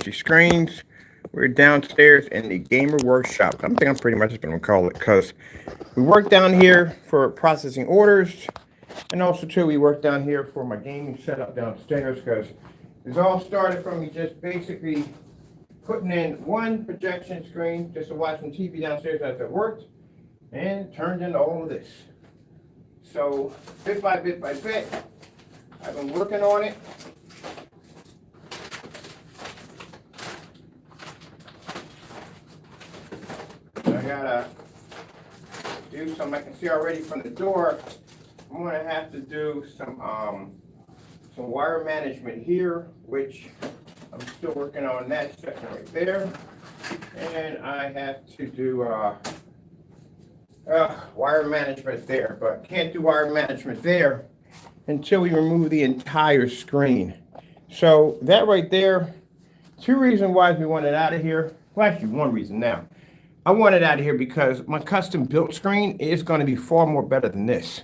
Pesky Screens. We're downstairs in the gamer workshop. I think I'm pretty much going to call it because we work down here for processing orders, and also too we work down here for my gaming setup downstairs because this all started from me just basically putting in one projection screen just to watch some TV downstairs as it worked, and it turned into all of this. So bit by bit by bit, I've been working on it. I gotta do some. I can see already from the door. I'm gonna have to do some wire management here, which I'm still working on that section right there, and I have to do wire management there, but can't do wire management there until we remove the entire screen. So that right there, two reasons why we want it out of here. Well, actually one reason now. I want it out of here because my custom built screen is going to be far more better than this.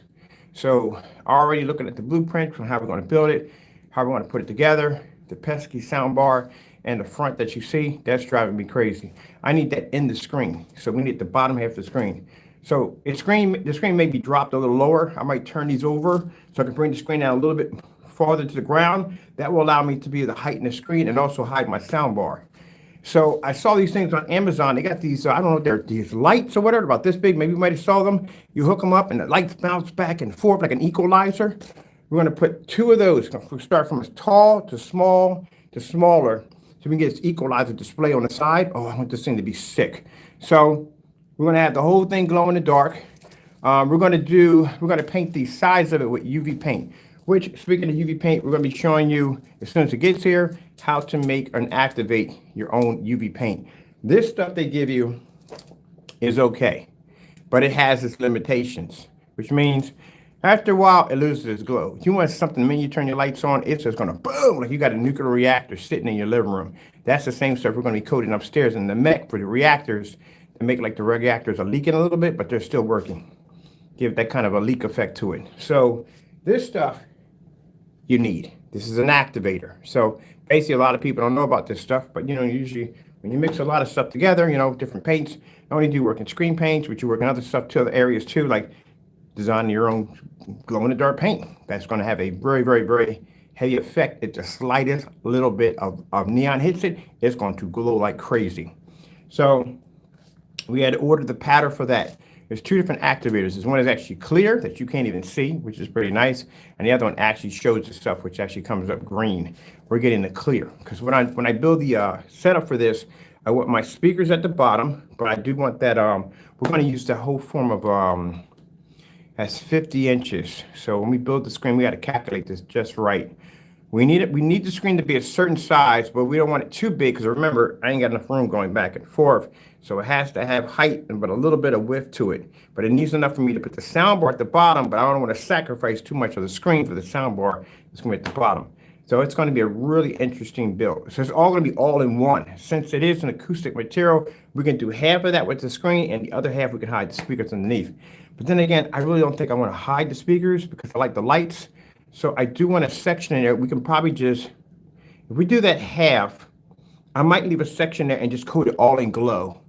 So already looking at the blueprint from how we're going to build it, how we want to put it together, the pesky sound bar and the front that you see, that's driving me crazy. I need that in the screen. So we need the bottom half of the screen. So the screen may be dropped a little lower. I might turn these over so I can bring the screen down a little bit farther to the ground. That will allow me to be able to heighten the screen and also hide my sound bar. So I saw these things on Amazon. They got these, I don't know, they're these lights or whatever, about this big. Maybe you might have saw them. You hook them up and the lights bounce back and forth like an equalizer. We're going to put two of those. We'll start from as tall to small to smaller so we can get this equalizer display on the side. Oh, I want this thing to be sick. So we're going to have the whole thing glow in the dark. We're going to paint the sides of it with UV paint, which, speaking of UV paint, we're going to be showing you as soon as it gets here how to make and activate your own UV paint. This stuff they give you is okay, but it has its limitations, which means after a while it loses its glow. If you want something, when you turn your lights on, it's just going to boom, like you got a nuclear reactor sitting in your living room. That's the same stuff we're going to be coating upstairs in the mech for the reactors to make like the reactors are leaking a little bit, but they're still working. Give that kind of a leak effect to it. So this stuff you need. This is an activator. So basically a lot of people don't know about this stuff, but usually when you mix a lot of stuff together, different paints, not only do you work in screen paints, but you work in other stuff to other areas too, like designing your own glow in the dark paint. That's going to have a very, very, very heavy effect. If the slightest little bit of neon hits it, it's going to glow like crazy. So we had to order the pattern for that. There's two different activators. This one is actually clear that you can't even see, which is pretty nice. And the other one actually shows the stuff, which actually comes up green. We're getting the clear. Because when I build the setup for this, I want my speakers at the bottom, but I do want that, we're going to use the whole form of, that's 50 inches. So when we build the screen, we got to calculate this just right. We need the screen to be a certain size, but we don't want it too big because remember, I ain't got enough room going back and forth. So it has to have height, but a little bit of width to it. But it needs enough for me to put the soundbar at the bottom, but I don't want to sacrifice too much of the screen for the soundbar. It's going to be at the bottom. So it's going to be a really interesting build. So it's all going to be all in one. Since it is an acoustic material, we can do half of that with the screen and the other half we can hide the speakers underneath. But then again, I really don't think I want to hide the speakers because I like the lights. So I do want a section in there. We can probably just, if we do that half, I might leave a section there and just coat it all in glow.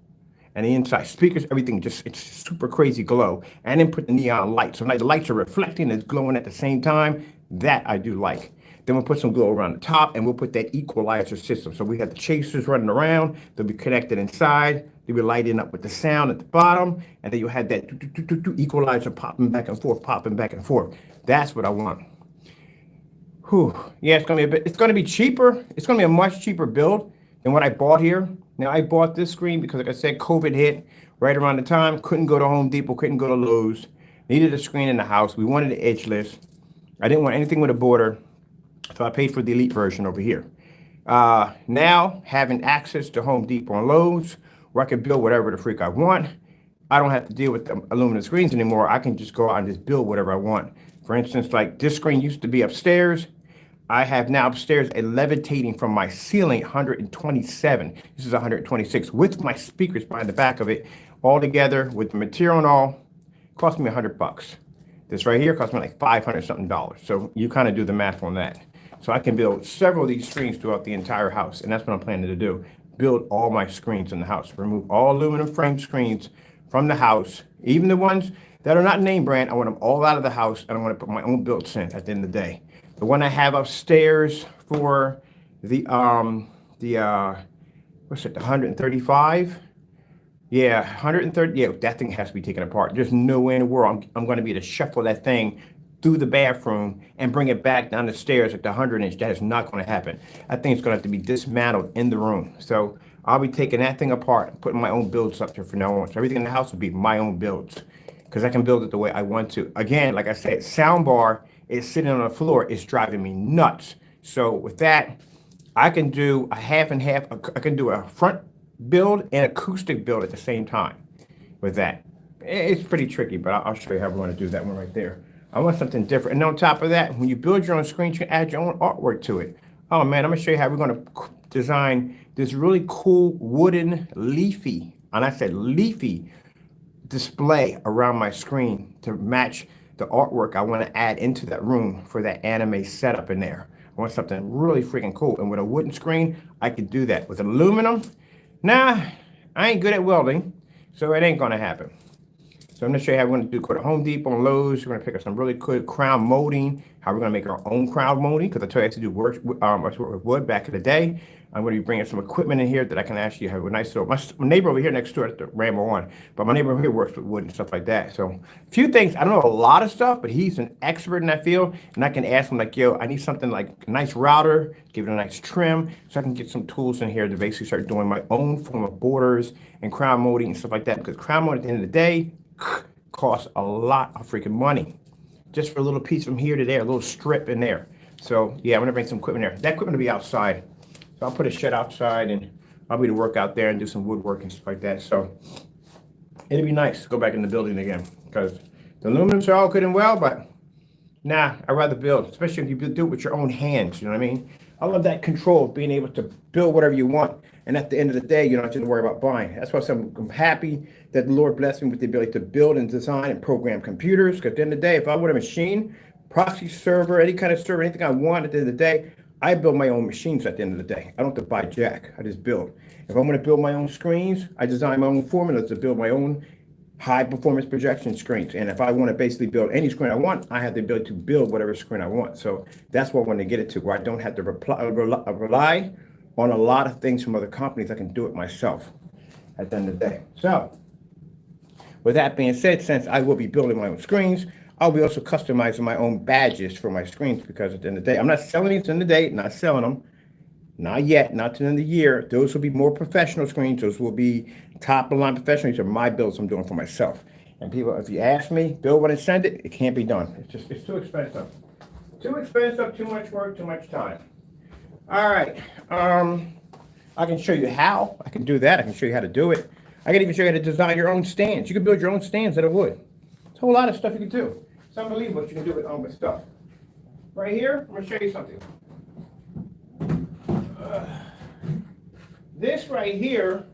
And the inside speakers, everything it's super crazy glow. And then put the neon lights. So like the lights are reflecting and it's glowing at the same time. That I do like. Then we'll put some glow around the top and we'll put that equalizer system. So we got the chasers running around. They'll be connected inside. They'll be lighting up with the sound at the bottom. And then you'll have that equalizer popping back and forth, popping back and forth. That's what I want. Whew. Yeah, it's gonna be cheaper. It's gonna be a much cheaper build than what I bought here. Now I bought this screen because, like I said, COVID hit right around the time. Couldn't go to Home Depot, couldn't go to Lowe's. Needed a screen in the house. We wanted it edgeless. I didn't want anything with a border, so I paid for the Elite version over here. Now having access to Home Depot and Lowe's, where I can build whatever the freak I want. I don't have to deal with the aluminum screens anymore. I can just go out and just build whatever I want. For instance, like this screen used to be upstairs. I have now upstairs a levitating from my ceiling 127. This is 126 with my speakers behind the back of it. All together with the material and all, cost me $100. This right here cost me like $500 something. So you kind of do the math on that. So I can build several of these screens throughout the entire house. And that's what I'm planning to do. Build all my screens in the house. Remove all aluminum frame screens from the house. Even the ones that are not name brand, I want them all out of the house. And I want to put my own builds in at the end of the day. The one I have upstairs for what's it, the 135? Yeah, 130. Yeah, that thing has to be taken apart. There's no way in the world I'm going to be able to shuffle that thing through the bathroom and bring it back down the stairs at the 100 inch. That is not going to happen. I think it's going to have to be dismantled in the room. So I'll be taking that thing apart and putting my own builds up there from now on. So everything in the house will be my own builds because I can build it the way I want to. Again, like I said, sound bar is sitting on the floor. It's driving me nuts. So with that, I can do a half and half. I can do a front build and acoustic build at the same time with that. It's pretty tricky, but I'll show you how we're going to do that one right there. I want something different. And on top of that, when you build your own screen, you can add your own artwork to it. Oh man, I'm going to show you how we're going to design this really cool wooden leafy, and I said leafy, display around my screen to match the artwork I want to add into that room for that anime setup in there. I want something really freaking cool. And with a wooden screen, I could do that. With aluminum, nah, I ain't good at welding, so it ain't gonna happen. So I'm gonna show you how we're gonna go to Home Depot and Lowe's. We're gonna pick up some really good crown molding, how we're gonna make our own crown molding, because I told you I had to do work with wood back in the day. I'm gonna be bringing some equipment in here that I can actually have a nice little, my neighbor over here next door at the Ramble on, but my neighbor over here works with wood and stuff like that. So a few things, I don't know a lot of stuff, but he's an expert in that field, and I can ask him like, yo, I need something like a nice router, give it a nice trim, so I can get some tools in here to basically start doing my own form of borders and crown molding and stuff like that, because crown molding at the end of the day costs a lot of freaking money just for a little piece from here to there, a little strip in there. So yeah, I'm gonna bring some equipment there. That equipment will be outside. So I'll put a shed outside and I'll be to work out there and do some woodwork and stuff like that. So it'll be nice to go back in the building again because the aluminums are all good and well, but nah, I'd rather build, especially if you do it with your own hands, you know what I mean? I love that control of being able to build whatever you want. And at the end of the day, you don't have to worry about buying. That's why I'm happy that the Lord blessed me with the ability to build and design and program computers. Because at the end of the day, if I want a machine, proxy server, any kind of server, anything I want at the end of the day, I build my own machines at the end of the day. I don't have to buy jack. I just build. If I'm going to build my own screens, I design my own formulas to build my own high performance projection screens. And if I want to basically build any screen I want, I have the ability to build whatever screen I want. So that's what I want to get it to, where I don't have to rely on a lot of things from other companies. I can do it myself at the end of the day. So with that being said, since I will be building my own screens, I'll be also customizing my own badges for my screens, because at the end of the day, I'm not selling these in the day, not selling them. Not yet, not to the end of the year. Those will be more professional screens. Those will be top of the line professional. These are my builds I'm doing for myself. And people, if you ask me, build one and send it, it can't be done. It's too expensive. Too expensive, too much work, too much time. All right. I can show you how. I can do that. I can show you how to do it. I can even show you how to design your own stands. You can build your own stands out of wood. It's a whole lot of stuff you can do. It's unbelievable what you can do with stuff. Right here, I'm going to show you something. This right here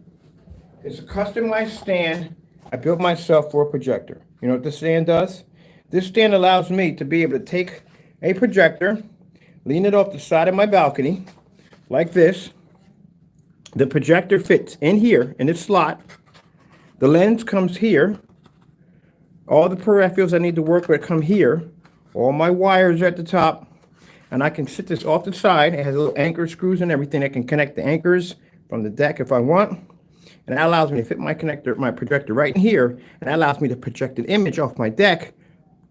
is a customized stand I built myself for a projector. You know what this stand does? This stand allows me to be able to take a projector, lean it off the side of my balcony like this. The projector fits in here in this slot. The lens comes here. All the peripherals I need to work with come here. All my wires are at the top. And I can sit this off the side. It has little anchor screws and everything. I can connect the anchors from the deck if I want. And that allows me to fit my projector right in here. And that allows me to project an image off my deck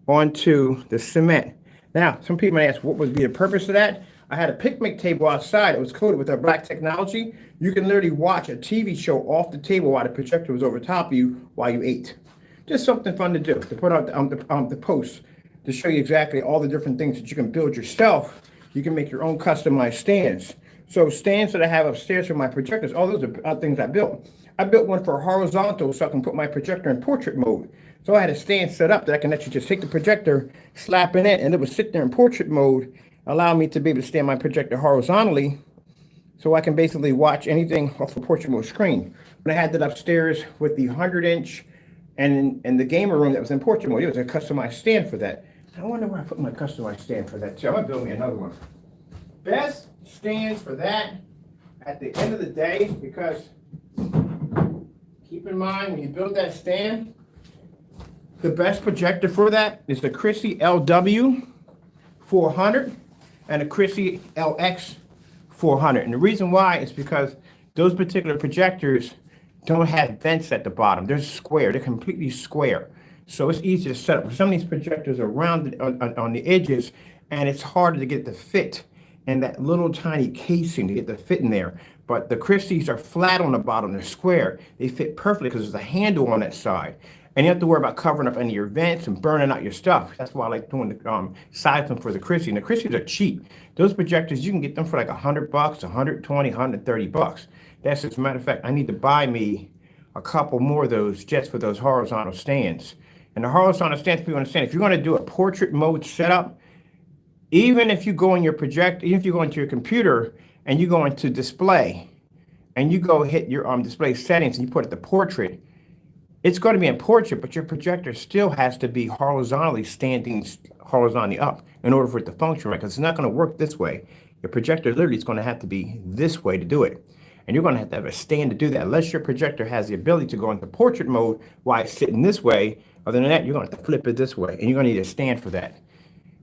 onto the cement. Now, some people may ask, what would be the purpose of that? I had a picnic table outside. It was coated with our black technology. You can literally watch a TV show off the table while the projector was over top of you while you ate. Just something fun to do, to put out the post, to show you exactly all the different things that you can build yourself. You can make your own customized stands. So stands that I have upstairs for my projectors, all those are things I built. I built one for horizontal so I can put my projector in portrait mode. So I had a stand set up that I can actually just take the projector, slap it in, and it would sit there in portrait mode, allow me to be able to stand my projector horizontally so I can basically watch anything off the portrait mode screen. When I had that upstairs with the 100-inch and in the gamer room that was in portrait mode, it was a customized stand for that. I wonder where I put my customized stand for that too. I'm gonna build me another one. best stands for that at the end of the day, because keep in mind when you build that stand, the best projector for that is the Chrissy LW 400 and the Chrissy LX 400. And the reason why is because those particular projectors don't have vents at the bottom. They're square. They're completely square. So it's easy to set up. Some of these projectors are rounded on the edges, and it's harder to get the fit in that little tiny casing to get the fit in there. But the Christies are flat on the bottom. They're square. They fit perfectly because there's a handle on that side. And you have to worry about covering up any of your vents and burning out your stuff. That's why I like doing the side them for the Christie. And the Christies are cheap. Those projectors, you can get them for like $100, $120, $130. That's as a matter of fact, I need to buy me a couple more of those just for those horizontal stands. And the horizontal stands, people understand, if you're going to do a portrait mode setup, even if you go in your projector, even if you go into your computer and you go into display and you go hit your display settings and you put it to portrait, it's going to be in portrait, but your projector still has to be standing horizontally up in order for it to function right, because it's not going to work this way. Your projector literally is going to have to be this way to do it. And you're going to have a stand to do that, unless your projector has the ability to go into portrait mode while it's sitting this way. Other than that, you're going to have to flip it this way, and you're going to need a stand for that.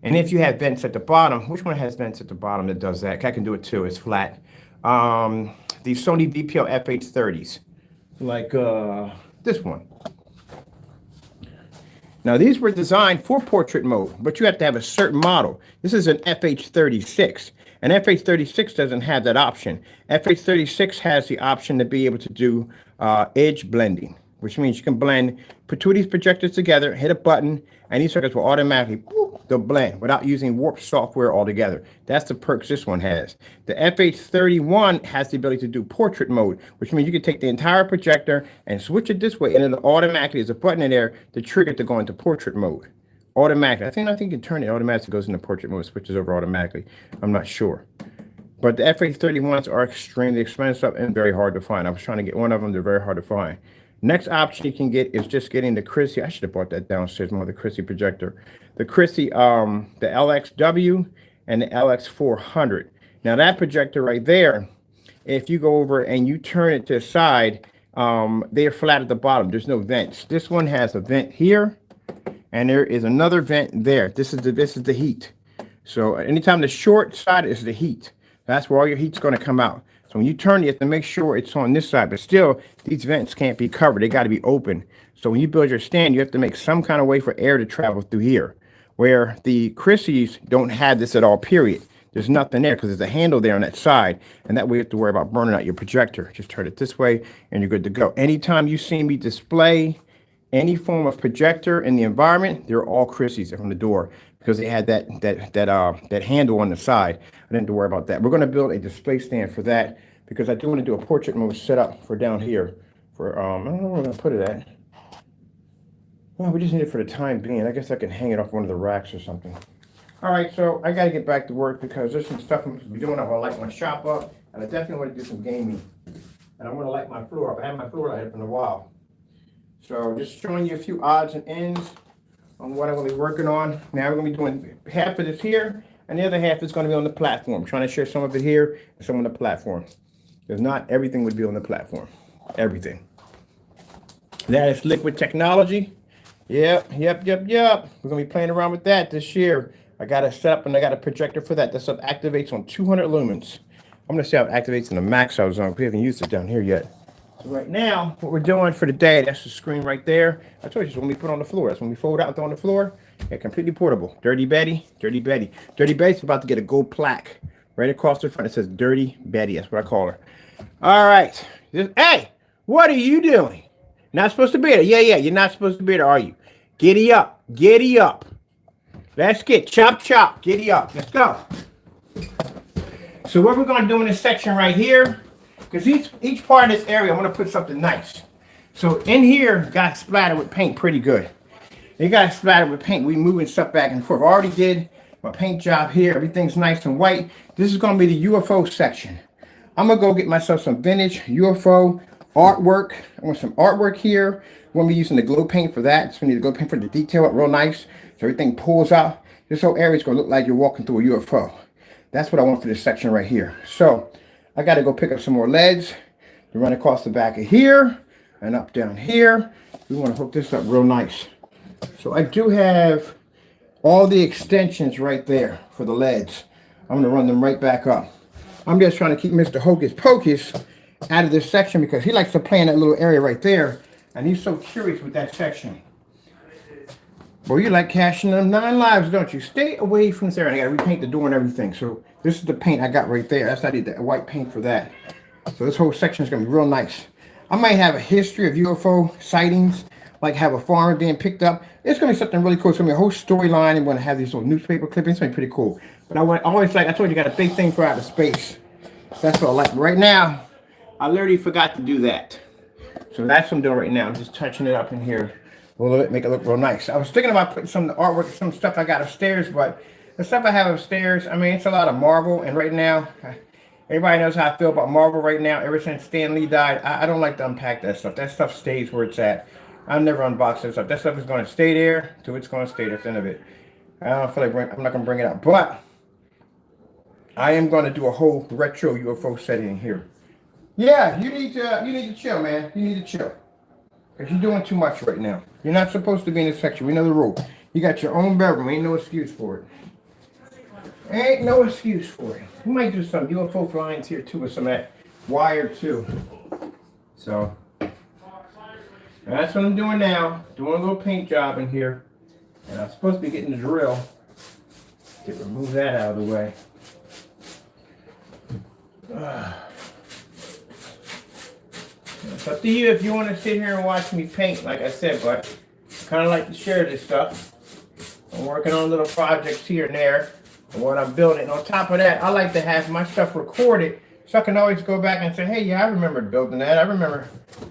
And if you have vents at the bottom, which one has vents at the bottom that does that? I can do it too. It's flat. The Sony VPL FH30s, like this one. Now, these were designed for portrait mode, but you have to have a certain model. This is an FH36, and FH36 doesn't have that option. FH36 has the option to be able to do edge blending, which means you can put two of these projectors together, hit a button, and these circuits will automatically, they'll blend without using warp software altogether. That's the perks this one has. The FH31 has the ability to do portrait mode, which means you can take the entire projector and switch it this way, and then automatically there's a button in there to trigger it to go into portrait mode. Automatically. I think you can turn it automatically, goes into portrait mode, switches over automatically. I'm not sure. But the FH31s are extremely expensive and very hard to find. I was trying to get one of them. They're very hard to find. Next option you can get is just getting the Chrissy. I should have bought that downstairs more, the Chrissy projector. The Chrissy, the LXW and the LX400. Now that projector right there, if you go over and you turn it to the side, they are flat at the bottom. There's no vents. This one has a vent here, and there is another vent there. This is the heat. So anytime the short side is the heat, that's where all your heat's going to come out. So when you turn, you have to make sure it's on this side, but still, these vents can't be covered. They got to be open. So when you build your stand, you have to make some kind of way for air to travel through here, where the Chrissies don't have this at all, period. There's nothing there because there's a handle there on that side, and that way you have to worry about burning out your projector. Just turn it this way, and you're good to go. Anytime you see me display any form of projector in the environment, they're all Chrissies from the door, because they had that handle on the side. I didn't have to worry about that. We're going to build a display stand for that, because I do want to do a portrait mode setup for down here. For I don't know where I'm going to put it at. Well, we just need it for the time being. I guess I can hang it off one of the racks or something. All right, so I got to get back to work because there's some stuff I'm supposed to be doing. I want to light my shop up, and I definitely want to do some gaming. And I want to light my floor up. I haven't had my floor lighted up in a while. So just showing you a few odds and ends on what I'm going to be working on. Now we're going to be doing half of this here, and the other half is going to be on the platform. I'm trying to share some of it here and some on the platform. Because not everything would be on the platform. Everything. That is liquid technology. Yep. We're going to be playing around with that this year. I got a setup and I got a projector for that. That stuff activates on 200 lumens. I'm going to see how it activates in the max I was on. We haven't used it down here yet. So right now, what we're doing for the day, that's the screen right there. I told you, it's when we put on the floor. That's when we fold out and throw on the floor. Yeah, completely portable. Dirty Betty. Dirty Betty's about to get a gold plaque right across the front. It says Dirty Betty. That's what I call her. All right. Hey, what are you doing? Not supposed to be there. Yeah, you're not supposed to be there, are you? Giddy up. Let's get chop. Giddy up. Let's go. So what we're going to do in this section right here, because each part of this area, I'm going to put something nice. So in here, got splattered with paint pretty good. It got splattered with paint. We moving stuff back and forth. I already did my paint job here. Everything's nice and white. This is going to be the UFO section. I'm going to go get myself some vintage UFO artwork. I want some artwork here. We're going to be using the glow paint for that. So we need the glow paint for the detail up real nice. So everything pulls out. This whole area is going to look like you're walking through a UFO. That's what I want for this section right here. So I got to go pick up some more leads to run across the back of here and up down here. We want to hook this up real nice. So I do have all the extensions right there for the leads. I'm going to run them right back up. I'm just trying to keep Mr. Hocus Pocus out of this section because he likes to play in that little area right there. And he's so curious with that section. Well, you like cashing them 9 lives, don't you? Stay away from this area. I got to repaint the door and everything. So this is the paint I got right there. That's I need the white paint for that. So this whole section is going to be real nice. I might have a history of UFO sightings, like have a farmer being picked up. It's going to be something really cool. It's going to be a whole storyline. I'm going to have these little newspaper clippings. It's going to be pretty cool. But I always like, I told you, got a big thing for outer space. That's what I like. Right now, I literally forgot to do that. So that's what I'm doing right now. I'm just touching it up in here a little bit, make it look real nice. I was thinking about putting some artwork, some stuff I got upstairs, but the stuff I have upstairs, I mean, it's a lot of marble. And right now, everybody knows how I feel about marble right now. Ever since Stan Lee died, I don't like to unpack that stuff. That stuff stays where it's at. I'll never unbox that stuff. That stuff is going to stay there till it's going to stay. That's the end of it. I don't feel like I'm not going to bring it out. But I am going to do a whole retro UFO setting here. Yeah, you need to chill, man. You need to chill. Because you're doing too much right now. You're not supposed to be in this section. We know the rule. You got your own bedroom. Ain't no excuse for it. Ain't no excuse for it. We might do some UFO flyings here too with some of that wire too. So that's what I'm doing now. Doing a little paint job in here. And I'm supposed to be getting the drill to remove that out of the way. It's up to you if you want to sit here and watch me paint, like I said, but I kind of like to share this stuff. I'm working on little projects here and there and what I'm building. And on top of that, I like to have my stuff recorded so I can always go back and say, hey, yeah, I remember building that. I remember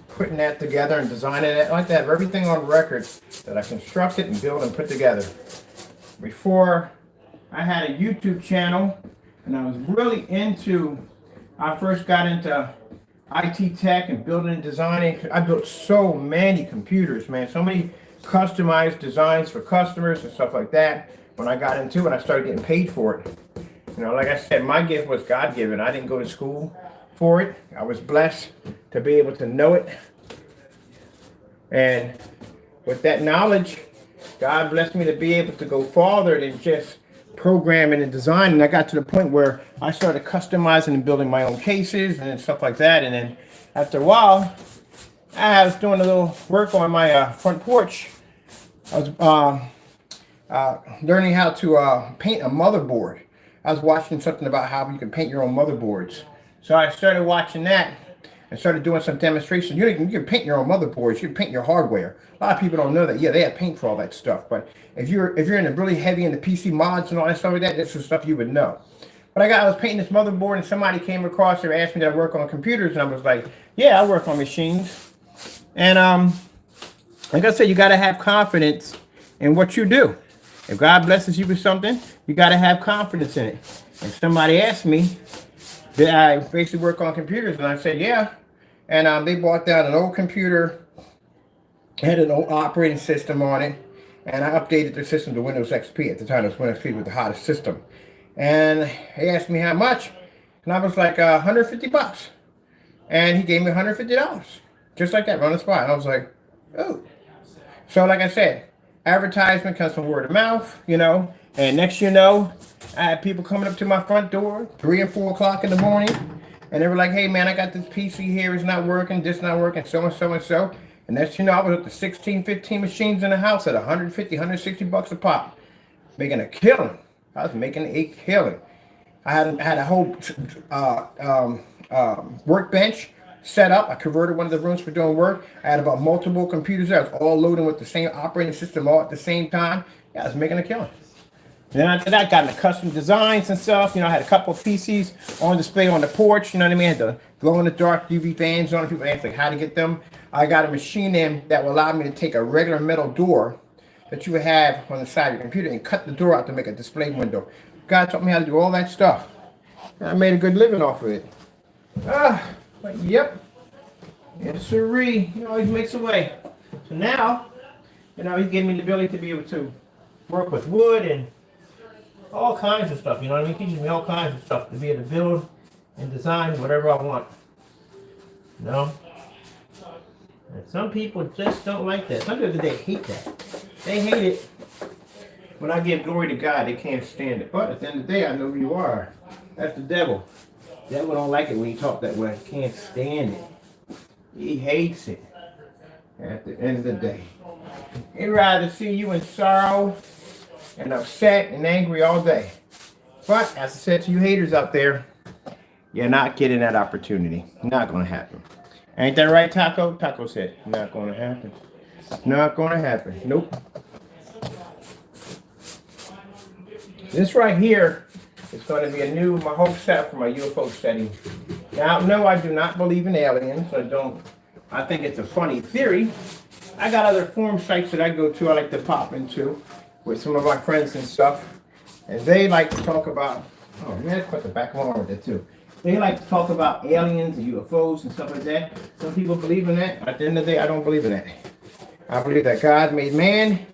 putting that together and designing it. I like to have everything on record that I constructed and built and put together. Before, I had a YouTube channel, and I was really into, I first got into IT tech and building and designing. I built so many computers, man. So many customized designs for customers and stuff like that. When I got into it, I started getting paid for it. You know, like I said, my gift was God-given. I didn't go to school for it. I was blessed to be able to know it. And with that knowledge, God blessed me to be able to go farther than just programming and designing. I got to the point where I started customizing and building my own cases and stuff like that. And then after a while, I was doing a little work on my front porch. I was learning how to paint a motherboard. I was watching something about how you can paint your own motherboards. So I started watching that and started doing some demonstrations. You can paint your own motherboards. You can paint your hardware. A lot of people don't know that. Yeah, they have paint for all that stuff. But if you're in the really heavy in the PC mods and all that stuff like that, that's the stuff you would know. But I was painting this motherboard, and somebody came across and asked me to work on computers, and I was like, yeah, I work on machines. And like I said, you got to have confidence in what you do. If God blesses you with something, you got to have confidence in it. And somebody asked me, did I basically work on computers? And I said, yeah. And they bought down an old computer, had an old operating system on it, and I updated the system to Windows XP. At the time, it was Windows XP was the hottest system. And he asked me how much, and I was like, $150. And he gave me $150, just like that, on the spot. And I was like, oh. So like I said, advertisement comes from word of mouth, you know, and next you know, I had people coming up to my front door 3 and 4 o'clock in the morning, and they were like, hey man, I got this PC here, it's not working, this not working, so and so and so. And next you know, I was up to 16, 15 machines in the house at 150, 160 bucks a pop, making a killing. I was making a killing. I had a whole workbench set up. I converted one of the rooms for doing work. I had about multiple computers there. I was all loading with the same operating system all at the same time. Yeah, I was making a killing. And then after that, got into custom designs and stuff. You know, I had a couple of PCs on display on the porch. You know what I mean? I had the glow-in-the-dark UV fans on. People asked like how to get them. I got a machine in that will allow me to take a regular metal door that you would have on the side of your computer and cut the door out to make a display window. God taught me how to do all that stuff. And I made a good living off of it. But yep. Yes, sirree. He always makes a way. So now, you know, he gave me the ability to be able to work with wood and all kinds of stuff, you know what I mean? Teaches me all kinds of stuff to be able to build and design whatever I want. You know? And some people just don't like that. Some people, they hate that. They hate it. When I give glory to God, they can't stand it. But at the end of the day, I know who you are. That's the devil. The devil don't like it when you talk that way. Can't stand it. He hates it. At the end of the day. He'd rather see you in sorrow and upset and angry all day. But as I said to you haters out there, you're not getting that opportunity. Not going to happen. Ain't that right, Taco? Taco said, not going to happen. Not going to happen. Nope. This right here is going to be a new, my whole set for my UFO study. Now, no, I do not believe in aliens. I think it's a funny theory. I got other forum sites that I go to, I like to pop into with some of my friends and stuff. And they like to talk about, oh man, put the back on with it too. They like to talk about aliens and UFOs and stuff like that. Some people believe in that. At the end of the day, I don't believe in that. I believe that God made man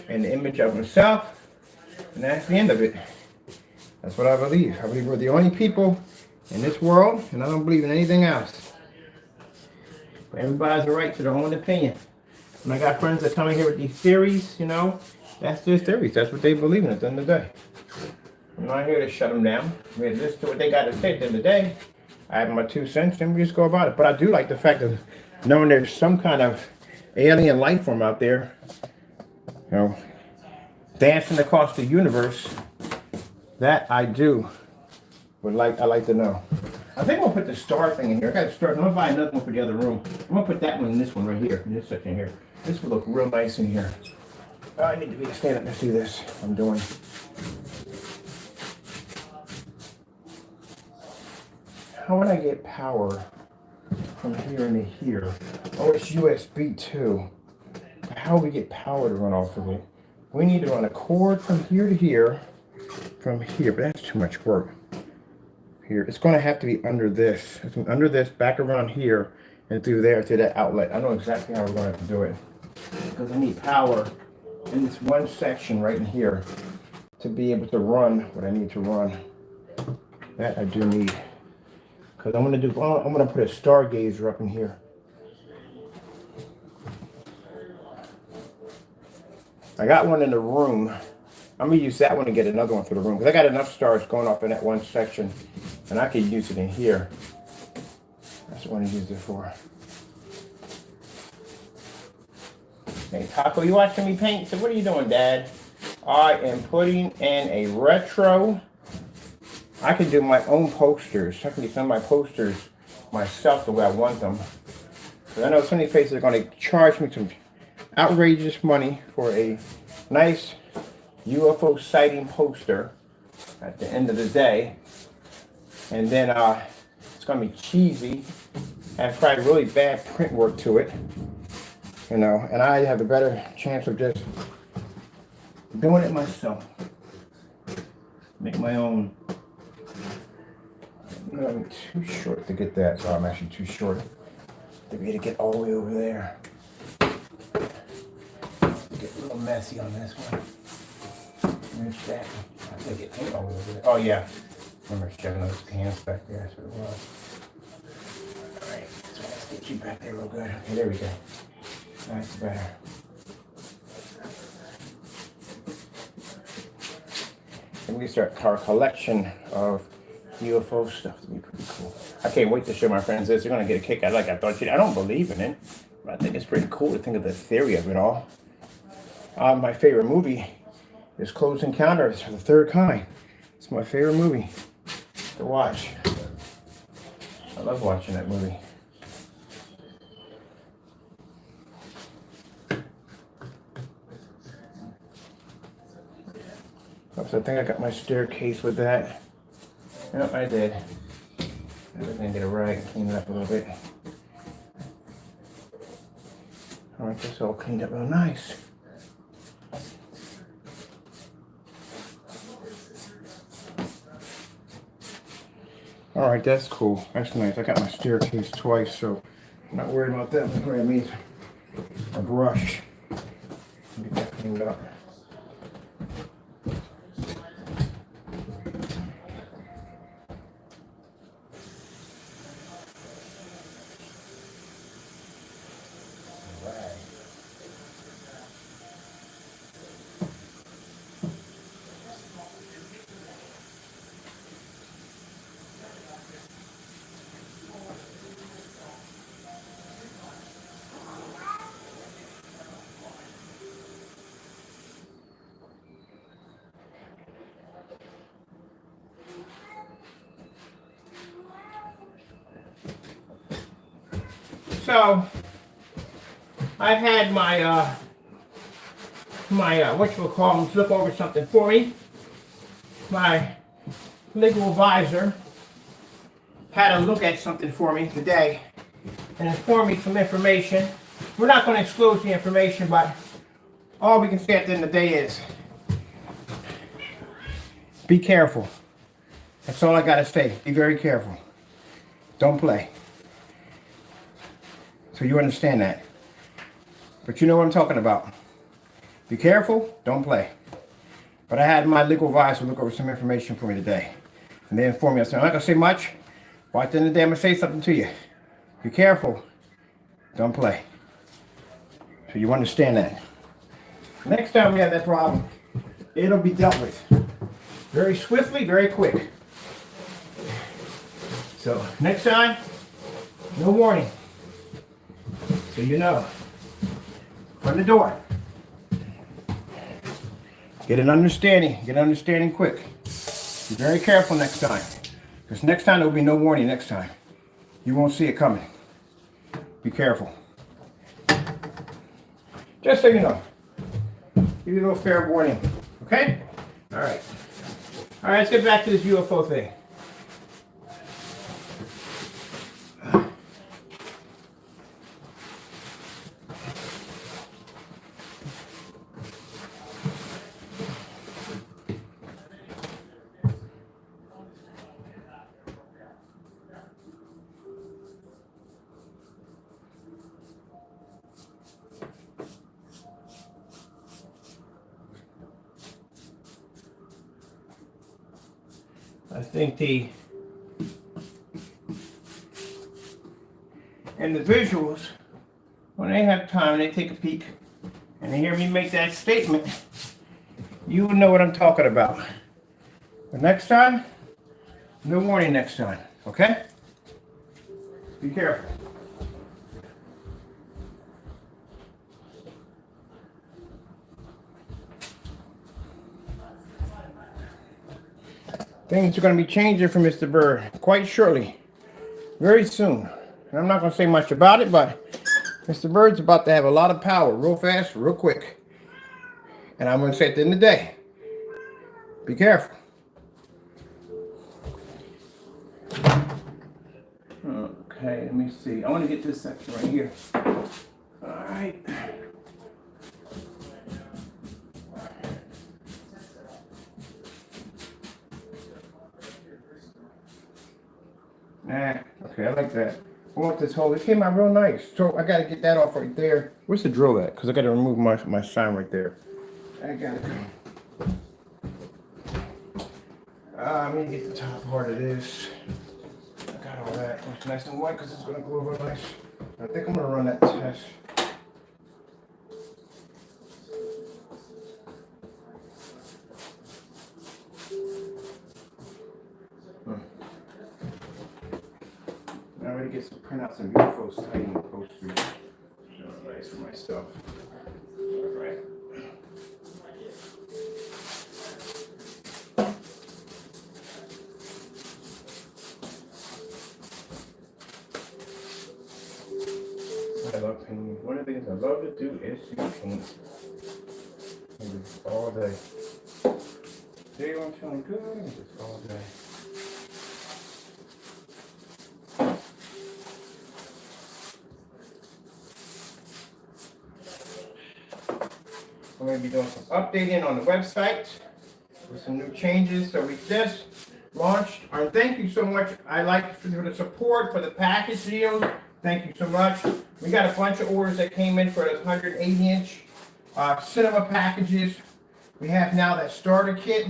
in the image of himself. And that's the end of it. That's what I believe. I believe we're the only people in this world, and I don't believe in anything else. But everybody has a right to their own opinion. And I got friends that come in here with these theories, you know, that's their theories. That's what they believe in at the end of the day. I'm not here to shut them down. I'm here to listen to what they got to say at the end of the day. I have my 2 cents, and we just go about it. But I do like the fact of knowing there's some kind of alien life form out there, you know, dancing across the universe. That I do. I like to know. I think I'm gonna put the star thing in here. I got a star. I'm gonna buy another one for the other room. I'm gonna put that one in this one right here, in this section here. This will look real nice in here. Oh, I need to be stand up and see this. I'm doing. How would I get power from here into here? Oh, it's USB too. How would we get power to run off of it? We need to run a cord from here to here, from here, but that's too much work. Here, it's going to have to be under this. It's under this, back around here, and through there to that outlet. I know exactly how we're going to have to do it. Because I need power in this one section right in here to be able to run what I need to run. That I do need. Because I'm going to put a stargazer up in here. I got one in the room. I'm going to use that one to get another one for the room. Because I got enough stars going off in that one section. And I could use it in here. That's what I use it for. Hey, Taco, you watching me paint? So what are you doing, Dad? I am putting in a retro. I can do my own posters. I can do some of my posters myself the way I want them. Because I know so many places are going to charge me some outrageous money for a nice UFO sighting poster at the end of the day. And then it's going to be cheesy and probably really bad print work to it. You know, and I have a better chance of just doing it myself. Make my own. You know, I'm too short to get that, so I'm actually too short to be able to get all the way over there. Get a little messy on this one. Where's that? I think it ain't all the way over there. Oh yeah. Remember shoving those cans back there, that's what it was. Alright, so let's get you back there real good. Okay, there we go. That's better. And we start our collection of UFO stuff. That'd be pretty cool. I can't wait to show my friends this. They're gonna get a kick out. Like I thought I don't believe in it, but I think it's pretty cool to think of the theory of it all. My favorite movie is Close Encounters of the Third Kind. It's my favorite movie to watch. I love watching that movie. So I think I got my staircase with that. Yep, I did. I'm just gonna get a rag and clean it up a little bit. Alright, this all cleaned up real nice. Alright, that's cool. That's nice. I got my staircase twice, so I'm not worried about that. I'm gonna grab me a brush and get that cleaned up. So I've had my whatchamacallits look over something for me. My legal advisor had a look at something for me today and informed me some information. We're not going to disclose the information, but all we can say at the end of the day is be careful. That's all I got to say. Be very careful. Don't play. So you understand that. But you know what I'm talking about. Be careful. Don't play. But I had my legal advisor look over some information for me today. And they informed me. I said, I'm not going to say much. But at the end of the day, I'm going to say something to you. Be careful. Don't play. So you understand that. Next time we have that problem, it'll be dealt with very swiftly, very quick. So next time, no warning. So you know. From the door. Get an understanding quick. Be very careful next time. Because next time there will be no warning next time. You won't see it coming. Be careful. Just so you know. Give you a little fair warning. Okay? Alright. Alright, let's get back to this UFO thing. I think the individuals, when they have time, they take a peek and they hear me make that statement, you will know what I'm talking about. But next time, no warning next time, okay? Be careful. Things are going to be changing for Mr. Bird quite shortly, very soon. And I'm not going to say much about it, but Mr. Bird's about to have a lot of power real fast, real quick. And I'm going to say at the end of the day, be careful. Okay, let me see. I want to get this section right here. All right. Okay, I like that. I want this hole. It came out real nice. So I got to get that off right there. Where's the drill at? Because I got to remove my sign right there. I got to go. Let me get the top part of this. I got all that. It's nice and white because it's going to go over nice. I think I'm going to run that test. I'm ready to get some print out some UFO sighting posters. Nice for myself. All right. I love painting. One of the things I love to do is to paint. All day. Today I'm feeling good. Just all day. We're going to be doing some updating on the website with some new changes. So we just launched. And thank you so much. I like for the support for the package deals. Thank you so much. We got a bunch of orders that came in for those 180-inch cinema packages. We have now that starter kit.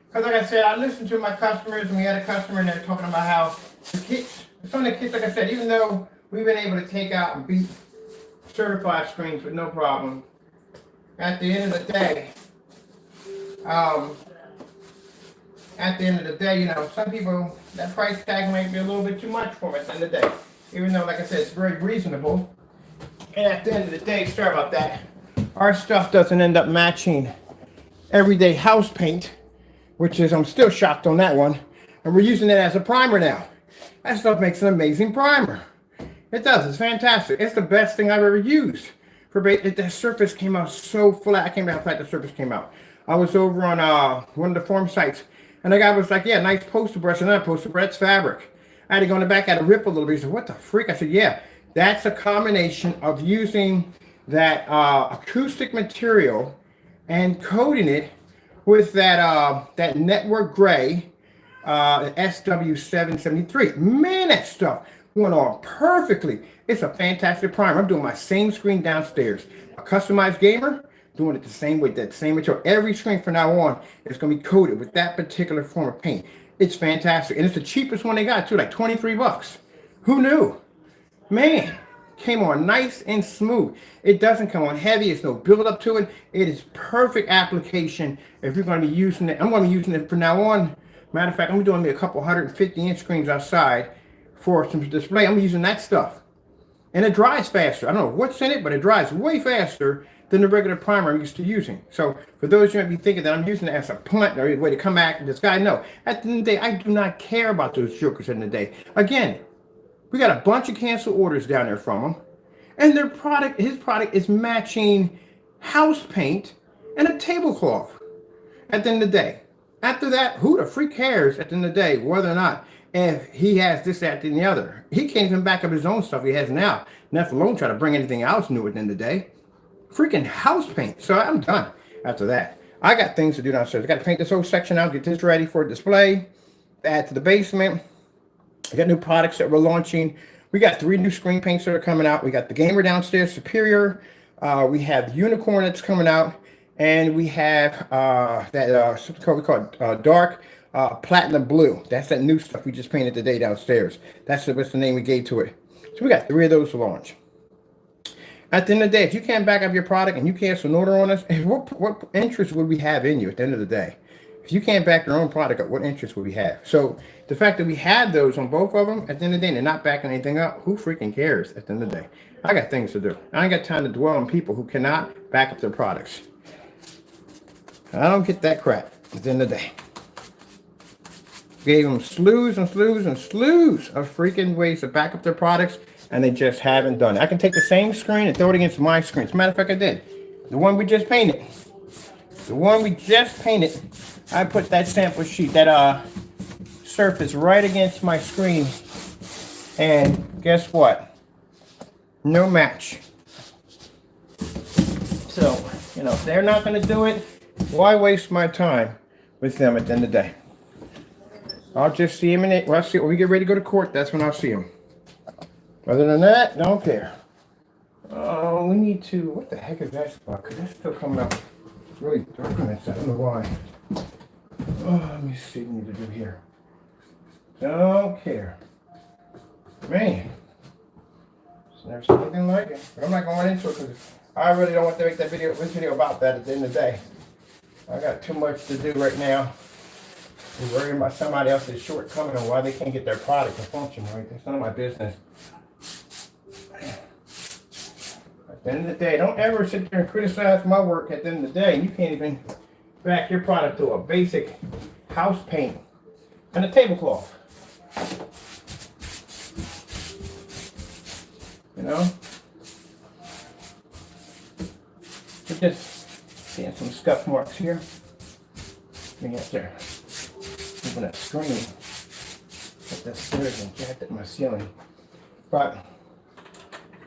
Because like I said, I listened to my customers, and we had a customer and they're talking about how the kits, some of the kits, like I said, even though we've been able to take out and beat certified screens with no problem, at the end of the day, you know, some people, that price tag might be a little bit too much for them at the end of the day. Even though, like I said, it's very reasonable. And at the end of the day, sorry about that, our stuff doesn't end up matching everyday house paint, which is, I'm still shocked on that one. And we're using it as a primer now. That stuff makes an amazing primer. It does. It's fantastic. It's the best thing I've ever used. The surface came out so flat. I came down flat. The surface came out. I was over on one of the forum sites, and the guy was like, "Yeah, nice poster brush." And that poster brush, fabric. I had to go in the back, I had to rip a little bit. He said, "What the freak?" I said, "Yeah, that's a combination of using that acoustic material and coating it with that network gray SW773. Man, that stuff went on perfectly. It's a fantastic primer. I'm doing my same screen downstairs. A customized gamer, doing it the same way, that same material. Every screen from now on is going to be coated with that particular form of paint. It's fantastic. And it's the cheapest one they got, too, like 23 bucks. Who knew? Man, came on nice and smooth. It doesn't come on heavy. It's no build up to it. It is perfect application if you're going to be using it. I'm going to be using it from now on. Matter of fact, I'm doing me a couple 150-inch screens outside for some display. I'm using that stuff. And it dries faster. I don't know what's in it, but it dries way faster than the regular primer I'm used to using. So for those you might be thinking that I'm using it as a punt or a way to come back this guy, no. At the end of the day, I do not care about those jokers in the day. Again, we got a bunch of canceled orders down there from them. And his product is matching house paint and a tablecloth at the end of the day. After that, who the freak cares at the end of the day whether or not if he has this, that, and the other? He can't even back up his own stuff he has now. Let alone try to bring anything else new at the end of the day. Freaking house paint. So I'm done after that. I got things to do downstairs. I got to paint this whole section out, get this ready for display, add to the basement. I got new products that we're launching. We got 3 new screen paints that are coming out. We got the Gamer downstairs, Superior. We have Unicorn that's coming out. And we have something we call Dark Platinum Blue. That's that new stuff we just painted today downstairs. That's the name we gave to it. So we got 3 of those to launch. At the end of the day, if you can't back up your product and you cancel an order on us, what interest would we have in you at the end of the day? If you can't back your own product up, what interest would we have? So the fact that we had those on both of them, at the end of the day, they're not backing anything up, who freaking cares at the end of the day? I got things to do. I ain't got time to dwell on people who cannot back up their products. I don't get that crap at the end of the day. Gave them slews and slews and slews of freaking ways to back up their products, and they just haven't done it. I can take the same screen and throw it against my screen. As a matter of fact, I did. The one we just painted. I put that sample sheet, that surface right against my screen. And guess what? No match. So, if they're not going to do it, why waste my time with them at the end of the day? I'll just see him in it. Well, when we get ready to go to court, that's when I'll see him. Other than that, don't care. We need to, what the heck is that spot? Because that's still coming up really dark on that side. I don't know why. Let me see what we need to do here. Don't care. Man. It's never seen anything like it. But I'm not going into it because I really don't want to make this video about that at the end of the day. I got too much to do right now. I'm worrying about somebody else's shortcoming and why they can't get their product to function right. It's none of my business. At the end of the day, don't ever sit there and criticize my work at the end of the day. You can't even back your product to a basic house paint and a tablecloth. We're just seeing some scuff marks here. Bring it up there. Moving that screen. Put that stairs and jacked at my ceiling. But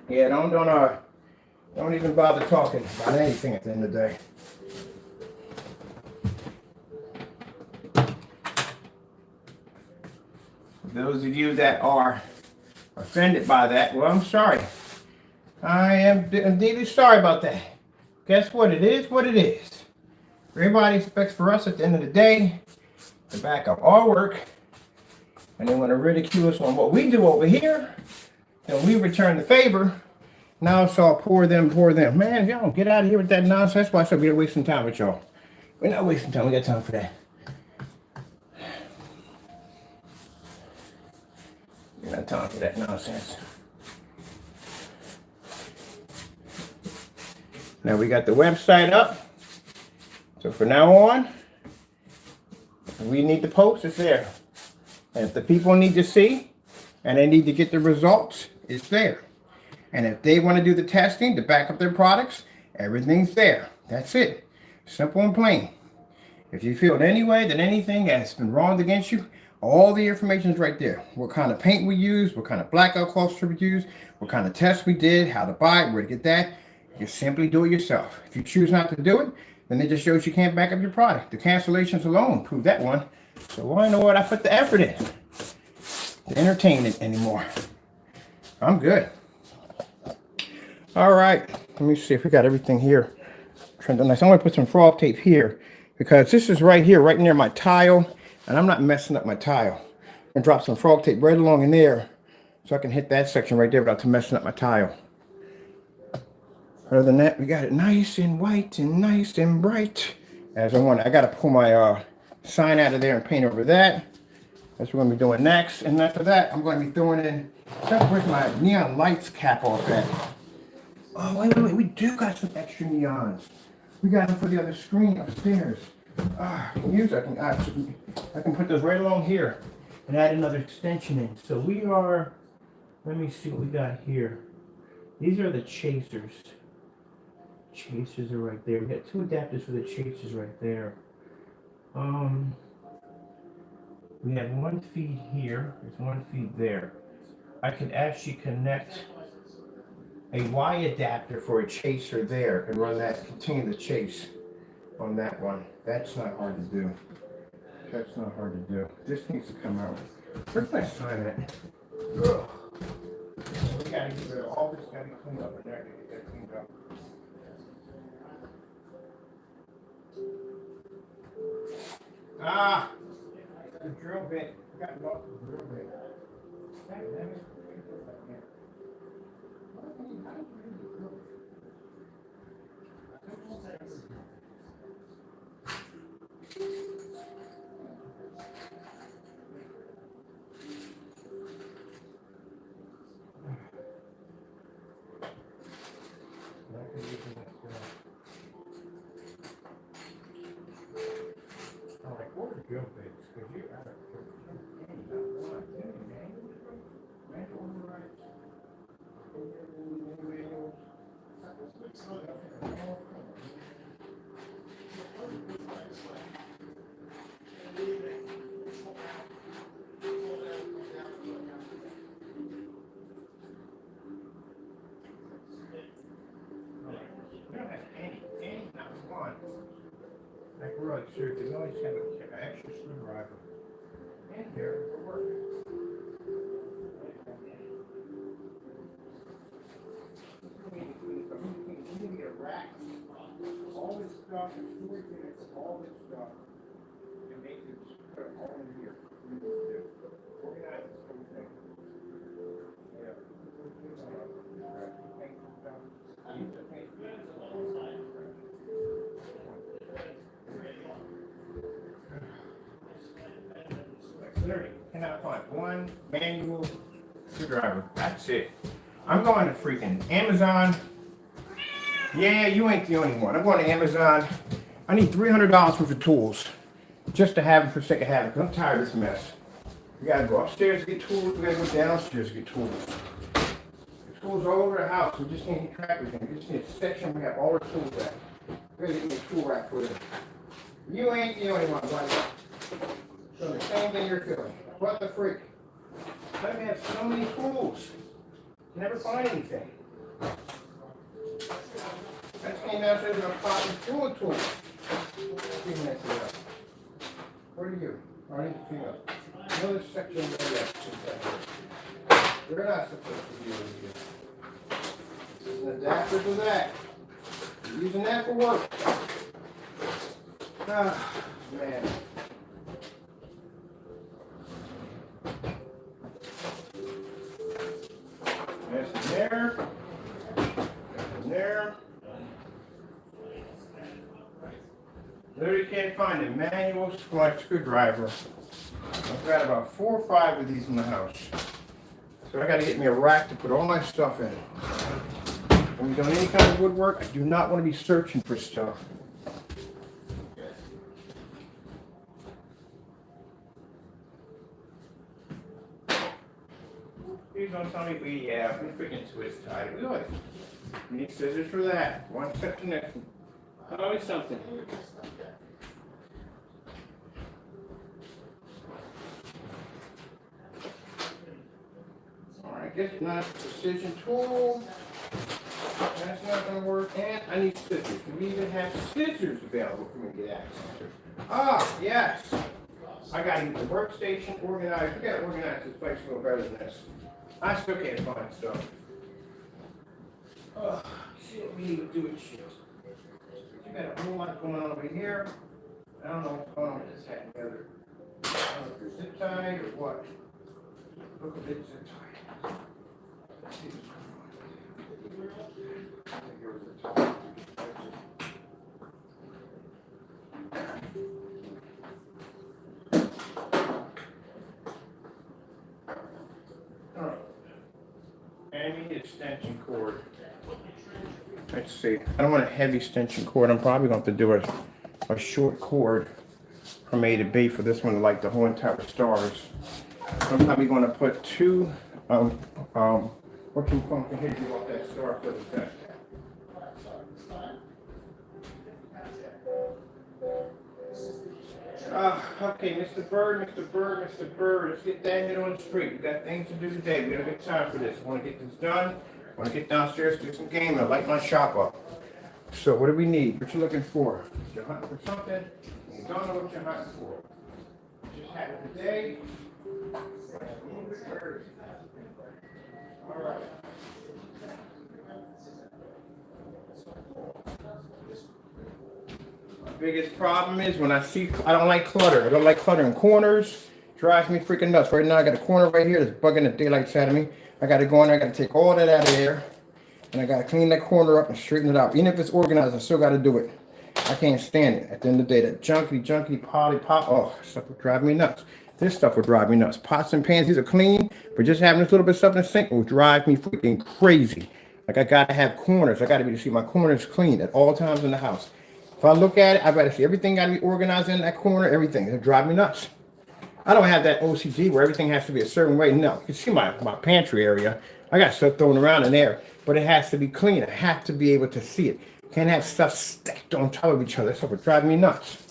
yeah, don't even bother talking about anything at the end of the day. Those of you that are offended by that, well, I'm sorry. I am indeed sorry about that. Guess what? It is what it is. Everybody expects for us at the end of the day to back up our work, and they want to ridicule us on what we do over here, and we return the favor. Now it's all poor them. Man, y'all get out of here with that nonsense. That's why I said we're wasting time with y'all. We're not wasting time. We got time for that. We got time for that nonsense. Now we got the website up. So from now on, we need to post, it's there. And if the people need to see, and they need to get the results, is there. And if they want to do the testing to back up their products, everything's there. That's it. Simple and plain. If you feel in any way that anything has been wronged against you, all the information is right there. What kind of paint we use, what kind of blackout cluster we use, what kind of tests we did, how to buy it, where to get that. You simply do it yourself. If you choose not to do it, then it just shows you can't back up your product. The cancellations alone prove that one. So why in the world I put the effort in to entertain it anymore? I'm good. All right, let me see if we got everything here. I'm going to put some frog tape here because this is right here, right near my tile, and I'm not messing up my tile. And drop some frog tape right along in there so I can hit that section right there without messing up my tile. Other than that, we got it nice and white and nice and bright as I want it. I got to pull my sign out of there and paint over that. That's what we're going to be doing next. And after that, I'm going to be throwing in, where's my neon lights cap off at? Oh, wait, we do got some extra neons. We got them for the other screen upstairs. I can put those right along here and add another extension in. So we are, let me see what we got here. These are the chasers. Chasers are right there. We got two adapters for the chasers right there. We have one feed here. There's one feed there. I could actually connect a Y adapter for a chaser there and run that, continue the chase on that one. That's not hard to do. That's not hard to do. This needs to come out. Where's my sign at? Ugh. We gotta get rid of all this, gotta be cleaned up in there to get that cleaned up. Ah! The drill bit. We got lost the drill bit. Like we're like seriously, we always have an extra screwdriver in here for working. We need to get a rack. All this stuff, storage units, all this stuff, and make it put it all in here. Organize this whole thing. Yeah. I used to paint. Literally cannot find one manual screwdriver. That's it. I'm going to freaking Amazon. Yeah, you ain't the only one. I'm going to Amazon. I need $300 worth of tools just to have it for the sake of having it, because I'm tired of this mess. We gotta go upstairs to get tools. We gotta go downstairs to get tools. The tools all over the house. We just can't keep track of them. We just need a section we have all our tools at. We gotta get me a tool rack for them. You ain't the only one, buddy. So the same thing you're feeling. What the freak? Let me have so many tools. Never find anything. That's came downstairs in a pot full of tools. Where are you? I need to clean up. Another section of that. We're not supposed to be over here. This is an adapter for that. You're using that for work. Ah, man. That's in there. That's in there. Literally can't find a manual screwdriver. I've got about 4 or 5 of these in the house. So I got to get me a rack to put all my stuff in. When you're doing any kind of woodwork, I do not want to be searching for stuff. These don't tell me we freaking twist tie. We always need scissors for that. One step to the next one. Always something. Alright, guess not precision tool. That's not gonna work. And I need scissors. Do we even have scissors available for me to get access to? Ah, yes. I gotta get the workstation organized. We gotta organize this place a little better than this. I still can't find stuff. See what we need to do with shit. You got a whole lot going on over here. I don't know what's going on with this hat together. I don't know if you're zip tied or what. Look a bit zip tied. Let's see what's going on. I think yours are tied. And we need an extension cord. Let's see. I don't want a heavy extension cord. I'm probably going to have to do a short cord from A to B for this one, like the whole entire stars. I'm probably going to put two, what can you call it? Hit you off that star for the back. Okay, Mr. Bird, let's get that hit on the street. We got things to do today. We don't get time for this. I want to get this done. I want to get downstairs, do some gaming. I light my shop up. So what do we need? What you looking for? You're hunting for something, you don't know what you're hunting for. Just had it today. All right. Biggest problem is when I don't like clutter. I don't like clutter in corners. Drives me freaking nuts. Right now I got a corner right here that's bugging the daylights out of me. I got to go in there. I got to take all that out of there. And I got to clean that corner up and straighten it out. Even if it's organized, I still got to do it. I can't stand it. At the end of the day, that junky, pop. Oh, stuff would drive me nuts. This stuff would drive me nuts. Pots and pans, these are clean. But just having this little bit of stuff in the sink will drive me freaking crazy. Like I got to have corners. I got to be able to see my corners clean at all times in the house. If I look at it, I gotta see everything got to be organized in that corner, everything. It'll drive me nuts. I don't have that OCD where everything has to be a certain way. No, you can see my pantry area. I got stuff thrown around in there, but it has to be clean. I have to be able to see it. Can't have stuff stacked on top of each other. So it drive me nuts.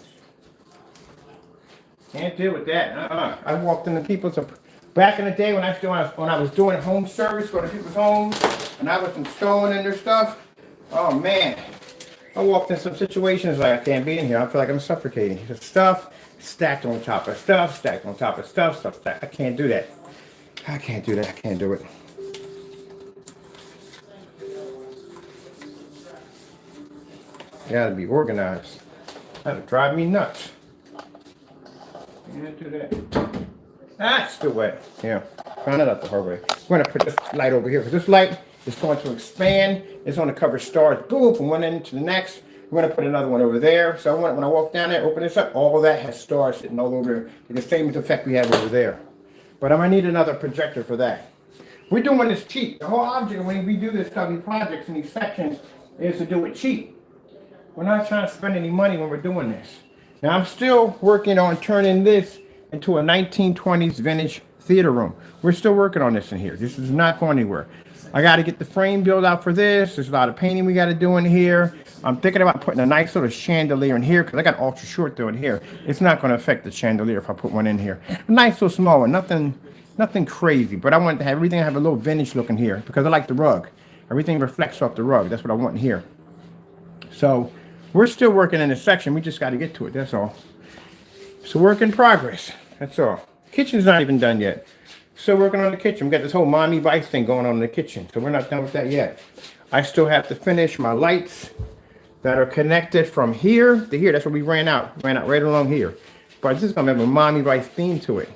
Can't deal with that. I walked into people's, back in the day when I was doing home service, going to people's homes, and I was installing their stuff. Oh man. I walked in some situations like I can't be in here. I feel like I'm suffocating. The stuff stacked on top of stuff, stacked on top of stuff stacked. I can't do that. I can't do that. I can't do it. You gotta be organized. That'll drive me nuts. You can't do that. That's the way. Yeah, found it out the hard way. We're gonna put this light over here because this light is going to expand. It's going to cover stars, boom, from one end to the next. We're going to put another one over there. So when I walk down there, open this up, all of that has stars sitting all over. The same effect we have over there. But I'm going to need another projector for that. We're doing this cheap. The whole object when we do this stuff, these projects and these sections is to do it cheap. We're not trying to spend any money when we're doing this. Now I'm still working on turning this into a 1920s vintage theater room. We're still working on this in here. This is not going anywhere. I got to get the frame built out for this. There's a lot of painting we got to do in here. I'm thinking about putting a nice little chandelier in here because I got ultra short though in here. It's not going to affect the chandelier if I put one in here. A nice little small one, nothing crazy. But I want to have everything have a little vintage look in here because I like the rug. Everything reflects off the rug. That's what I want in here. So we're still working in this section. We just got to get to it. That's all. It's a work in progress. That's all. Kitchen's not even done yet. Still working on the kitchen. We got this whole Miami Vice thing going on in the kitchen. So we're not done with that yet. I still have to finish my lights that are connected from here to here. That's where we ran out right along here. But this is going to have a Miami Vice theme to it.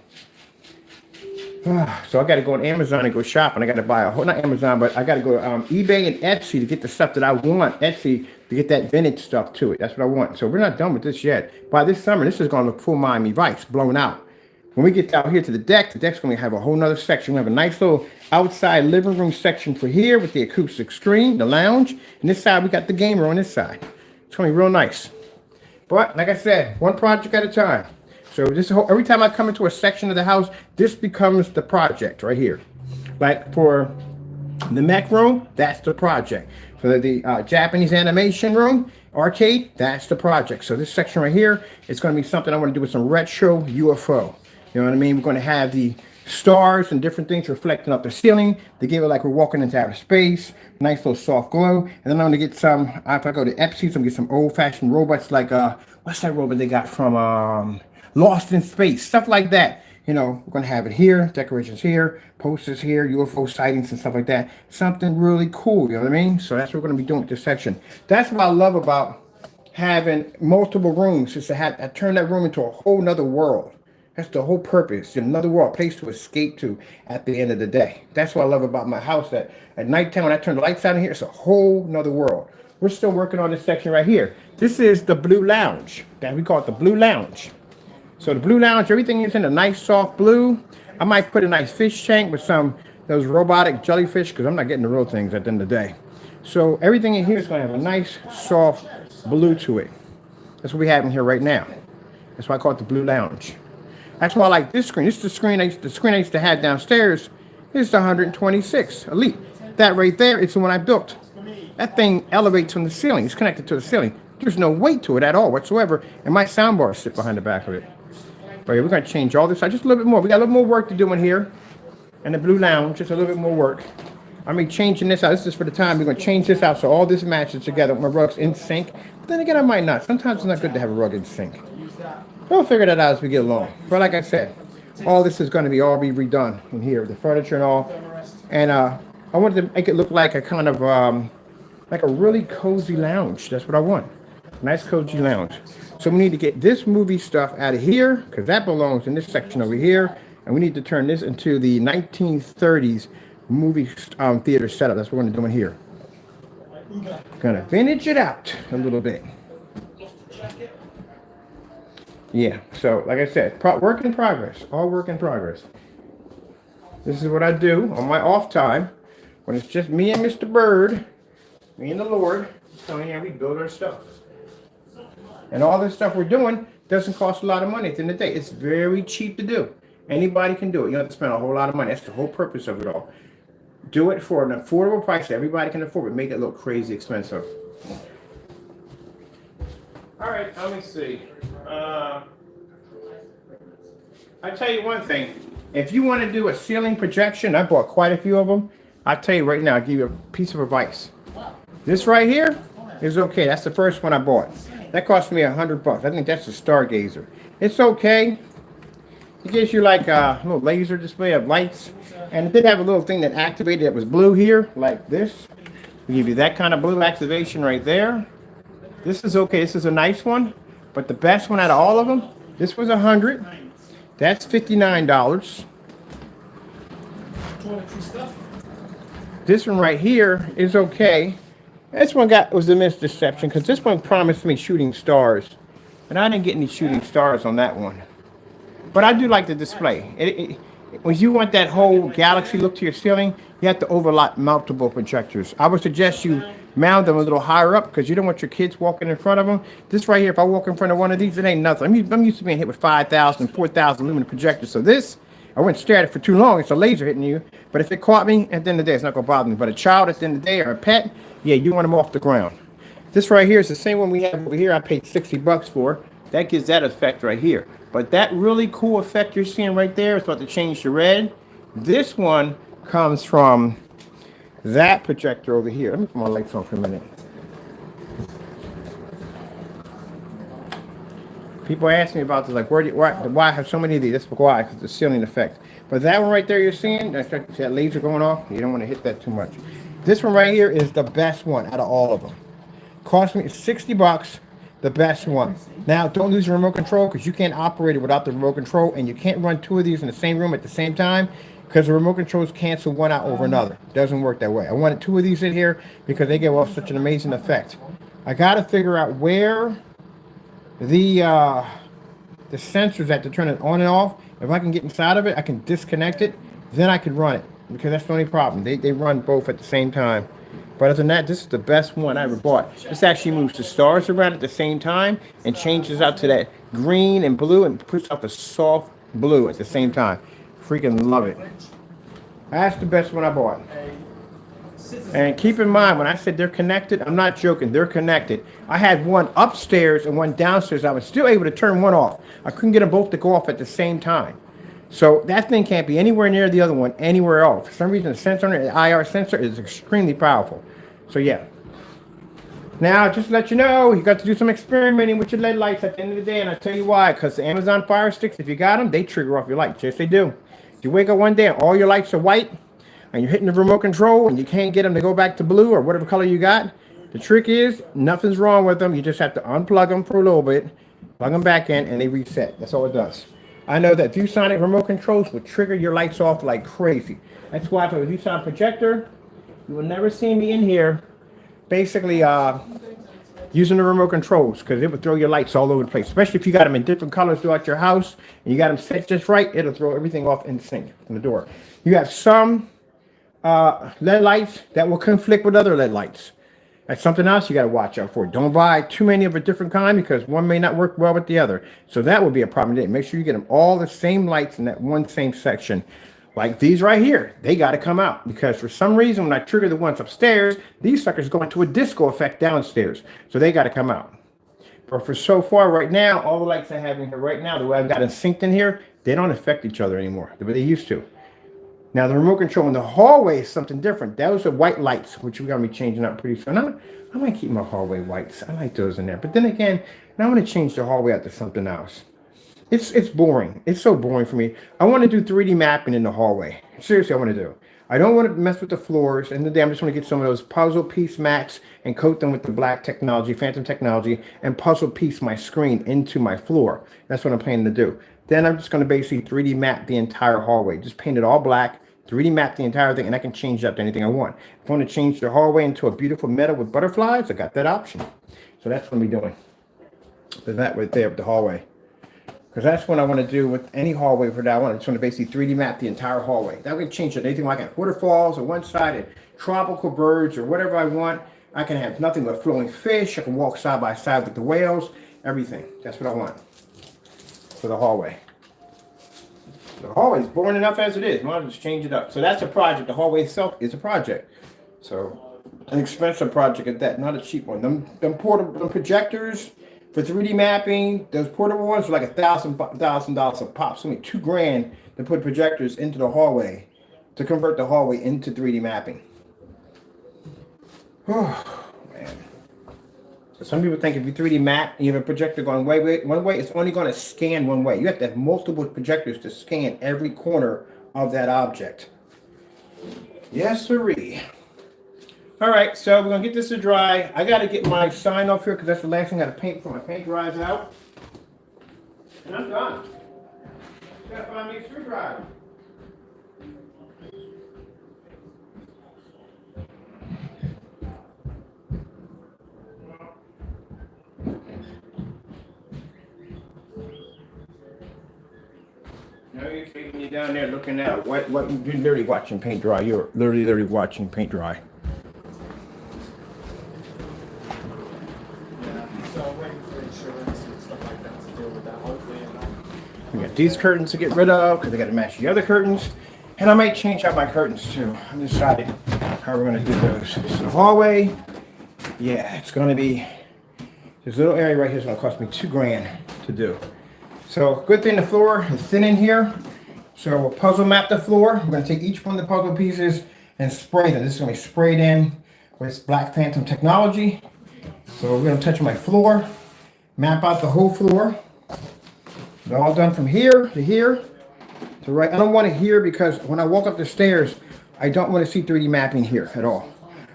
So I got to go on Amazon and go shopping. I got to buy a whole, not Amazon, but I got to go to eBay and Etsy to get the stuff that I want. Etsy to get that vintage stuff to it. That's what I want. So we're not done with this yet. By this summer, this is going to look full Miami Vice, blown out. When we get out here to the deck's going to have a whole nother section. We have a nice little outside living room section for here with the acoustic screen, the lounge. And this side, we got the gamer on this side. It's going to be real nice. But like I said, one project at a time. So this whole, every time I come into a section of the house, this becomes the project right here. Like for the mech room, that's the project. For the Japanese animation room, arcade, that's the project. So this section right here is going to be something I want to do with some retro UFO. You know what I mean? We're going to have the stars and different things reflecting up the ceiling to give it like we're walking into outer space. Nice little soft glow. And then I'm going to get some, if I go to Epsy's, I'm going to get some old-fashioned robots like, what's that robot they got from Lost in Space? Stuff like that. You know, we're going to have it here, decorations here, posters here, UFO sightings and stuff like that. Something really cool, you know what I mean? So that's what we're going to be doing with this section. That's what I love about having multiple rooms, is to have turn that room into a whole nother world. That's the whole purpose. Another world, a place to escape to at the end of the day. That's what I love about my house, that at nighttime when I turn the lights out in here, it's a whole nother world. We're still working on this section right here. This is the Blue Lounge. That we call it the Blue Lounge. So the Blue Lounge, everything is in a nice soft blue. I might put a nice fish tank with those robotic jellyfish, because I'm not getting the real things at the end of the day. So everything in here is going to have a nice soft blue to it. That's what we have in here right now. That's why I call it the Blue Lounge. That's why I like this screen. This is the screen I used to have downstairs. This is the 126 Elite. That right there is the one I built. That thing elevates from the ceiling. It's connected to the ceiling. There's no weight to it at all whatsoever. And my soundbar sits behind the back of it. But yeah, we're going to change all this out just a little bit more. We got a little more work to do in here. And the Blue Lounge, just a little bit more work. I mean, changing this out. This is for the time. We're going to change this out so all this matches together with my rugs in sync. But then again, I might not. Sometimes it's not good to have a rug in sync. We'll figure that out as we get along. But like I said, all this is going to all be redone in here. The furniture and all. And I wanted to make it look like a kind of, like a really cozy lounge. That's what I want. Nice cozy lounge. So we need to get this movie stuff out of here, because that belongs in this section over here. And we need to turn this into the 1930s movie theater setup. That's what we're going to do in here. Gonna vintage it out a little bit. Yeah, so like I said, work in progress. All work in progress. This is what I do on my off time when it's just me and Mr. Bird, me and the Lord. So yeah, we build our stuff. And all this stuff we're doing doesn't cost a lot of money at the end of the day. It's very cheap to do. Anybody can do it. You don't have to spend a whole lot of money. That's the whole purpose of it all. Do it for an affordable price that everybody can afford, but make it look crazy expensive. All right, let me see. I tell you one thing. If you want to do a ceiling projection, I bought quite a few of them. I'll tell you right now, I'll give you a piece of advice. This right here is okay. That's the first one I bought. That cost me $100. I think that's a Stargazer. It's okay. It gives you like a little laser display of lights. And it did have a little thing that activated that was blue here, like this. We give you that kind of blue activation right there. This is okay. This is a nice one. But the best one out of all of them, this was $100. That's $59. This one right here is okay. This one was a misdeception because this one promised me shooting stars. And I didn't get any shooting stars on that one. But I do like the display. When you want that whole galaxy look to your ceiling, you have to overlap multiple projectors. I would suggest you mount them a little higher up because you don't want your kids walking in front of them. This right here, if I walk in front of one of these, it ain't nothing. I'm used to being hit with 5,000, 4,000 lumen projectors. So this, I wouldn't stare at it for too long. It's a laser hitting you. But if it caught me, at the end of the day, it's not going to bother me. But a child at the end of the day or a pet, yeah, you want them off the ground. This right here is the same one we have over here. I paid $60 for. That gives that effect right here. But that really cool effect you're seeing right there is about to change to red. This one comes from that projector over here. Let me put my lights on for a minute. People ask me about this, like, why I have so many of these? That's why, because the ceiling effect. But that one right there you're seeing, that's that laser going off. You don't want to hit that too much. This one right here is the best one out of all of them. Cost me $60, the best one. Now, don't lose your remote control because you can't operate it without the remote control, and you can't run two of these in the same room at the same time because the remote controls cancel one out over another. It doesn't work that way. I wanted two of these in here because they give off such an amazing effect. I got to figure out where the sensors at to turn it on and off. If I can get inside of it, I can disconnect it. Then I can run it because that's the only problem. They run both at the same time. But other than that, this is the best one I ever bought. This actually moves the stars around at the same time and changes out to that green and blue and puts out the soft blue at the same time. Freaking love it. That's the best one I bought. And keep in mind, when I said they're connected, I'm not joking. They're connected. I had one upstairs and one downstairs. I was still able to turn one off. I couldn't get them both to go off at the same time. So that thing can't be anywhere near the other one, anywhere else. For some reason, the sensor on it, the IR sensor, is extremely powerful. So yeah. Now, just to let you know, you got to do some experimenting with your LED lights at the end of the day, and I'll tell you why. Because the Amazon Fire Sticks, if you got them, they trigger off your lights. Yes, they do. If you wake up one day and all your lights are white, and you're hitting the remote control, and you can't get them to go back to blue or whatever color you got, the trick is, nothing's wrong with them. You just have to unplug them for a little bit, plug them back in, and they reset. That's all it does. I know that ViewSonic remote controls will trigger your lights off like crazy. That's why for a ViewSonic projector, you will never see me in here basically using the remote controls, because it would throw your lights all over the place, especially if you got them in different colors throughout your house and you got them set just right. It'll throw everything off in sync from the door. You have some LED lights that will conflict with other LED lights. That's something else you got to watch out for. Don't buy too many of a different kind, because one may not work well with the other. So that would be a problem today. Make sure you get them all the same lights in that one same section. Like these right here, they got to come out, because for some reason when I trigger the ones upstairs, these suckers go into a disco effect downstairs. So they got to come out. But for so far right now, all the lights I have in here right now, the way I've got them synced in here, they don't affect each other anymore the way they used to. Now the remote control in the hallway is something different. Those are white lights, which we're going to be changing up pretty soon. I might keep my hallway whites. I like those in there. But then again, now I'm going to change the hallway out to something else. It's boring. It's so boring for me. I want to do 3D mapping in the hallway. Seriously, I want to do. I don't want to mess with the floors. And then I'm just want to get some of those puzzle piece mats and coat them with the black technology, phantom technology, and puzzle piece my screen into my floor. That's what I'm planning to do. Then I'm just going to basically 3D map the entire hallway. Just paint it all black. 3D map the entire thing, and I can change that to anything I want. If I want to change the hallway into a beautiful meadow with butterflies, I got that option. So that's what I'm doing. So that right there with the hallway. Because that's what I want to do with any hallway for that. I just want to basically 3D map the entire hallway. That would change it. Anything like I waterfalls on one side and tropical birds or whatever I want. I can have nothing but flowing fish. I can walk side by side with the whales. Everything. That's what I want for the hallway. The hallway is boring enough as it is. I want to just change it up. So that's a project. The hallway itself is a project. So an expensive project at that, not a cheap one. Them portable projectors for 3D mapping, those portable ones are like $1,000 a pop. So only $2,000 to put projectors into the hallway, to convert the hallway into 3D mapping. Oh man. So some people think if you 3D map and you have a projector going one way, it's only going to scan one way. You have to have multiple projectors to scan every corner of that object. Yes, sirree. All right, so we're going to get this to dry. I got to get my sign off here because that's the last thing I got to paint before my paint dries out. And I'm done. Got to find me a screwdriver. No, you're taking me down there looking at what you're literally watching paint dry. You're literally watching paint dry. We got these curtains to get rid of because they got to match the other curtains. And I might change out my curtains too. I'm deciding how we're going to do those. So the hallway, yeah, it's going to be, this little area right here is going to cost me $2,000 to do. So good thing the floor is thin in here. So we'll puzzle map the floor. We're going to take each one of the puzzle pieces and spray them. This is going to be sprayed in with black phantom technology. So we're going to touch my floor, map out the whole floor. It's all done from here to here to right. I don't want it here because when I walk up the stairs, I don't want to see 3D mapping here at all.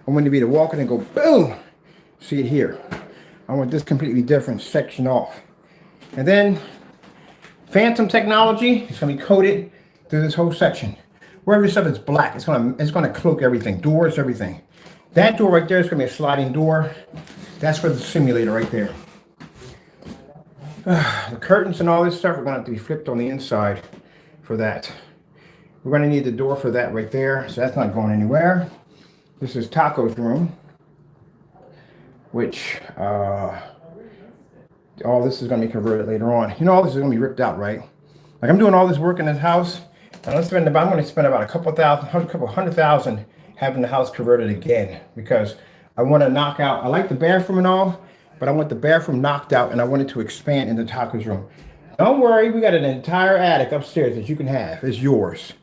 I want to be able to walk in and go boom, see it here. I want this completely different section off. And then phantom technology is going to be coated through this whole section. Wherever stuff is black, it's going to cloak everything, doors, everything. That door right there is going to be a sliding door. That's for the simulator right there. The curtains and all this stuff are going to have to be flipped on the inside for that. We're going to need the door for that right there, so that's not going anywhere. This is Taco's room, which all this is going to be converted later on. You know, all this is going to be ripped out, right? Like I'm doing all this work in this house, And I'm going to spend about a couple hundred thousand having the house converted again because I want to knock out. I like the bathroom and all, but I want the bathroom knocked out and I want it to expand into Taka's room. Don't worry, we got an entire attic upstairs that you can have. It's yours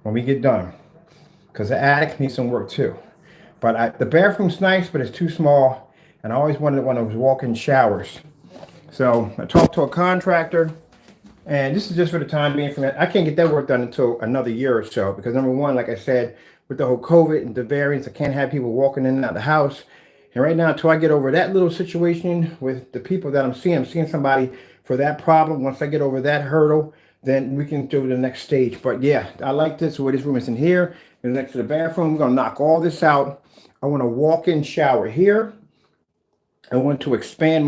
when we get done because the attic needs some work too. But the bathroom's nice, but it's too small, and I always wanted one of those walk-in showers. So I talked to a contractor. And this is just for the time being. From I can't get that work done until another year or so because number one, like I said, with the whole COVID and the variants, I can't have people walking in and out of the house. And right now, until I get over that little situation with the people that I'm seeing somebody for that problem. Once I get over that hurdle, then we can do the next stage. But yeah, I like this. Where this room is in here, it's next to the bathroom. We're gonna knock all this out. I want a walk-in shower here. I want to expand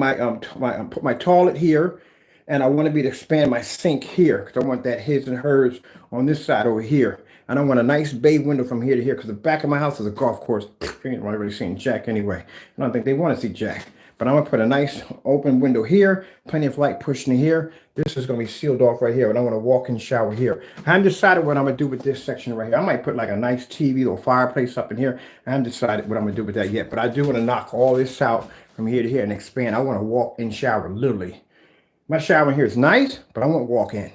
put my toilet here. And I want to be to expand my sink here because I want that his and hers on this side over here. And I want a nice bay window from here to here because the back of my house is a golf course. You ain't really seeing Jack anyway. I don't think they want to see Jack. But I'm going to put a nice open window here, plenty of light pushing in here. This is going to be sealed off right here. And I want a walk-in shower here. I haven't decided what I'm going to do with this section right here. I might put like a nice TV, little fireplace up in here. I haven't decided what I'm going to do with that yet. But I do want to knock all this out from here to here and expand. I want a walk-in shower, literally. My shower in here is nice, but I want walk-in.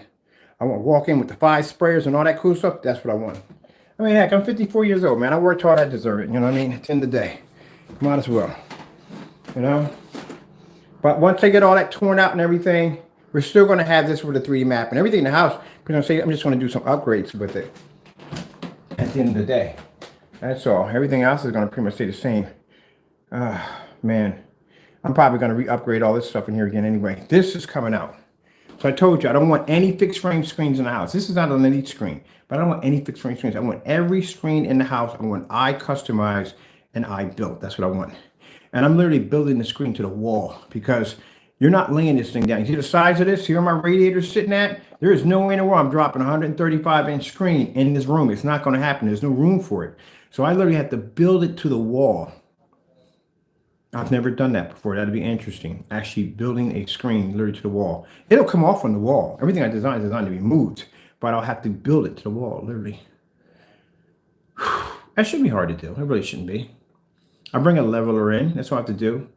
I want walk-in with the 5 sprayers and all that cool stuff. That's what I want. I mean, heck, I'm 54 years old, man. I worked hard. I deserve it. You know what I mean? At the end of the day. Might as well. You know? But once I get all that torn out and everything, we're still going to have this with a 3D map and everything in the house. I'm just going to do some upgrades with it at the end of the day. That's all. Everything else is going to pretty much stay the same. Man. I'm probably going to re-upgrade all this stuff in here again anyway. This is coming out. So I told you, I don't want any fixed frame screens in the house. This is not an elite screen, but I don't want any fixed frame screens. I want every screen in the house. I want I customized and I built. That's what I want. And I'm literally building the screen to the wall because you're not laying this thing down. You see the size of this? See where my radiator's sitting at? There is no way in the world I'm dropping a 135-inch screen in this room. It's not going to happen. There's no room for it. So I literally have to build it to the wall. I've never done that before. That'd be interesting. Actually building a screen literally to the wall. It'll come off on the wall. Everything I design is designed to be moved, but I'll have to build it to the wall, literally. That shouldn't be hard to do. It really shouldn't be. I bring a leveler in. That's what I have to do.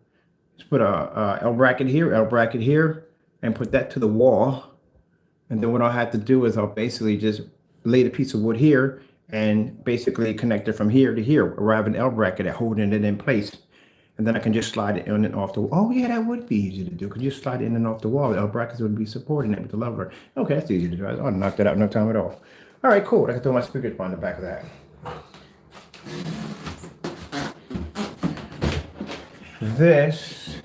Just put a L bracket here, and put that to the wall. And then what I'll have to do is I'll basically just lay the piece of wood here and basically connect it from here to here, or I have an L bracket that holding it in place. And then I can just slide it in and off the wall. Oh, yeah, that would be easy to do. Could just slide it in and off the wall. The L brackets would be supporting it with the leveler. Okay, that's easy to do. I'll knock that out in no time at all. All right, cool. I can throw my speakers behind the back of that. This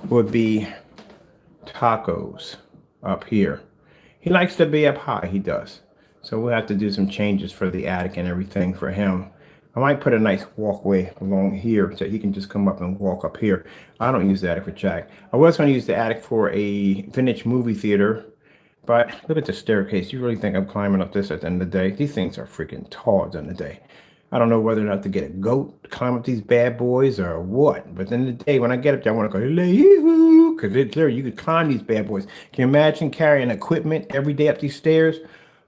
would be Tacos up here. He likes to be up high. He does. So we'll have to do some changes for the attic and everything for him. I might put a nice walkway along here so he can just come up and walk up here. I don't use the attic for Jack. I was going to use the attic for a vintage movie theater, but look at the staircase. You really think I'm climbing up this at the end of the day? These things are freaking tall at the end of the day. I don't know whether or not to get a goat to climb up these bad boys or what. But at the end of the day, when I get up there, I want to go, because it's literally, you could climb these bad boys. Can you imagine carrying equipment every day up these stairs?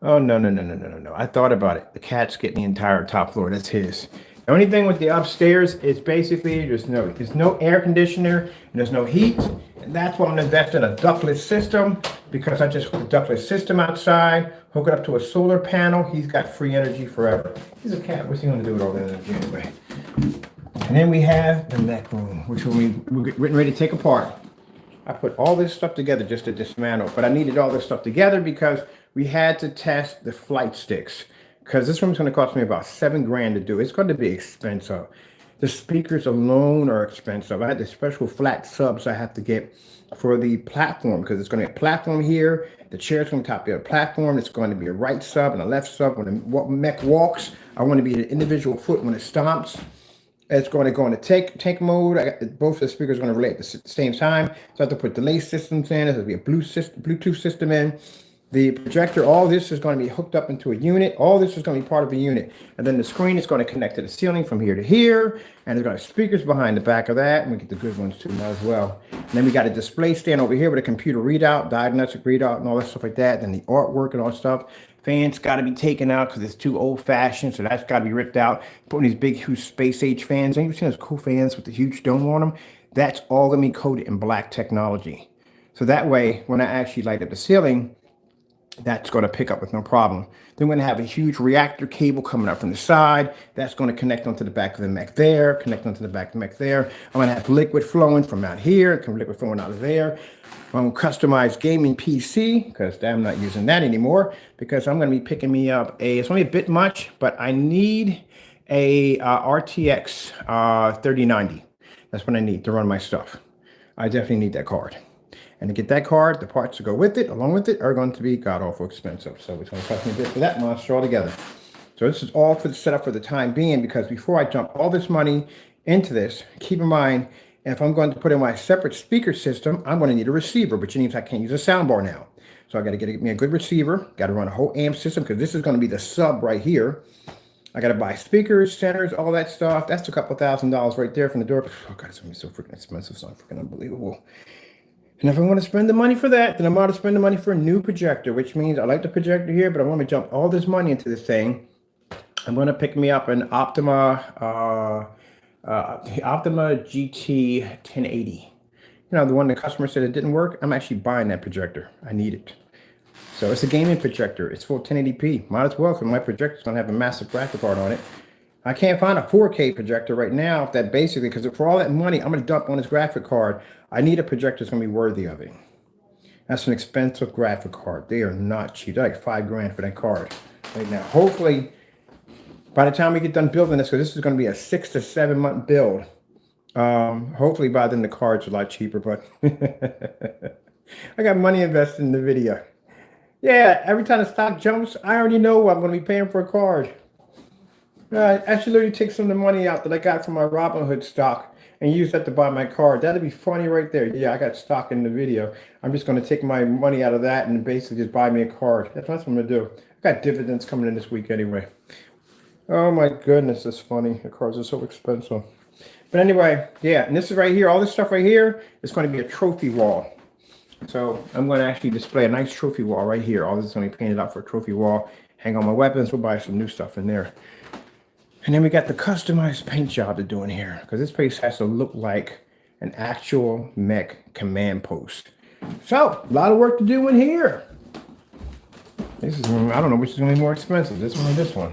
Oh, no. I thought about it. The cat's getting the entire top floor. That's his. The only thing with the upstairs is basically there's no air conditioner and there's no heat. And that's why I'm investing in a ductless system, because I just put the ductless system outside, hook it up to a solar panel. He's got free energy forever. He's a cat. What's he going to do with all that energy anyway? And then we have the neck room, which we're getting ready to take apart. I put all this stuff together just to dismantle, but I needed all this stuff together because we had to test the flight sticks, because this room is going to cost me about $7 grand to do. It's going to be expensive. The speakers alone are expensive. I had the special flat subs I have to get for the platform, because it's going to be a platform here. The chair's going to top the other platform. It's going to be a right sub and a left sub. When the mech walks, I want to be the individual foot when it stomps. It's going to go into tank mode. Both of the speakers are going to relate at the same time. So I have to put delay systems in. There's going to be a Bluetooth system in. The projector, all this is going to be hooked up into a unit. All this is going to be part of a unit. And then the screen is going to connect to the ceiling from here to here. And there's going to be speakers behind the back of that. And we get the good ones too now as well. And then we got a display stand over here with a computer readout, diagnostic readout, and all that stuff like that. Then the artwork and all that stuff. Fans got to be taken out because it's too old fashioned. So that's got to be ripped out. Putting these big, huge space age fans. Ain't you seen those cool fans with the huge dome on them? That's all going to be coated in black technology. So that way, when I actually light up the ceiling, that's going to pick up with no problem. Then we're going to have a huge reactor cable coming up from the side. That's going to connect onto the back of the mech there, connect onto the back of the mech there. I'm going to have liquid flowing from out here, liquid flowing out of there. I'm going to customize gaming PC, because I'm not using that anymore, because I'm going to be picking me up it's only a bit much, but I need a RTX 3090. That's what I need to run my stuff. I definitely need that card. And to get that card, the parts to go with it, along with it, are going to be god-awful expensive. So it's going to cost me a bit for that monster altogether. So this is all for the setup for the time being, because before I dump all this money into this, keep in mind, if I'm going to put in my separate speaker system, I'm going to need a receiver, which means I can't use a soundbar now. So I got to get me a good receiver, got to run a whole amp system, because this is going to be the sub right here. I got to buy speakers, centers, all that stuff. That's a couple $1,000s right there from the door. Oh God, it's going to be so freaking expensive. It's not freaking unbelievable. And if I want to spend the money for that, then I'm going to spend the money for a new projector, which means I like the projector here, but I want to jump all this money into this thing. I'm going to pick me up an Optima GT 1080. You know, the one the customer said it didn't work. I'm actually buying that projector. I need it. So it's a gaming projector. It's full 1080p. Might as well, because my projector's going to have a massive graphic card on it. I can't find a 4K projector right now that basically, because for all that money I'm going to dump on this graphic card, I need a projector that's going to be worthy of it. That's an expensive graphic card. They are not cheap. They're like $5 grand for that card right now. Hopefully, by the time we get done building this, because this is going to be a 6 to 7 month build, hopefully by then the card's a lot cheaper, but I got money invested in the video. Yeah, every time the stock jumps, I already know what I'm going to be paying for a card. I should literally take some of the money out that I got from my Robinhood stock and use that to buy my card. That'd be funny right there. Yeah, I got stock in the video. I'm just going to take my money out of that and basically just buy me a card. That's what I'm going to do. I got dividends coming in this week anyway. Oh my goodness, that's funny. The cards are so expensive. But anyway, yeah, and this is right here. All this stuff right here is going to be a trophy wall. So I'm going to actually display a nice trophy wall right here. All this is going to be painted out for a trophy wall. Hang on my weapons. We'll buy some new stuff in there. And then we got the customized paint job to do in here, because this place has to look like an actual mech command post. So, a lot of work to do in here. This is, I don't know which is going to be more expensive, this one or this one.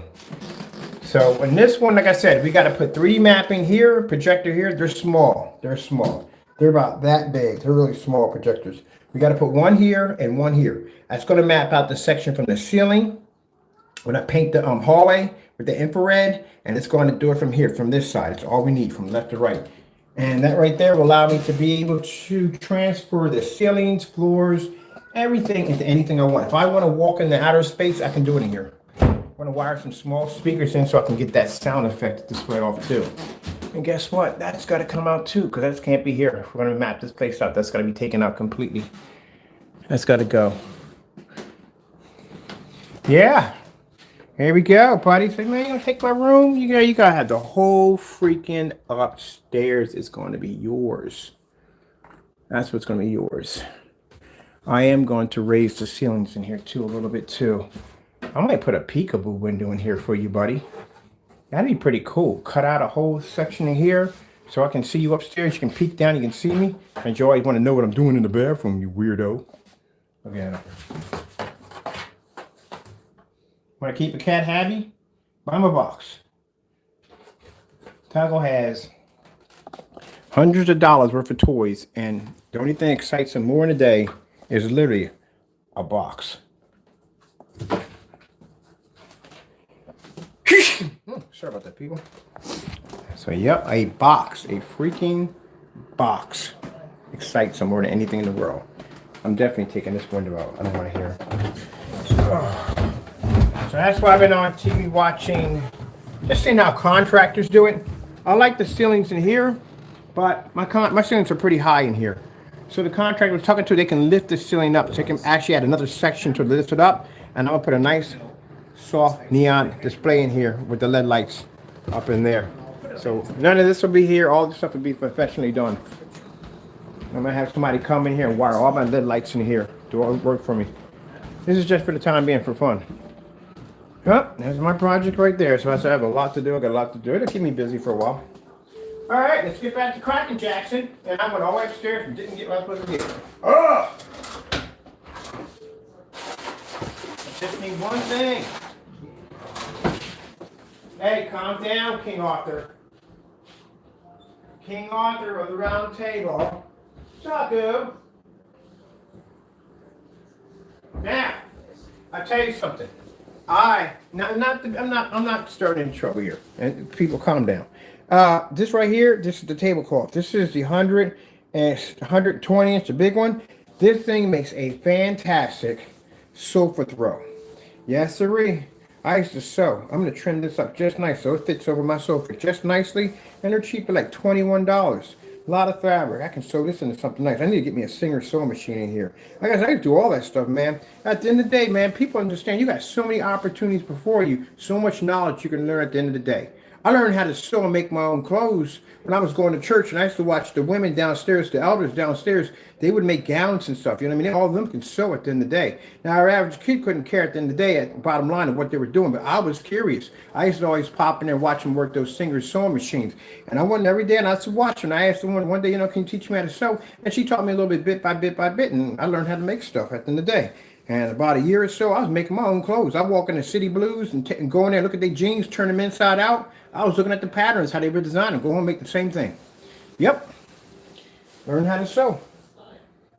So, in this one, like I said, we got to put 3D mapping here, projector here. They're small. They're small. They're about that big. They're really small projectors. We got to put one here and one here. That's going to map out the section from the ceiling. When I paint the hallway with the infrared, and it's going to do it from here, from this side. It's all we need from left to right. And that right there will allow me to be able to transfer the ceilings, floors, everything into anything I want. If I want to walk in the outer space, I can do it in here. I want to wire some small speakers in so I can get that sound effect to spread off too. And guess what? That's got to come out too, because that can't be here. If we're going to map this place out, that's got to be taken out completely. That's got to go. Yeah. Here we go, buddy. Say, man, you gonna take my room? You gotta have the whole freaking upstairs is going to be yours. That's what's going to be yours. I am going to raise the ceilings in here too, a little bit too. I might put a peekaboo window in here for you, buddy. That'd be pretty cool. Cut out a whole section in here so I can see you upstairs. You can peek down, you can see me. And you always want to know what I'm doing in the bathroom, you weirdo. Okay. Want to keep a cat happy? Buy him a box. Toggle has hundreds of dollars worth of toys, and the only thing that excites him more in a day is literally a box. Sorry about that, people. So, yep, a box. A freaking box excites him more than anything in the world. I'm definitely taking this window out. I don't want to hear it. So that's why I've been on TV watching, just seeing how contractors do it. I like the ceilings in here, but my ceilings are pretty high in here. So the contractor was talking to, they can lift the ceiling up. So they can actually add another section to lift it up. And I'm gonna put a nice soft neon display in here with the LED lights up in there. So none of this will be here. All this stuff will be professionally done. I'm gonna have somebody come in here and wire all my LED lights in here. Do all the work for me. This is just for the time being, for fun. Yep, there's my project right there. So I said I have a lot to do. I got a lot to do. It'll keep me busy for a while. All right, let's get back to cracking, Jackson. And I went all the way upstairs and didn't get what I was supposed to get. Oh! Just need one thing. Hey, calm down, King Arthur. King Arthur of the Round Table. Saku. Now, I tell you something. I'm not starting any trouble here. And people, calm down. This right here, this is the tablecloth. This is the 120 inch, the big one. This thing makes a fantastic sofa throw. Yes, sirree. I used to sew. I'm gonna trim this up just nice so it fits over my sofa just nicely. And they're cheap at like $21. A lot of fabric. I can sew this into something nice. I need to get me a Singer sewing machine in here. I can do all that stuff, man. At the end of the day, man, people understand you got so many opportunities before you, so much knowledge you can learn at the end of the day. I learned how to sew and make my own clothes when I was going to church, and I used to watch the women downstairs, the elders downstairs. They would make gowns and stuff. You know what I mean? All of them can sew at the end of the day. Now, our average kid couldn't care at the end of the day, at the bottom line of what they were doing, but I was curious. I used to always pop in there and watch them work those Singer sewing machines. And I went every day, and I used to watch them. And I asked them one day, can you teach me how to sew? And she taught me a little bit by bit, and I learned how to make stuff at the end of the day. And about a year or so, I was making my own clothes. I walk in the City Blues and go in there, look at their jeans, turn them inside out. I was looking at the patterns, how they were designed, and go home and make the same thing. Yep. Learn how to sew.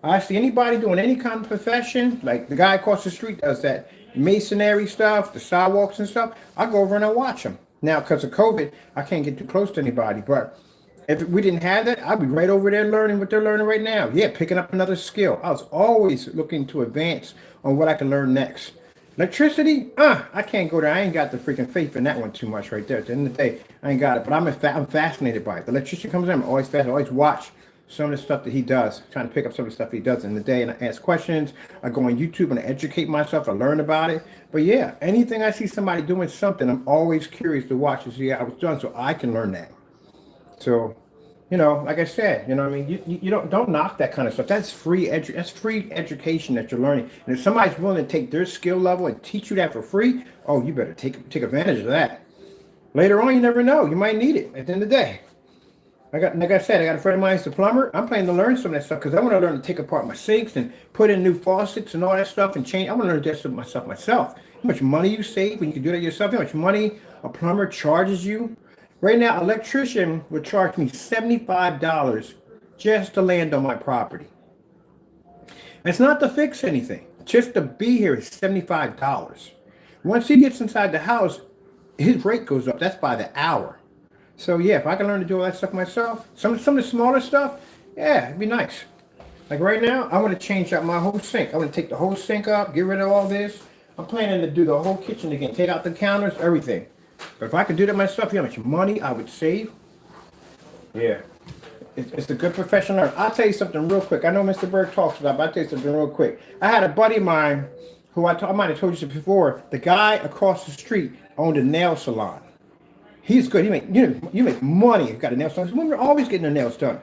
I see anybody doing any kind of profession, like the guy across the street does that masonry stuff, the sidewalks and stuff. I go over and I watch them. Now, because of COVID, I can't get too close to anybody, but if we didn't have that, I'd be right over there learning what they're learning right now. Yeah, picking up another skill. I was always looking to advance on what I can learn next. Electricity, I can't go there. I ain't got the freaking faith in that one too much right there. At the end of the day, I ain't got it. But I'm fascinated by it. The electrician comes in, I'm always fascinated. I always watch some of the stuff that he does, trying to pick up some of the stuff he does in the day. And I ask questions. I go on YouTube and I educate myself. I learn about it. But yeah, anything I see somebody doing something, I'm always curious to watch and see how it's done so I can learn that. So, like I said, I mean, you don't knock that kind of stuff. That's free education that you're learning. And if somebody's willing to take their skill level and teach you that for free, oh, you better take advantage of that. Later on, you never know. You might need it at the end of the day. Like I said, I got a friend of mine who's a plumber. I'm planning to learn some of that stuff because I want to learn to take apart my sinks and put in new faucets and all that stuff and change. I want to learn that stuff myself. How much money you save when you can do that yourself? How much money a plumber charges you? Right now, an electrician would charge me $75 just to land on my property. It's not to fix anything. Just to be here is $75. Once he gets inside the house, his rate goes up. That's by the hour. So yeah, if I can learn to do all that stuff myself, some of the smaller stuff, yeah, it'd be nice. Like right now, I want to change out my whole sink. I want to take the whole sink up, get rid of all this. I'm planning to do the whole kitchen again, take out the counters, everything. But if I could do that myself, you know how much money I would save? Yeah. It's a good profession learn. I'll tell you something real quick. I know Mr. Berg talks about it, but I'll tell you something real quick. I had a buddy of mine who I might have told you before. The guy across the street owned a nail salon. He's good. You make money if you got a nail salon. Women are always getting their nails done.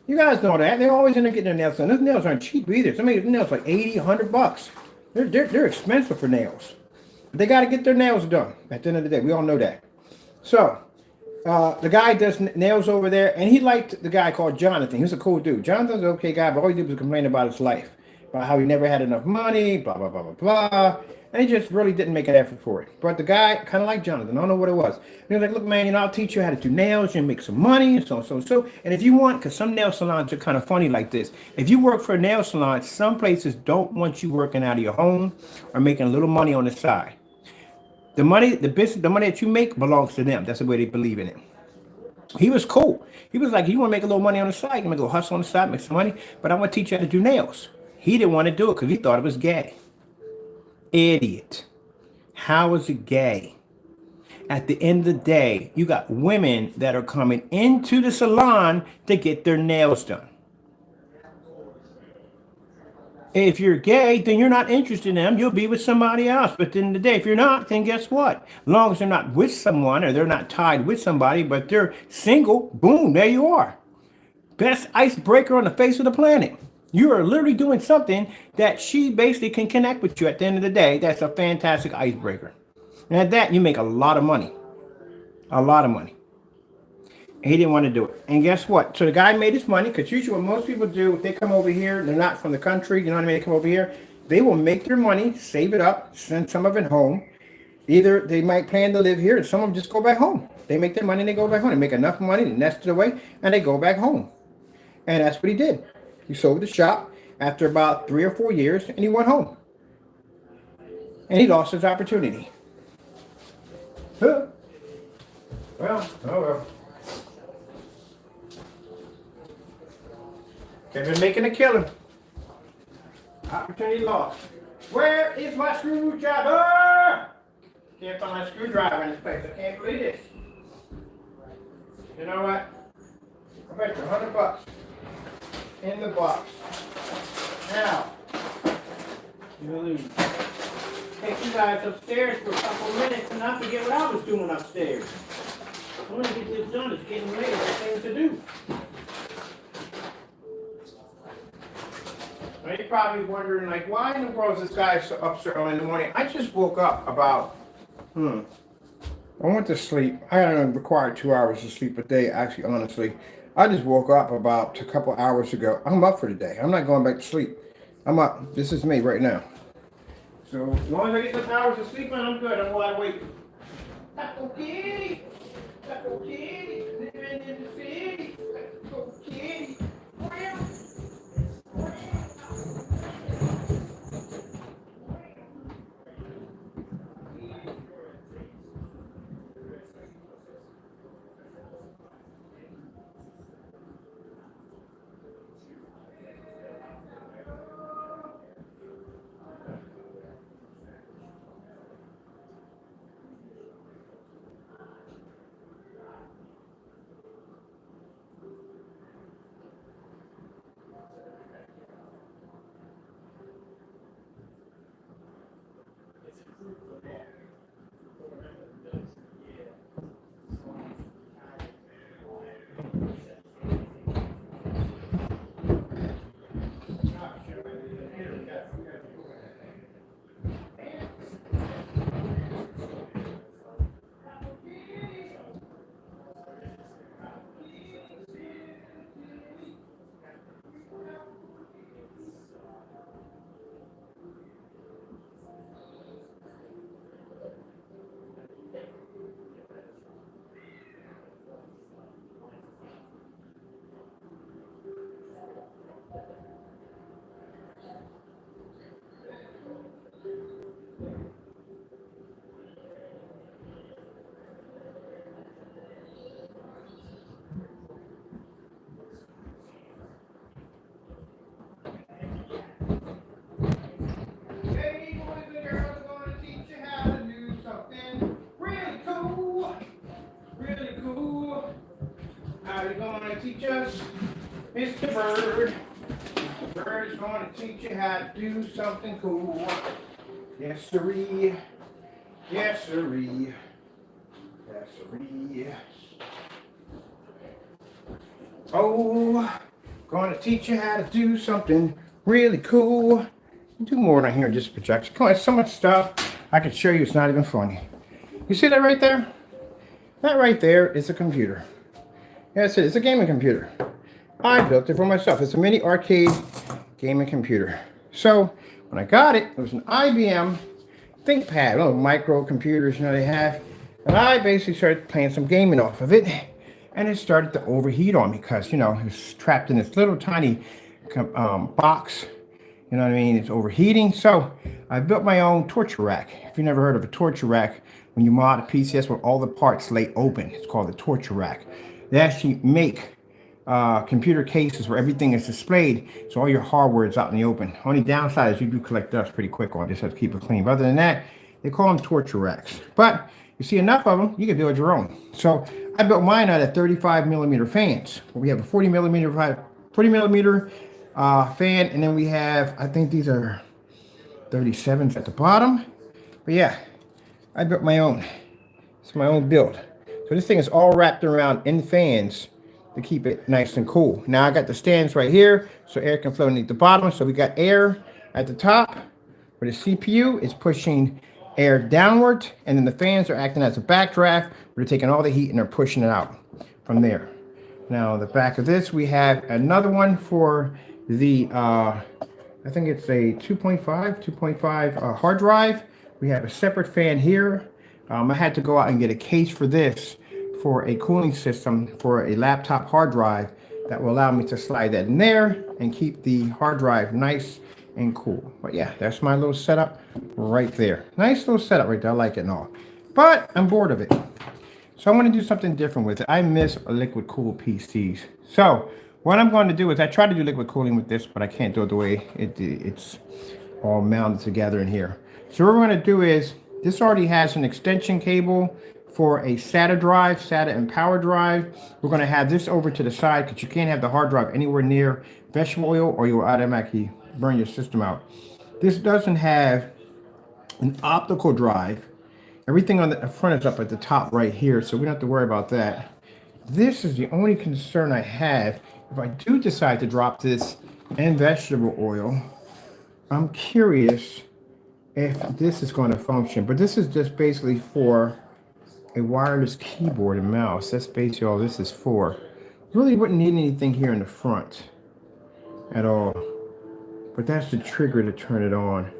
You guys know that. They're always in there getting their nails done. Those nails aren't cheap either. Some of these nails like $80, $100. They're expensive for nails. They got to get their nails done at the end of the day. We all know that. So, the guy does nails over there, and he liked the guy called Jonathan. He was a cool dude. Jonathan's an okay guy, but all he did was complain about his life, about how he never had enough money, blah, blah, blah, blah, blah. And he just really didn't make an effort for it. But the guy kind of liked Jonathan. I don't know what it was. And he was like, look, man, I'll teach you how to do nails and make some money and so. And if you want, because some nail salons are kind of funny like this. If you work for a nail salon, some places don't want you working out of your home or making a little money on the side. The money that you make belongs to them. That's the way they believe in it. He was cool. He was like, you want to make a little money on the side? You want to go hustle on the side, make some money? But I want to teach you how to do nails. He didn't want to do it because he thought it was gay. Idiot. How is it gay? At the end of the day, you got women that are coming into the salon to get their nails done. If you're gay, then you're not interested in them. You'll be with somebody else. But at the end of the day, if you're not, then guess what? As long as they're not with someone or they're not tied with somebody, but they're single, boom, there you are. Best icebreaker on the face of the planet. You are literally doing something that she basically can connect with you at the end of the day. That's a fantastic icebreaker. And at that, you make a lot of money. A lot of money. And he didn't want to do it. And guess what? So the guy made his money because usually what most people do, if they come over here, they're not from the country, you know what I mean? They come over here, they will make their money, save it up, send some of it home. Either they might plan to live here and some of them just go back home. They make their money and they go back home. They make enough money, they nest it away, and they go back home. And that's what he did. He sold the shop after about 3 or 4 years and he went home. And he lost his opportunity. Huh. Well, oh well. They've been making a killing. Opportunity lost. Where is my screwdriver? Can't find my screwdriver in this place. I can't believe this. You know what? I bet you $100 in the box. Now, you lose. Take you guys upstairs for a couple minutes and I forget what I was doing upstairs. I want to get this done. It's getting late. There's things to do. Now you're probably wondering, like, why in the world is this guy up so early in the morning? I just woke up about, I went to sleep. I only required 2 hours of sleep a day, actually, honestly. I just woke up about a couple hours ago. I'm up for the day. I'm not going back to sleep. I'm up. This is me right now. So as long as I get those hours of sleep, I'm good. I'm wide awake. Taco Kitty! Taco Kitty! Living in the city! Taco Kitty! Teach us, Mr. Bird. The bird is going to teach you how to do something cool. Yes, sirree. Yes, sirree. Yes, sirree. Oh, going to teach you how to do something really cool. Do more than here, just projection. Come on, so much stuff I can show you. It's not even funny. You see that right there? That right there is a computer. Yes, it's a gaming computer. I built it for myself. It's a mini arcade gaming computer. So when I got it, it was an IBM ThinkPad, little micro computers, you know, they have. And I basically started playing some gaming off of it. And it started to overheat on me because, you know, it was trapped in this little tiny box. You know what I mean? It's overheating. So I built my own torture rack. If you've never heard of a torture rack, when you mod a PC, that's where all the parts lay open. It's called the torture rack. They actually make computer cases where everything is displayed, so all your hardware is out in the open. Only downside is you do collect dust pretty quick on. Just have to keep it clean. But other than that, they call them torture racks. But you see enough of them, you can build your own. So I built mine out of 35 millimeter fans. We have a 40 millimeter fan, and then we have, I think these are 37s at the bottom. But yeah, I built my own. It's my own build. So this thing is all wrapped around in fans to keep it nice and cool. Now I got the stands right here so air can flow underneath the bottom. So we got air at the top where the CPU is pushing air downward, and then the fans are acting as a backdraft where they're taking all the heat and they're pushing it out from there. Now the back of this, we have another one for the I think it's a 2.5 hard drive. We have a separate fan here. I had to go out and get a case for this for a cooling system for a laptop hard drive that will allow me to slide that in there and keep the hard drive nice and cool. But yeah, that's my little setup right there. Nice little setup right there. I like it and all. But I'm bored of it. So I want to do something different with it. I miss liquid cooled PCs. So what I'm going to do is I try to do liquid cooling with this, but I can't do it the way it's all mounted together in here. So what we're going to do is, this already has an extension cable for a SATA drive, SATA and power drive. We're going to have this over to the side because you can't have the hard drive anywhere near vegetable oil or you'll automatically burn your system out. This doesn't have an optical drive. Everything on the front is up at the top right here, so we don't have to worry about that. This is the only concern I have. If I do decide to drop this in vegetable oil, I'm curious if this is going to function. But this is just basically for a wireless keyboard and mouse. That's basically all this is for. Really wouldn't need anything here in the front at all. But that's the trigger to turn it on.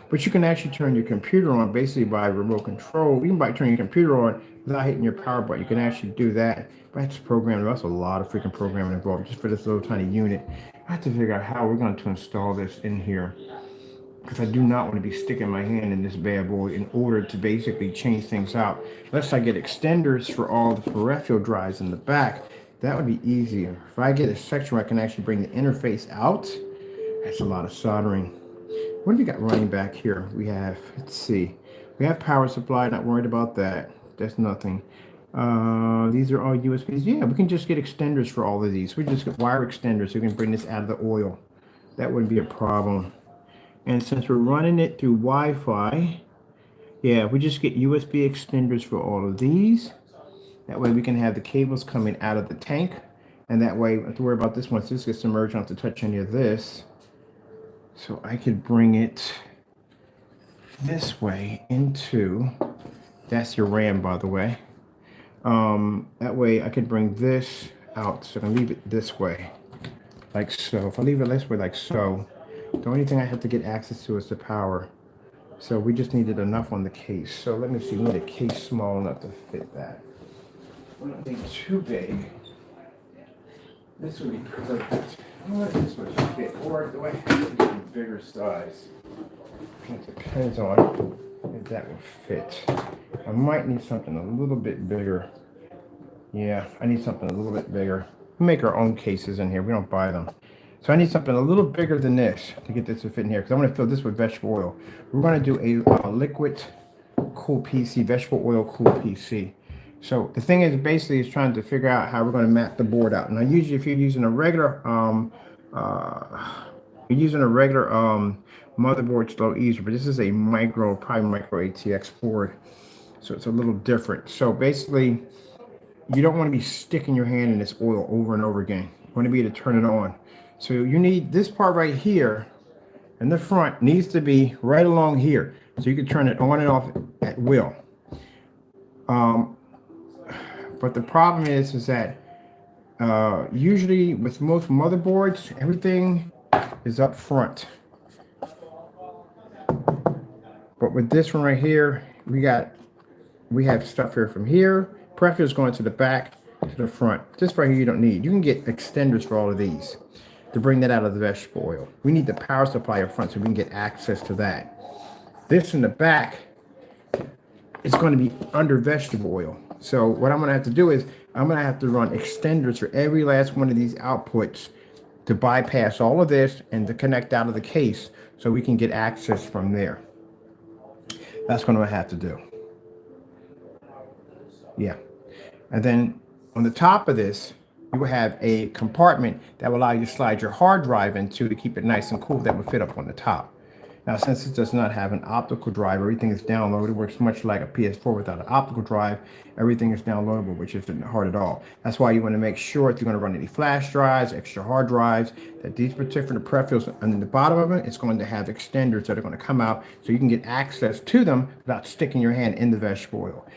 But you can actually turn your computer on basically by remote control. Even by turning your computer on without hitting your power button, you can actually do that. But that's programming. That's a lot of freaking programming involved just for this little tiny unit. I have to figure out how we're going to install this in here, because I do not want to be sticking my hand in this bad boy in order to basically change things out. Unless I get extenders for all the peripheral drives in the back, that would be easier. If I get a section where I can actually bring the interface out, that's a lot of soldering. What have we got running back here? We have, let's see, we have power supply, not worried about that. That's nothing. These are all USBs. Yeah, we can just get extenders for all of these. We just get wire extenders so we can bring this out of the oil. That wouldn't be a problem. And since we're running it through Wi-Fi, yeah, we just get USB extenders for all of these. That way we can have the cables coming out of the tank. And that way, we don't have to worry about this once this gets submerged. I don't have to touch any of this. So I could bring it this way into, that's your RAM, by the way. That way I could bring this out. So I can leave it this way, like so. If I leave it this way, like so, the only thing I have to get access to is the power. So we just needed enough on the case. So let me see, we need a case small enough to fit that. We don't need too big. This would be perfect. This would fit, or do I have to get a bigger size? It depends on if that will fit. I might need something a little bit bigger. Yeah, I need something a little bit bigger. We make our own cases in here. We don't buy them. So I need something a little bigger than this to get this to fit in here, because I'm going to fill this with vegetable oil. We're going to do a liquid cool PC, vegetable oil cool PC. So the thing is basically is trying to figure out how we're going to map the board out. Now usually if you're using a regular motherboard, it's a little easier, but this is a probably micro ATX board, so it's a little different. So basically you don't want to be sticking your hand in this oil over and over again. You want to be able to turn it on. So you need this part right here in the front needs to be right along here, so you can turn it on and off at will. But the problem is that usually with most motherboards, everything is up front. But with this one right here, we have stuff here from here. Peripherals going to the back, to the front. This right here you don't need. You can get extenders for all of these to bring that out of the vegetable oil. We need the power supply up front so we can get access to that. This in the back is going to be under vegetable oil. So what I'm going to have to do is I'm going to have to run extenders for every last one of these outputs to bypass all of this and to connect out of the case so we can get access from there. That's what I'm going to have to do. Yeah. And then on the top of this, you will have a compartment that will allow you to slide your hard drive into to keep it nice and cool that will fit up on the top. Now, since it does not have an optical drive, everything is downloaded. It works much like a PS4 without an optical drive. Everything is downloadable, which isn't hard at all. That's why you want to make sure if you're going to run any flash drives, extra hard drives, that these particular prefields under the bottom of it, it's going to have extenders that are going to come out so you can get access to them without sticking your hand in the vegetable oil.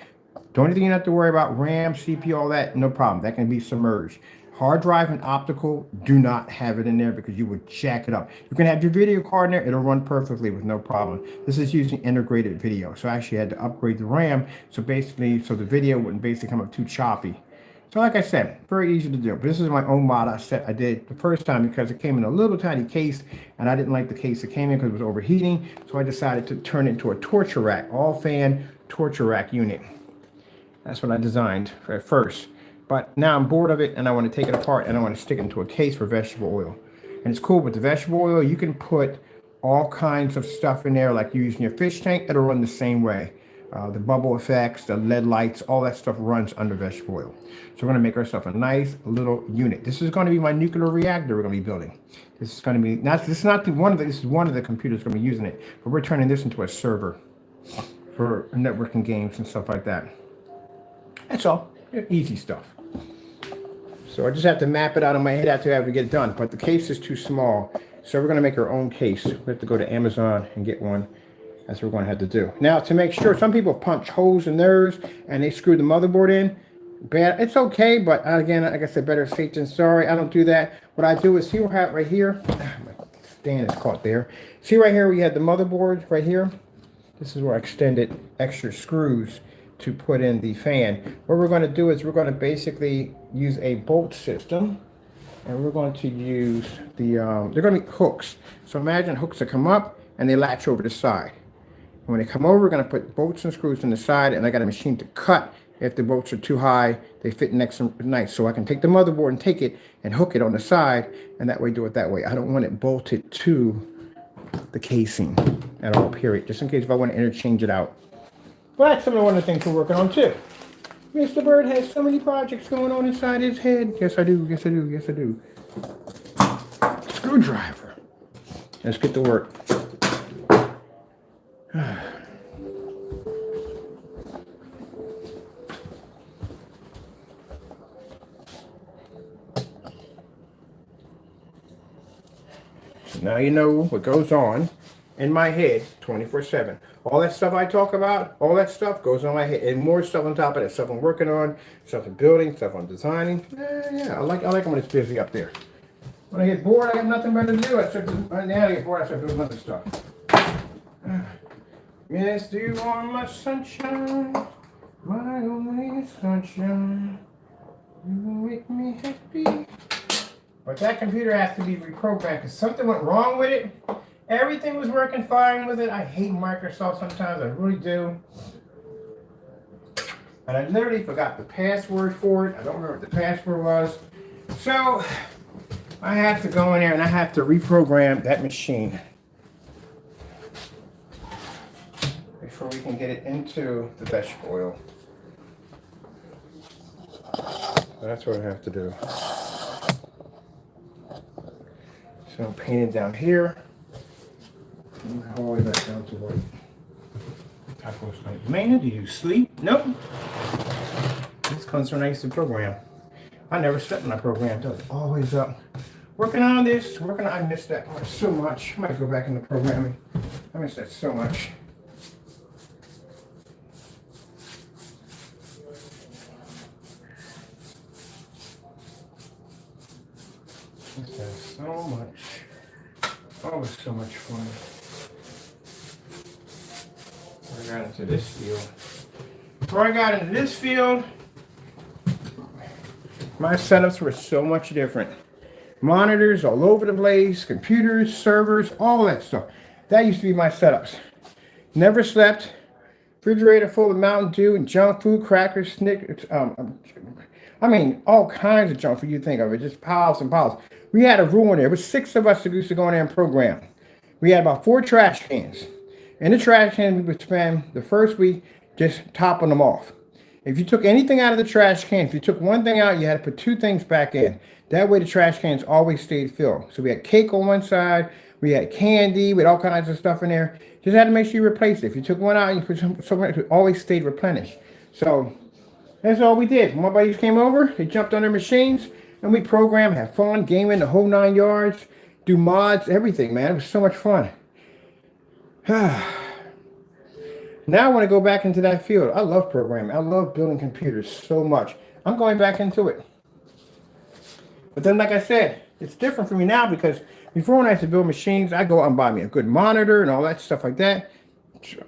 The only thing you have to worry about, RAM, CPU, all that, no problem. That can be submerged. Hard drive and optical, do not have it in there because you would jack it up. You can have your video card in there, it'll run perfectly with no problem. This is using integrated video. So I actually had to upgrade the RAM, so the video wouldn't basically come up too choppy. So like I said, very easy to do. But this is my own mod I did the first time because it came in a little tiny case, and I didn't like the case it came in because it was overheating. So I decided to turn it into a torture rack, all fan torture rack unit. That's what I designed at first. But now I'm bored of it and I want to take it apart and I want to stick it into a case for vegetable oil. And it's cool with the vegetable oil, you can put all kinds of stuff in there like you're using your fish tank, it'll run the same way. The bubble effects, the LED lights, all that stuff runs under vegetable oil. So we're going to make ourselves a nice little unit. This is going to be my nuclear reactor we're going to be building. This is going to be, this is one of the computers going to be using it, but we're turning this into a server for networking games and stuff like that. That's all. Easy stuff. So I just have to map it out in my head after I have to get it done. But the case is too small. So we're going to make our own case. We have to go to Amazon and get one. That's what we're going to have to do. Now, to make sure, some people punch holes in theirs and they screw the motherboard in. Bad. It's okay, but again, like I said, better safe than sorry. I don't do that. What I do is, see what I have right here. My stand is caught there. See right here, we had the motherboard right here. This is where I extended extra screws to put in the fan. What we're going to do is we're going to basically use a bolt system, and we're going to use the they're going to be hooks. So imagine hooks that come up and they latch over the side. And when they come over, we're going to put bolts and screws in the side, and I got a machine to cut. If the bolts are too high, they fit nice. So I can take the motherboard and take it and hook it on the side, and that way do it that way. I don't want it bolted to the casing at all, period. Just in case if I want to interchange it out. Well, that's one of the things we're working on too. Mr. Bird has so many projects going on inside his head. Yes, I do. Yes, I do. Yes, I do. Screwdriver. Let's get to work. Now you know what goes on in my head 24/7. All that stuff I talk about, all that stuff goes on my head, and more stuff on top of that. Stuff I'm working on, stuff I'm building, stuff I'm designing. Yeah, I like when it's busy up there. When I get bored, I got nothing better to do. Now I get bored, I start doing other stuff. Yes, do you want my sunshine? My only sunshine. You make me happy. But that computer has to be reprogrammed because something went wrong with it. Everything was working fine with it. I hate Microsoft sometimes, I really do. And I literally forgot the password for it. I don't remember what the password was. So I have to go in there and I have to reprogram that machine before we can get it into the vegetable oil. So that's what I have to do. So I'm painting down here. All the way back down to work. Tacos like, man, do you sleep? Nope. This comes from nice to program. I never slept when I programmed. I was always up. Working on this, I miss that part so much. I might go back into programming. I miss that so much. Miss that so much. Always so much fun. I got into this field. Before I got into this field, my setups were so much different. Monitors all over the place, computers, servers, all that stuff. That used to be my setups. Never slept. Refrigerator full of Mountain Dew and junk food, crackers, Snickers. I mean, all kinds of junk food you think of it, just piles and piles. We had a rule in there. It was 6 of us that used to go in there and program. We had about 4 trash cans. In the trash can, we would spend the first week just topping them off. If you took anything out of the trash can, if you took one thing out, you had to put two things back in. That way the trash cans always stayed filled. So we had cake on one side, we had candy, we had all kinds of stuff in there. Just had to make sure you replaced it. If you took one out, you put something, it always stayed replenished. So that's all we did. When my buddies came over, they jumped on their machines, and we programmed, had fun, gaming, the whole 9 yards, do mods, everything, man. It was so much fun. Now I want to go back into that field. I love programming. I love building computers so much. I'm going back into it. But then, like I said, it's different for me now because before when I had to build machines, I go out and buy me a good monitor and all that stuff like that.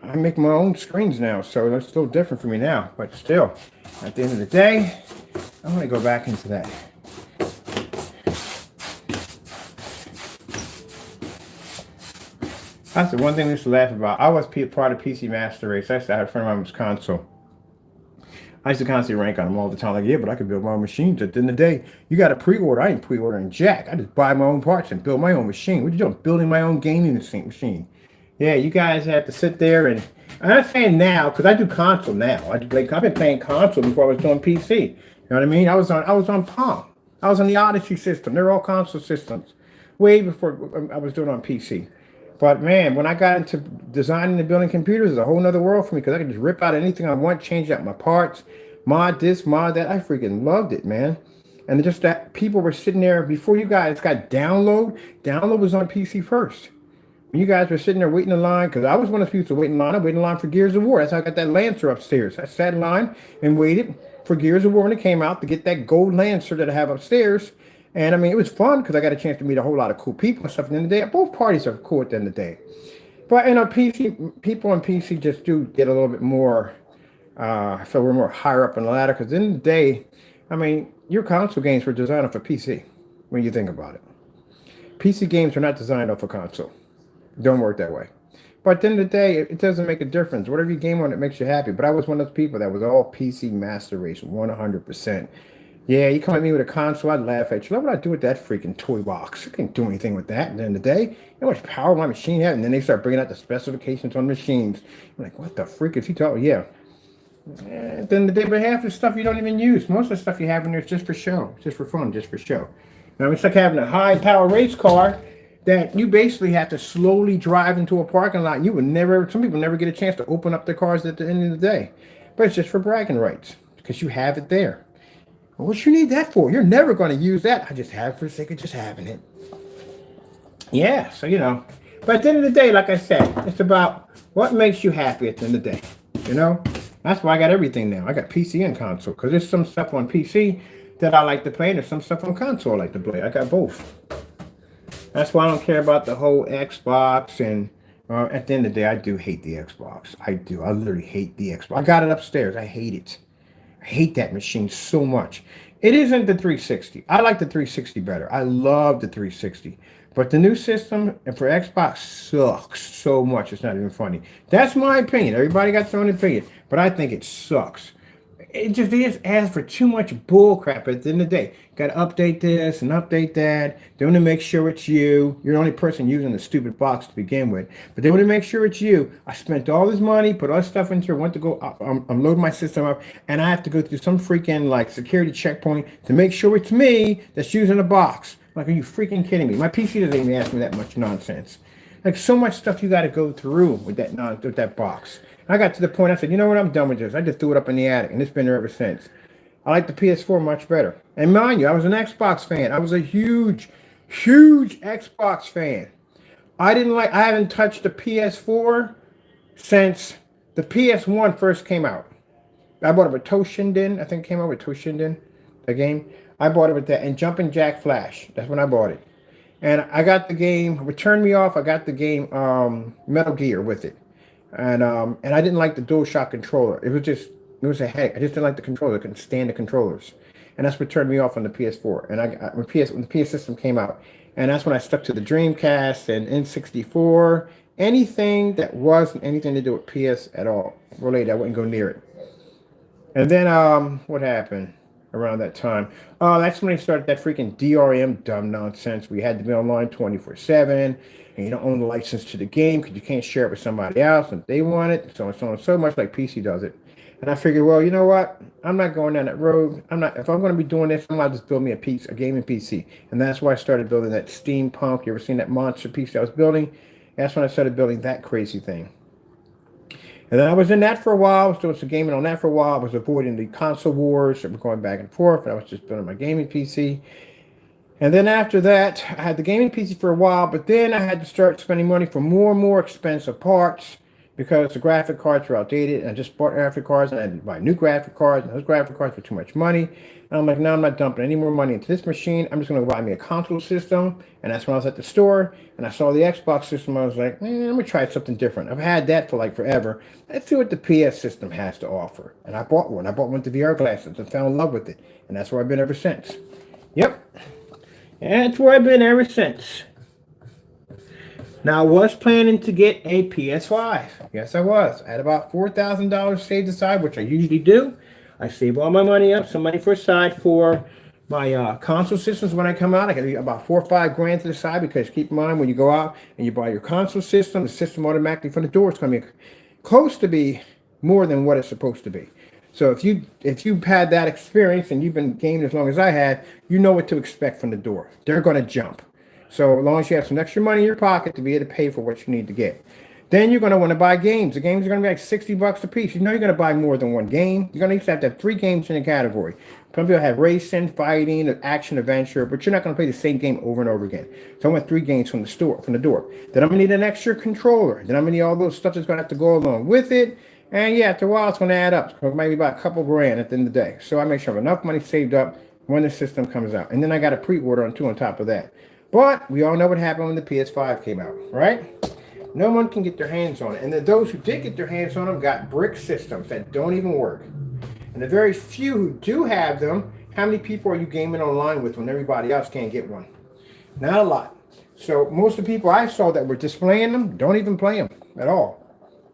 I make my own screens now, so that's still different for me now. But still, at the end of the day, I want to go back into that. That's the one thing we used to laugh about. I was part of PC Master Race. I had a friend of mine was console. I used to constantly rank on them all the time. Like, yeah, but I could build my own machines. At the end of the day, you got to pre-order. I ain't pre-ordering jack. I just buy my own parts and build my own machine. What you doing? Building my own gaming machine. Yeah, you guys have to sit there and I'm not saying now because I do console now. I've been playing console before I was doing PC. You know what I mean? I was on Palm. I was on the Odyssey system. They're all console systems. Way before I was doing on PC. But man, when I got into designing and building computers, it's a whole nother world for me because I can just rip out anything I want, change out my parts, mod this, mod that. I freaking loved it, man. And just that people were sitting there before you guys got download. Download was on PC first. You guys were sitting there waiting in line because I was one of the people waiting in line. I waited in line for Gears of War. That's how I got that Lancer upstairs. I sat in line and waited for Gears of War when it came out to get that gold Lancer that I have upstairs. And I mean, it was fun because I got a chance to meet a whole lot of cool people and stuff at the end of the day. Both parties are cool at the end of the day. But you know, PC people on PC just do get a little bit more. I feel we're more higher up on the ladder because at the end of the day, I mean, your console games were designed for PC. When you think about it, PC games are not designed for console. Don't work that way. But at the end of the day, it doesn't make a difference. Whatever you game on, it makes you happy. But I was one of those people that was all PC Master Race, 100%. Yeah, you come at me with a console, I'd laugh at you. What would I do with that freaking toy box? I can't do anything with that. At the end of the day, you know how much power my machine has? And then they start bringing out the specifications on machines. I'm like, what the freak is he talking? Yeah. At the end of the day, but half the stuff you don't even use. Most of the stuff you have in there is just for show, just for fun, just for show. Now, it's like having a high-power race car that you basically have to slowly drive into a parking lot. You would never, some people never get a chance to open up their cars at the end of the day. But it's just for bragging rights because you have it there. What you need that for? You're never going to use that. I just have it for the sake of just having it. Yeah, so you know. But at the end of the day, like I said, it's about what makes you happy at the end of the day. You know? That's why I got everything now. I got PC and console. Because there's some stuff on PC that I like to play, and there's some stuff on console I like to play. I got both. That's why I don't care about the whole Xbox. And at the end of the day, I do hate the Xbox. I do. I literally hate the Xbox. I got it upstairs. I hate it. I hate that machine so much. It isn't the 360. I like the 360 better. I love the 360. But the new system for Xbox sucks so much. It's not even funny. That's my opinion. Everybody got their own opinion. But I think it sucks. They just ask for too much bull crap at the end of the day. Got to update this and update that. They want to make sure it's you. You're the only person using the stupid box to begin with. But they want to make sure it's you. I spent all this money, put all this stuff into it, went to go unload my system up, and I have to go through some freaking like security checkpoint to make sure it's me that's using the box. Like, are you freaking kidding me? My PC doesn't even ask me that much nonsense. Like, so much stuff you got to go through with that box. I got to the point I said, you know what, I'm done with this. I just threw it up in the attic, and it's been there ever since. I like the PS4 much better. And mind you, I was an Xbox fan. I was a huge, huge Xbox fan. I haven't touched the PS4 since the PS1 first came out. I bought it with Toshinden. I think it came out with Toshinden, the game. I bought it with that. And Jumpin' Jack Flash. That's when I bought it. And I got the game, what turned me off, I got the game Metal Gear with it. And I didn't like the DualShock controller. It was a headache. I just didn't like the controller. I couldn't stand the controllers. And that's what turned me off on the PS4. And when the PS system came out, and that's when I stuck to the Dreamcast and N64. Anything that wasn't anything to do with PS at all related, I wouldn't go near it. And then what happened around that time? That's when they started that freaking DRM dumb nonsense. We had to be online 24/7. And you don't own the license to the game because you can't share it with somebody else and they want it, so on and so much like PC does it. And I figured, well, you know what? I'm not going down that road. If I'm going to be doing this, I might just build me a gaming PC. And that's why I started building that steampunk. You ever seen that monster piece I was building? That's when I started building that crazy thing. And then I was in that for a while. I was doing some gaming on that for a while. I was avoiding the console wars that were going back and forth. And I was just building my gaming PC. And then after that, I had the gaming PC for a while, but then I had to start spending money for more and more expensive parts because the graphic cards were outdated. And I just bought graphic cards and I had to buy new graphic cards, and those graphic cards were too much money. And I'm like, no, I'm not dumping any more money into this machine. I'm just going to buy me a console system. And that's when I was at the store and I saw the Xbox system. I was like, man, I'm going to try something different. I've had that for like forever. Let's see what the PS system has to offer. And I bought one. I bought one with the VR glasses and fell in love with it. And that's where I've been ever since. Yep. And that's where I've been ever since. Now, I was planning to get a PS5. Yes, I was. I had about $4,000 saved aside, which I usually do. I save all my money up, some money for aside for my console systems when I come out. I got about 4 or 5 grand to the side because keep in mind when you go out and you buy your console system, the system automatically from the door is going to be close to be more than what it's supposed to be. So if you've had that experience and you've been gaming as long as I had, you know what to expect from the door. They're going to jump. So as long as you have some extra money in your pocket to be able to pay for what you need to get. Then you're going to want to buy games. The games are going to be like $60 a piece. You know you're going to buy more than one game. You're going to have to have 3 games in a category. Some people have racing, fighting, action, adventure, but you're not going to play the same game over and over again. So I want 3 games from the door. Then I'm going to need an extra controller. Then I'm going to need all those stuff that's going to have to go along with it. And yeah, after a while, it's going to add up. So maybe about a couple grand at the end of the day. So I make sure I have enough money saved up when the system comes out. And then I got a pre-order on top of that. But we all know what happened when the PS5 came out, right? No one can get their hands on it. And then those who did get their hands on them got brick systems that don't even work. And the very few who do have them, how many people are you gaming online with when everybody else can't get one? Not a lot. So most of the people I saw that were displaying them don't even play them at all.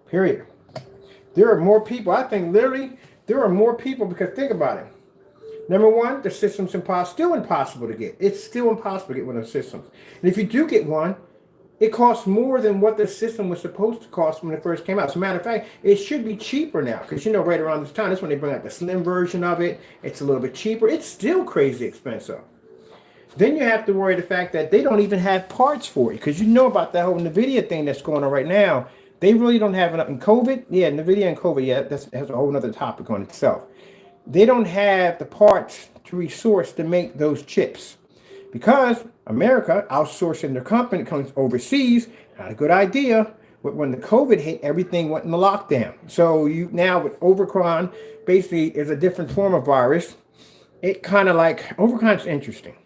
Period. There are more people. I think literally there are more people because think about it. Number one, the system's still impossible to get. It's still impossible to get one of those systems. And if you do get one, it costs more than what the system was supposed to cost when it first came out. As a matter of fact, it should be cheaper now because, right around this time, that's when they bring out the slim version of it. It's a little bit cheaper. It's still crazy expensive. Then you have to worry the fact that they don't even have parts for it because about that whole NVIDIA thing that's going on right now. They really don't have enough. In COVID, yeah, NVIDIA and COVID, yeah, that's a whole other topic on itself. They don't have the parts to resource to make those chips because America outsourcing their company comes overseas. Not a good idea. But when the COVID hit, everything went into lockdown. So you now with Omicron, basically is a different form of virus. It kind of like Omicron's interesting.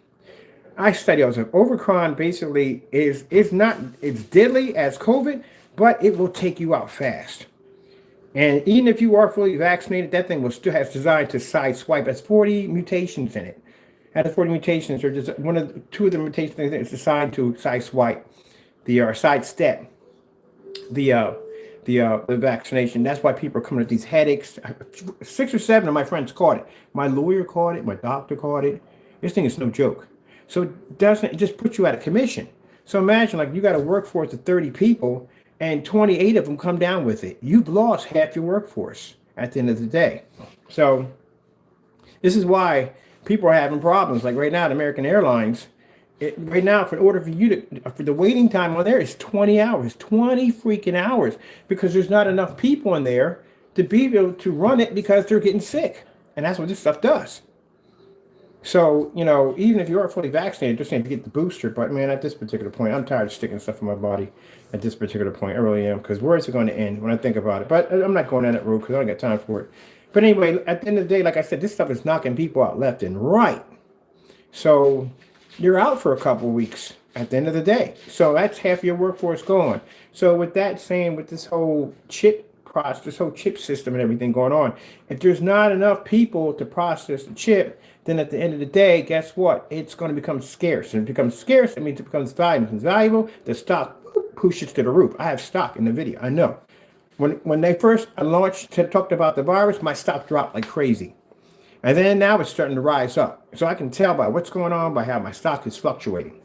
I study also Omicron basically is not as deadly as COVID, but it will take you out fast. And even if you are fully vaccinated, that thing still has designed to sideswipe. It has 40 mutations in it. Out of 40 mutations, or just two of the mutations is designed to sideswipe sidestep the vaccination. That's why people are coming with these headaches. 6 or 7 of my friends caught it. My lawyer caught it. My doctor caught it. This thing is no joke. So it just puts you out of commission. So imagine like you got a workforce of 30 people and 28 of them come down with it. You've lost half your workforce at the end of the day. So this is why people are having problems. Like right now at American Airlines, right now for the waiting time on there is 20 hours, 20 freaking hours, because there's not enough people in there to be able to run it because they're getting sick. And that's what this stuff does. So, even if you are fully vaccinated, just need to get the booster. But man, at this particular point, I'm tired of sticking stuff in my body at this particular point. I really am, because where's it going to end when I think about it? But I'm not going down that road because I don't got time for it. But anyway, at the end of the day, like I said, this stuff is knocking people out left and right. So you're out for a couple of weeks at the end of the day. So that's half your workforce gone. So with that saying, with this whole chip process, this whole chip system and everything going on, if there's not enough people to process the chip, then at the end of the day, guess what? It's going to become scarce. And it becomes scarce, it means it becomes valuable. If it's valuable, the stock pushes to the roof. I have stock in the video. I know. When they first launched, talked about the virus, my stock dropped like crazy. And then now it's starting to rise up. So I can tell by what's going on, by how my stock is fluctuating.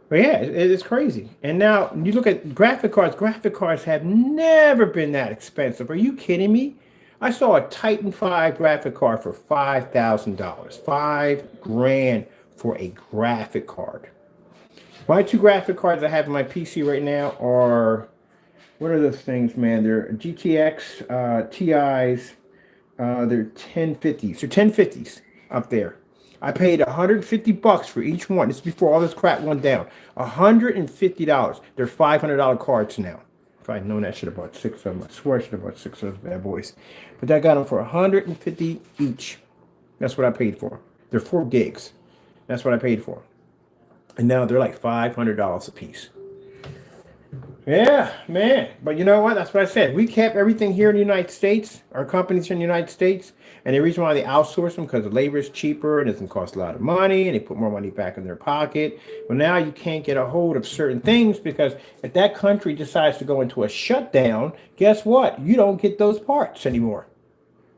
But yeah, it's crazy. And now you look at graphic cards. Graphic cards have never been that expensive. Are you kidding me? I saw a Titan 5 graphic card for $5,000. 5 grand for a graphic card. My two graphic cards I have in my PC right now are, what are those things, man? They're GTX TIs. They're 1050s. They're 1050s up there. I paid $150 for each one. This is before all this crap went down. $150. They're $500 cards now. If I'd known that, I should have bought 6 of them. I swear I should have bought 6 of those bad boys. But I got them for $150 each. That's what I paid for. They're 4 gigs. That's what I paid for. And now they're like $500 a piece. Yeah, man. But you know what? That's what I said. We kept everything here in the United States. Our companies here in the United States. And the reason why they outsource them, because the labor is cheaper. It doesn't cost a lot of money. And they put more money back in their pocket. Well, now you can't get a hold of certain things, because if that country decides to go into a shutdown, guess what? You don't get those parts anymore.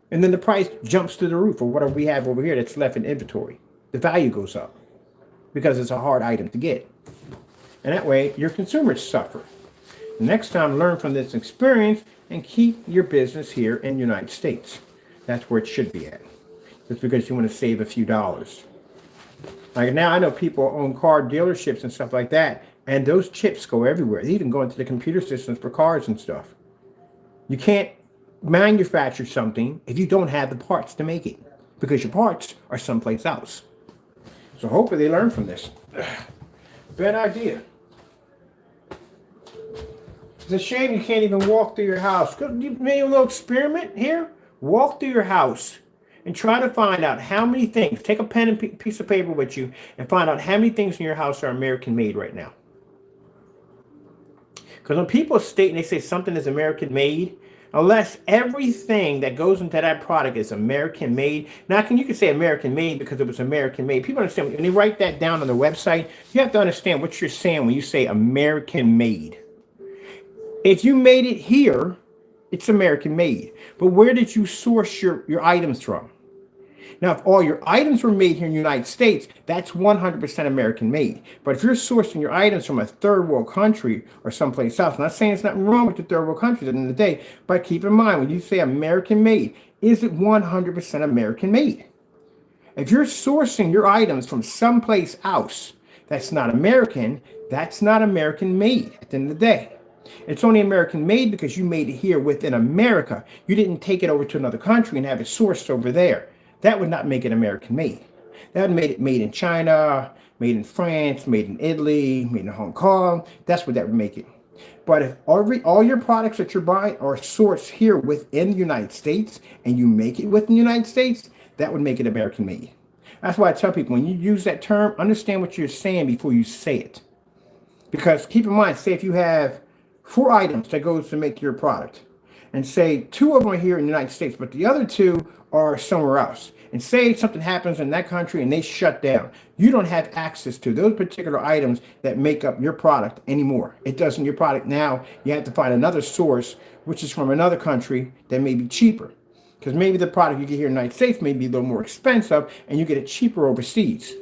And then the price jumps to the roof for whatever we have over here that's left in inventory. The value goes up because it's a hard item to get. And that way, your consumers suffer. Next time, learn from this experience and keep your business here in the United States. That's where it should be at. Just because you want to save a few dollars. Like now, I know people own car dealerships and stuff like that, and those chips go everywhere. They even go into the computer systems for cars and stuff. You can't manufacture something if you don't have the parts to make it, because your parts are someplace else. So hopefully they learn from this. Bad idea. It's a shame you can't even walk through your house. You made a little experiment here. Walk through your house and try to find out how many things. Take a pen and piece of paper with you and find out how many things in your house are American made right now. Because when people state and they say something is American made, unless everything that goes into that product is American made. Now, you can say American made because it was American made. People understand when they write that down on the website, you have to understand what you're saying when you say American made. If you made it here, it's American made. But where did you source your items from? Now, if all your items were made here in the United States, that's 100% American made. But if you're sourcing your items from a third world country or someplace else, I'm not saying there's nothing wrong with the third world countries at the end of the day, but keep in mind, when you say American made, is it 100% American made? If you're sourcing your items from someplace else that's not American, that's not American made at the end of the day. It's only American made because you made it here within America. You didn't take it over to another country and have it sourced over there. That would not make it American made. That would make it made in China, made in France, made in Italy, made in Hong Kong. That's what that would make it. But if all your products that you're buying are sourced here within the United States and you make it within the United States, that would make it American made. That's why I tell people, when you use that term, understand what you're saying before you say it. Because keep in mind, say if you have 4 items that goes to make your product, and say 2 of them are here in the United States, but the other 2 are somewhere else. And say something happens in that country and they shut down. You don't have access to those particular items that make up your product anymore. It doesn't your product now. You have to find another source, which is from another country that may be cheaper. Because maybe the product you get here in the United States may be a little more expensive and you get it cheaper overseas.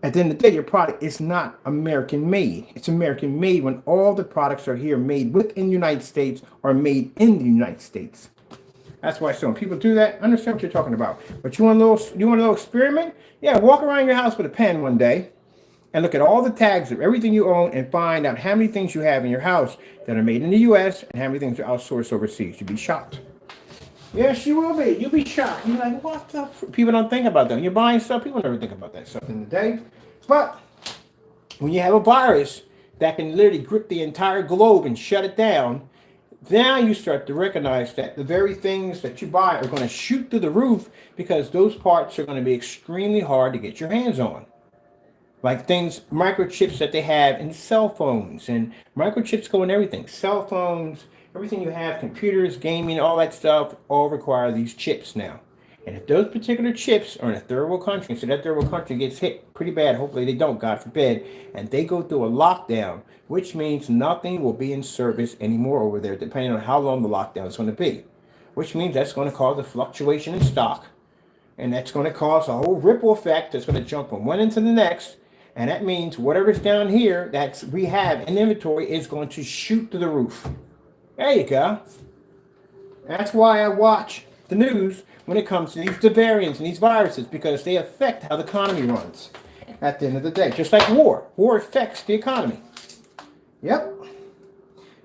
At the end of the day, your product is not American made. It's American made when all the products are here made within the United States or made in the United States. That's why so when people do that, understand what you're talking about. But you want a little experiment? Yeah, walk around your house with a pen one day and look at all the tags of everything you own and find out how many things you have in your house that are made in the U.S. and how many things are outsourced overseas. You'll be shocked. Yes, you will be. You'll be shocked. You're like, what the f-? People don't think about that. When you're buying stuff, people never think about that stuff in the day. But when you have a virus that can literally grip the entire globe and shut it down, now you start to recognize that the very things that you buy are going to shoot through the roof because those parts are going to be extremely hard to get your hands on. Like things, microchips that they have in cell phones, and microchips go in everything. Cell phones, everything you have, computers, gaming, all that stuff, all require these chips now. And if those particular chips are in a third world country, so that third world country gets hit pretty bad, hopefully they don't, God forbid, and they go through a lockdown, which means nothing will be in service anymore over there, depending on how long the lockdown is going to be. Which means that's going to cause a fluctuation in stock. And that's going to cause a whole ripple effect that's going to jump from one into the next. And that means whatever's down here that we have in inventory is going to shoot to the roof. There you go. That's why I watch the news when it comes to these variants and these viruses, because they affect how the economy runs at the end of the day. Just like war. War affects the economy. Yep.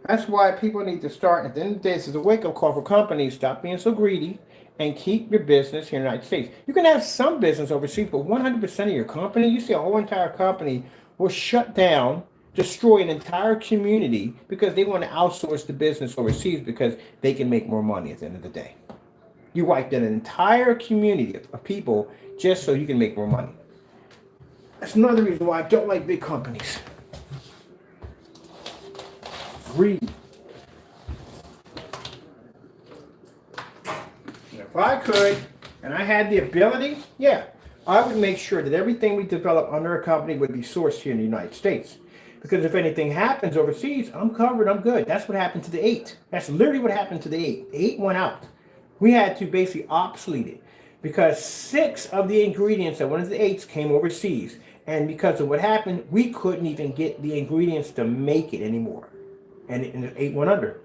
That's why people need to start, at the end of the day, this is a wake-up call for companies. Stop being so greedy and keep your business here in the United States. You can have some business overseas, but 100% of your company, you see a whole entire company will shut down, destroy an entire community because they want to outsource the business overseas because they can make more money at the end of the day. You wiped out an entire community of people just so you can make more money. That's another reason why I don't like big companies. Greed. If I could, and I had the ability, yeah, I would make sure that everything we develop under a company would be sourced here in the United States. Because if anything happens overseas, I'm covered, I'm good. That's what happened to the 8. That's literally what happened to the 8. 8 went out. We had to basically obsolete it because 6 of the ingredients that went into the 8s came overseas. And because of what happened, we couldn't even get the ingredients to make it anymore. And the 8 went under.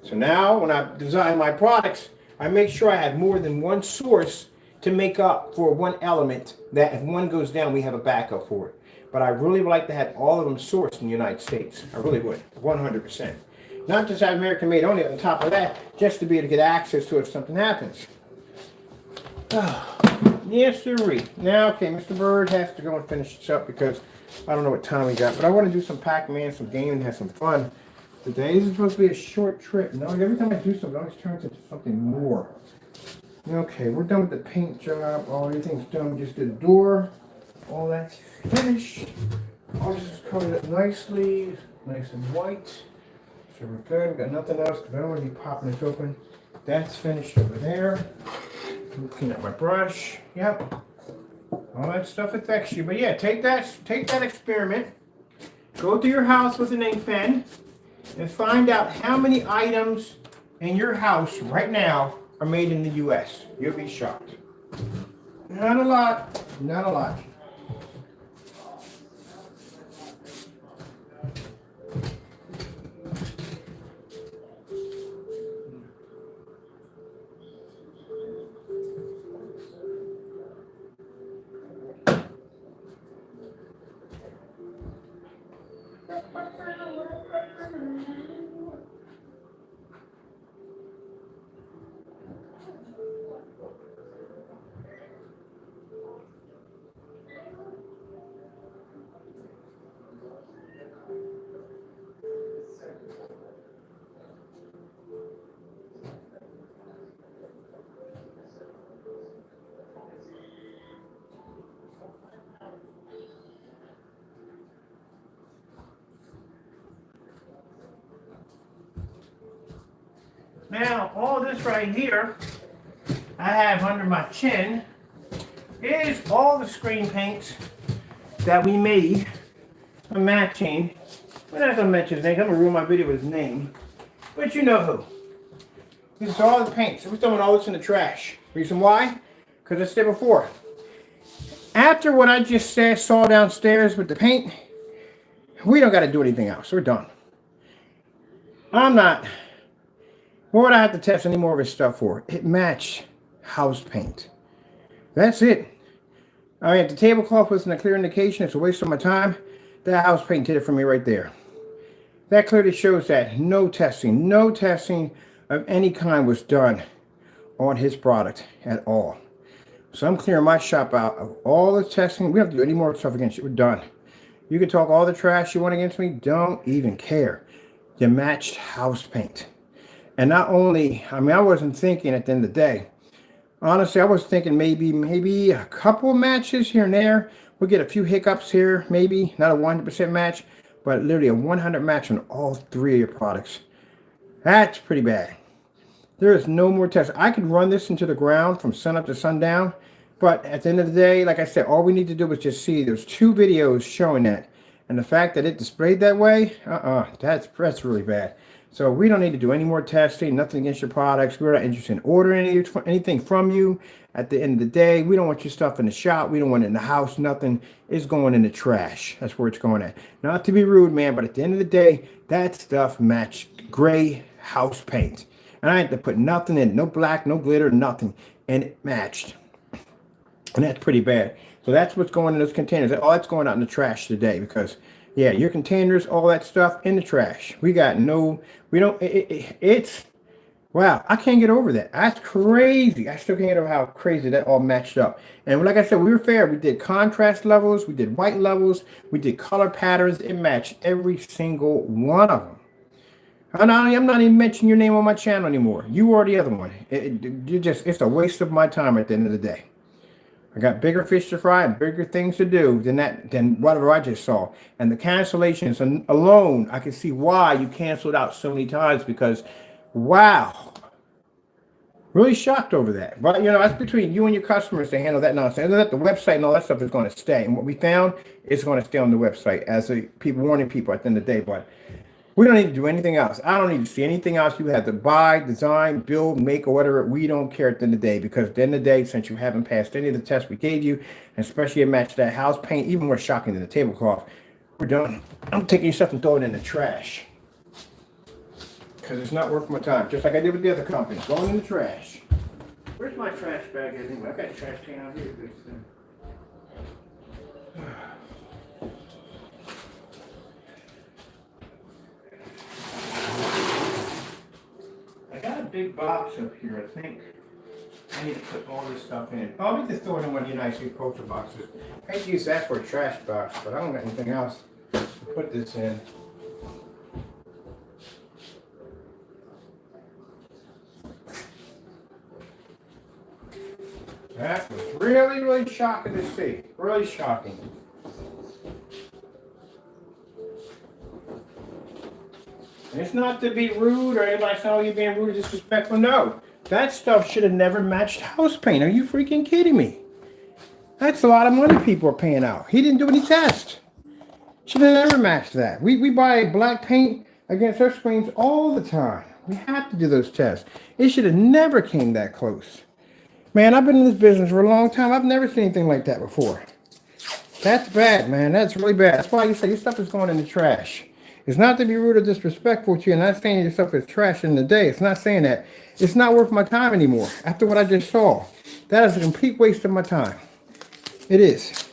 So now when I design my products, I make sure I have more than one source to make up for one element that if one goes down, we have a backup for it. But I really would like to have all of them sourced in the United States. I really would, 100%. Not just have American made only on top of that, just to be able to get access to it if something happens. Yes, sirree. Now, okay, Mr. Bird has to go and finish this up because I don't know what time we got, but I want to do some Pac-Man, some gaming, have some fun today. This is supposed to be a short trip. No, every time I do something, it always turns into something more. Okay, we're done with the paint job. All everything's done. We just did the door. All that's finished. All this is covered up nicely, nice and white. So we're good. We got nothing else because I don't want to be popping this open. That's finished over there. Clean up my brush. Yep. All that stuff affects you. But yeah, take that experiment. Go to your house with an ink pen and find out how many items in your house right now are made in the US. You'll be shocked. Not a lot. Not a lot. Now, all this right here I have under my chin is all the screen paints that we made matching. I'm not going to mention his name. I'm going to ruin my video with his name. But you know who. This is all the paints. We're throwing all this in the trash. Reason why? Because I said before. After what I just saw downstairs with the paint, we don't got to do anything else. We're done. What would I have to test any more of his stuff for? It matched house paint. That's it. I mean, if the tablecloth wasn't a clear indication, it's a waste of my time. That house paint did it for me right there. That clearly shows that no testing of any kind was done on his product at all. So I'm clearing my shop out of all the testing. We don't have to do any more stuff against you. We're done. You can talk all the trash you want against me. Don't even care. You matched house paint. And not only, I wasn't thinking at the end of the day. Honestly, I was thinking maybe a couple matches here and there. We'll get a few hiccups here, maybe. Not a 100% match, but literally a 100 match on all 3 of your products. That's pretty bad. There is no more tests. I could run this into the ground from sun up to sundown. But at the end of the day, like I said, all we need to do is just see there's 2 videos showing that. And the fact that it displayed that way, that's really bad. So we don't need to do any more testing, nothing against your products. We're not interested in ordering anything from you. At the end of the day, we don't want your stuff in the shop. We don't want it in the house. Nothing is going in the trash. That's where it's going at. Not to be rude, man, but at the end of the day, that stuff matched gray house paint. And I had to put nothing in, no black, no glitter, nothing. And it matched. And that's pretty bad. So that's what's going in those containers. All that's going out in the trash today because, yeah, your containers, all that stuff in the trash. We don't, it's, wow, I can't get over that. That's crazy. I still can't get over how crazy that all matched up. And like I said, we were fair. We did contrast levels. We did white levels. We did color patterns. It matched every single one of them. I'm not even mentioning your name on my channel anymore. You are the other one. It's a waste of my time at the end of the day. I got bigger fish to fry and bigger things to do than whatever I just saw. And the cancellations alone, I can see why you canceled out so many times because, wow, really shocked over that. But, that's between you and your customers to handle that nonsense. And the website and all that stuff is going to stay. And what we found is going to stay on the website as people warning people at the end of the day. But we don't need to do anything else. I don't need to see anything else you have to buy, design, build, make, or whatever. We don't care at the end of the day because at the end of the day, since you haven't passed any of the tests we gave you, and especially it matched that house paint, even more shocking than the tablecloth, we're done. I'm taking your stuff and throwing it in the trash because it's not worth my time. Just like I did with the other company, going in the trash. Where's my trash bag anyway? I've got a trash can out here. Big box up here, I think. I need to put all this stuff in. Oh, I'll just throw it in one of the nice poster boxes. I hate to use that for a trash box, but I don't got anything else to put this in. That was really, really shocking to see. Really shocking. And it's not to be rude or anybody saying, oh, you're being rude or disrespectful. No. That stuff should have never matched house paint. Are you freaking kidding me? That's a lot of money people are paying out. He didn't do any tests. Should have never matched that. We buy black paint against our screens all the time. We have to do those tests. It should have never came that close. Man, I've been in this business for a long time. I've never seen anything like that before. That's bad, man. That's really bad. That's why you say your stuff is going in the trash. It's not to be rude or disrespectful to you. I'm not saying your stuff is trash in the day. It's not saying that. It's not worth my time anymore. After what I just saw. That is a complete waste of my time. It is.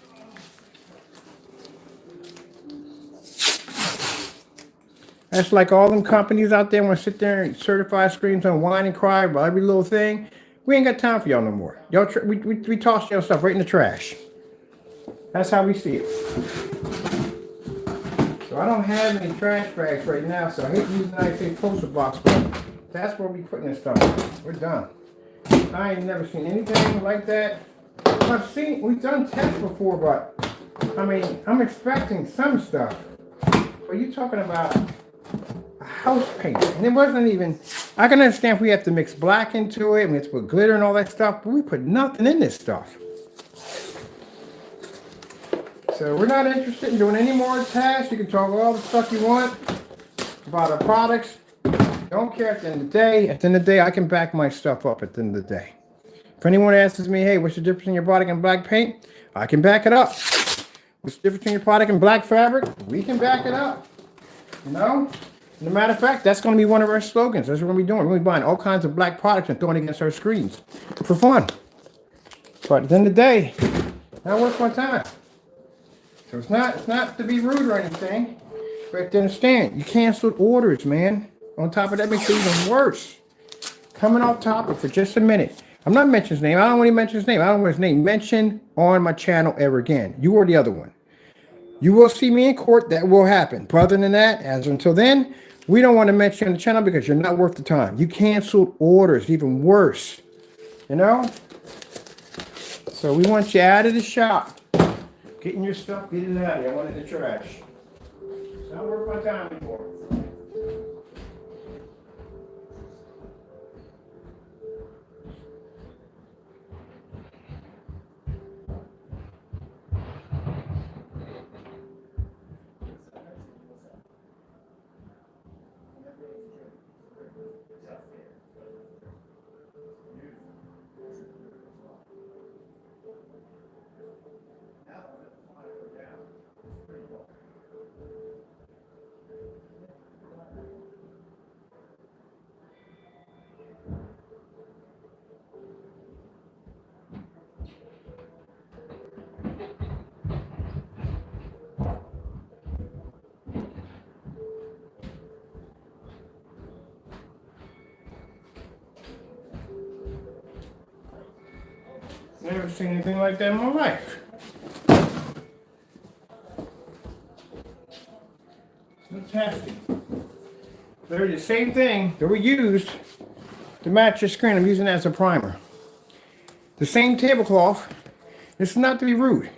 That's like all them companies out there want to sit there and certify screens and whine and cry about every little thing. We ain't got time for y'all no more. Y'all, we toss y'all stuff right in the trash. That's how we see it. So I don't have any trash bags right now, so I hate to use the nice poster box, but that's where we putting this stuff. We're done. I ain't never seen anything like that. We've done tests before, but I mean, I'm expecting some stuff. But you're talking about a house paint, and it wasn't even. I can understand if we have to mix black into it, and we have to put glitter and all that stuff, but we put nothing in this stuff. So we're not interested in doing any more tests. You can talk all the stuff you want about our products. Don't care at the end of the day. At the end of the day, I can back my stuff up at the end of the day. If anyone asks me, hey, what's the difference in your product and black paint? I can back it up. What's the difference in your product and black fabric? We can back it up. You know? As a matter of fact, that's going to be one of our slogans. That's what we're going to be doing. We're going to be buying all kinds of black products and throwing it against our screens for fun. But at the end of the day, not worth my time. So it's not to be rude or anything, but to understand, you canceled orders, man. On top of that, makes it even worse. Coming off topic for just a minute. I'm not mentioning his name. I don't want to mention his name. I don't want his name mentioned on my channel ever again. You or the other one. You will see me in court. That will happen. But other than that, as until then, we don't want to mention you on the channel because you're not worth the time. You canceled orders, even worse. You know? So we want you out of the shop. Getting your stuff, get it out of here. I want it in the trash. It's not worth my time anymore. Never seen anything like that in my life. Fantastic. They're the same thing that we used to match your screen. I'm using it as a primer. The same tablecloth. This is not to be rude,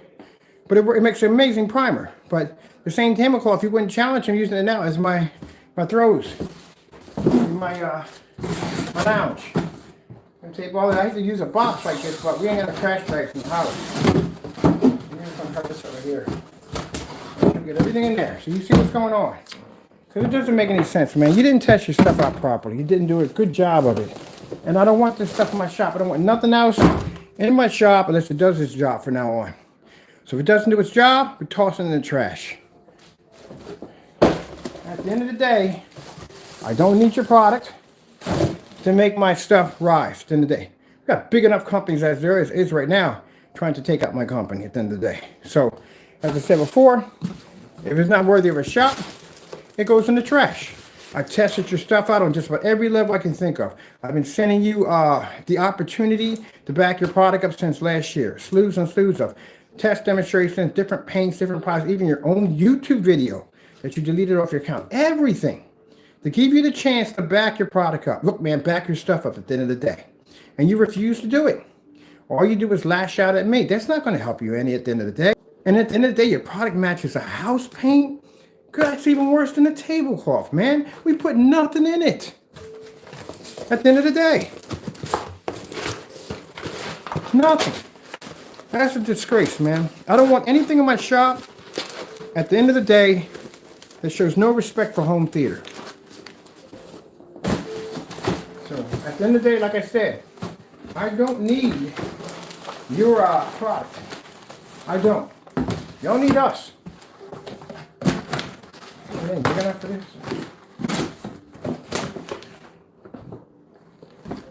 but it makes an amazing primer. But the same tablecloth, you wouldn't challenge. I'm using it now as my throws, my lounge. And tape all that. I have to use a box like this, but we ain't got a trash bag in the house. I'm gonna cut this over here. Get everything in there, so you see what's going on. Because it doesn't make any sense, man. You didn't test your stuff out properly. You didn't do a good job of it. And I don't want this stuff in my shop. I don't want nothing else in my shop unless it does its job from now on. So if it doesn't do its job, we toss it in the trash. At the end of the day, I don't need your product to make my stuff rise at the end of the day. We've got big enough companies as there is right now trying to take out my company at the end of the day. So, as I said before, if it's not worthy of a shop, it goes in the trash. I've tested your stuff out on just about every level I can think of. I've been sending you the opportunity to back your product up since last year. Slews and slews of test demonstrations, different paints, different products, even your own YouTube video that you deleted off your account. Everything to give you the chance to back your product up. Look, man, back your stuff up at the end of the day. And you refuse to do it. All you do is lash out at me. That's not going to help you any at the end of the day. And at the end of the day, your product matches a house paint. God, that's even worse than a tablecloth, man. We put nothing in it. At the end of the day. Nothing. That's a disgrace, man. I don't want anything in my shop at the end of the day that shows no respect for home theater. So, at the end of the day, like I said, I don't need your product. I don't. You don't need us. Big enough for this?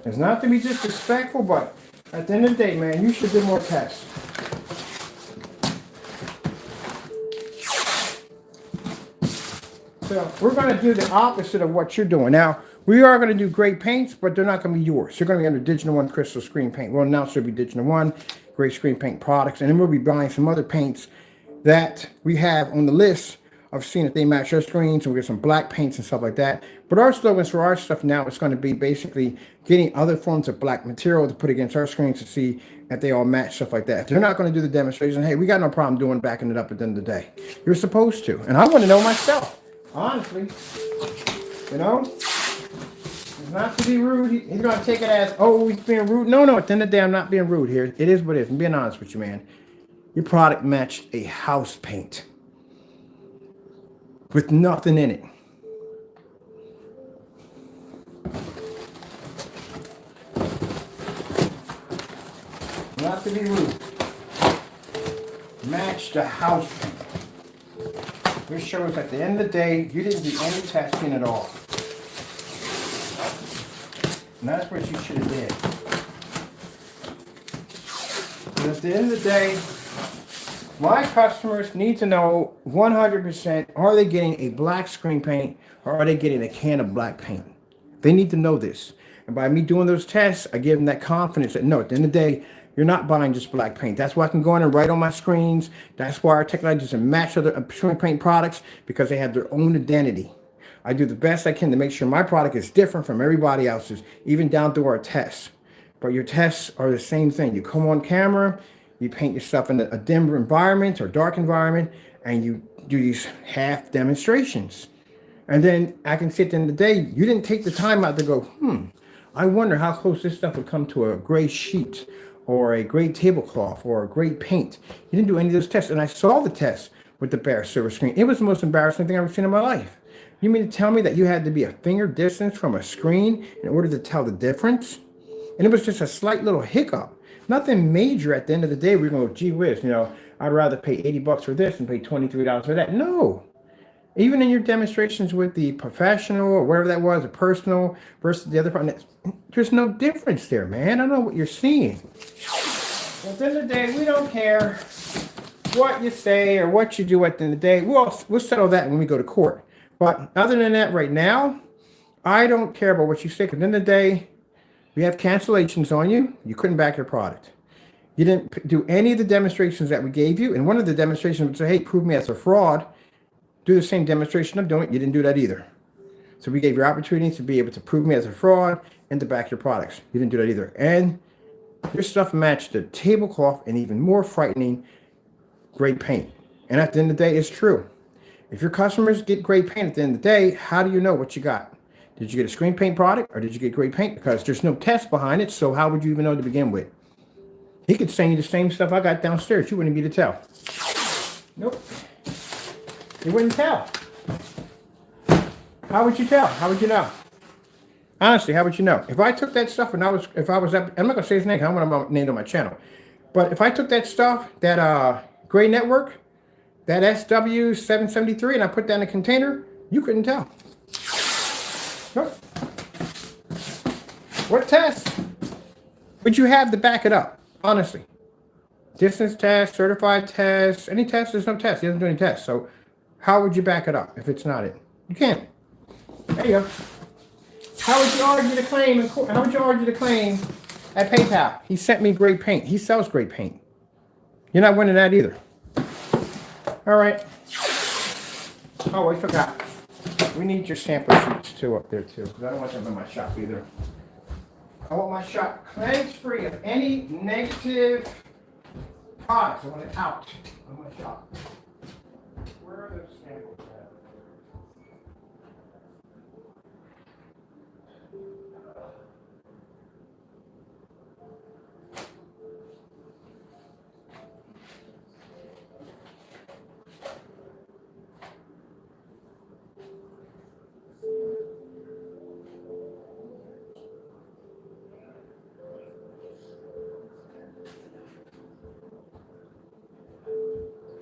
It's not to be disrespectful, but at the end of the day, man, you should do more tests. So we're going to do the opposite of what you're doing. Now, we are going to do great paints, but they're not going to be yours. You're going to be under Digital One Crystal Screen Paint. We'll announce there'll be Digital One, great screen paint products, and then we'll be buying some other paints that we have on the list of seeing if they match our screens, and we get some black paints and stuff like that. But our slogans for our stuff now is going to be basically getting other forms of black material to put against our screens to see if they all match, stuff like that. If they're not going to do the demonstration, hey, we got no problem doing backing it up at the end of the day. You're supposed to. And I want to know myself, honestly. You know? It's not to be rude. He's going to take it as, oh, he's being rude. No, at the end of the day, I'm not being rude here. It is what it is. I'm being honest with you, man. Your product matched a house paint with nothing in it. Not to be rude. Match the house paint. This shows at the end of the day, you didn't do any testing at all. And that's what you should have did. And at the end of the day, my customers need to know 100%, are they getting a black screen paint or are they getting a can of black paint? They need to know this. And by me doing those tests, I give them that confidence that no, at the end of the day, you're not buying just black paint. That's why I can go in and write on my screens. That's why our technologies and match other screen paint products, because they have their own identity. I do the best I can to make sure my product is different from everybody else's, even down to our tests. But your tests are the same thing. You come on camera, you paint your stuff in a dim environment or dark environment, and you do these half demonstrations. And then I can see at the end of the day, you didn't take the time out to go, I wonder how close this stuff would come to a gray sheet or a gray tablecloth or a gray paint. You didn't do any of those tests. And I saw the tests with the bare silver screen. It was the most embarrassing thing I've ever seen in my life. You mean to tell me that you had to be a finger distance from a screen in order to tell the difference? And it was just a slight little hiccup. Nothing major at the end of the day. We're going to go, gee whiz, I'd rather pay $80 for this and pay $23 for that. No. Even in your demonstrations with the professional or whatever that was, the personal versus the other part, there's no difference there, man. I don't know what you're seeing. At the end of the day, we don't care what you say or what you do at the end of the day. We'll settle that when we go to court. But other than that, right now, I don't care about what you say. Because at the end of the day, we have cancellations on you. You couldn't back your product. You didn't do any of the demonstrations that we gave you. And one of the demonstrations would say, hey, prove me as a fraud. Do the same demonstration I'm doing. You didn't do that either. So we gave you opportunities to be able to prove me as a fraud and to back your products. You didn't do that either. And your stuff matched the tablecloth and even more frightening, great paint. And at the end of the day, it's true. If your customers get great paint at the end of the day, how do you know what you got? Did you get a screen paint product or did you get great paint? Because there's no test behind it, so how would you even know to begin with? He could send you the same stuff I got downstairs. You wouldn't be able to tell. Nope. You wouldn't tell. How would you tell? How would you know? Honestly, how would you know? If I took that stuff and if I was up, I'm not gonna say his name. I'm gonna name it on my channel. But if I took that stuff, that gray network, that SW773, and I put that in a container, you couldn't tell. Nope. What test would you have to back it up? Honestly. Distance test, certified test, any test, there's no test. He doesn't do any tests. So how would you back it up if it's not it? You can't. There you go. How would you argue the claim? How would you argue the claim at PayPal? He sent me great paint. He sells great paint. You're not winning that either. All right. Oh, I forgot. We need your sample sheets too up there too, because I don't want them in my shop either. I want my shop cleansed free of any negative products. I want it out of my shop. Where are those samples at?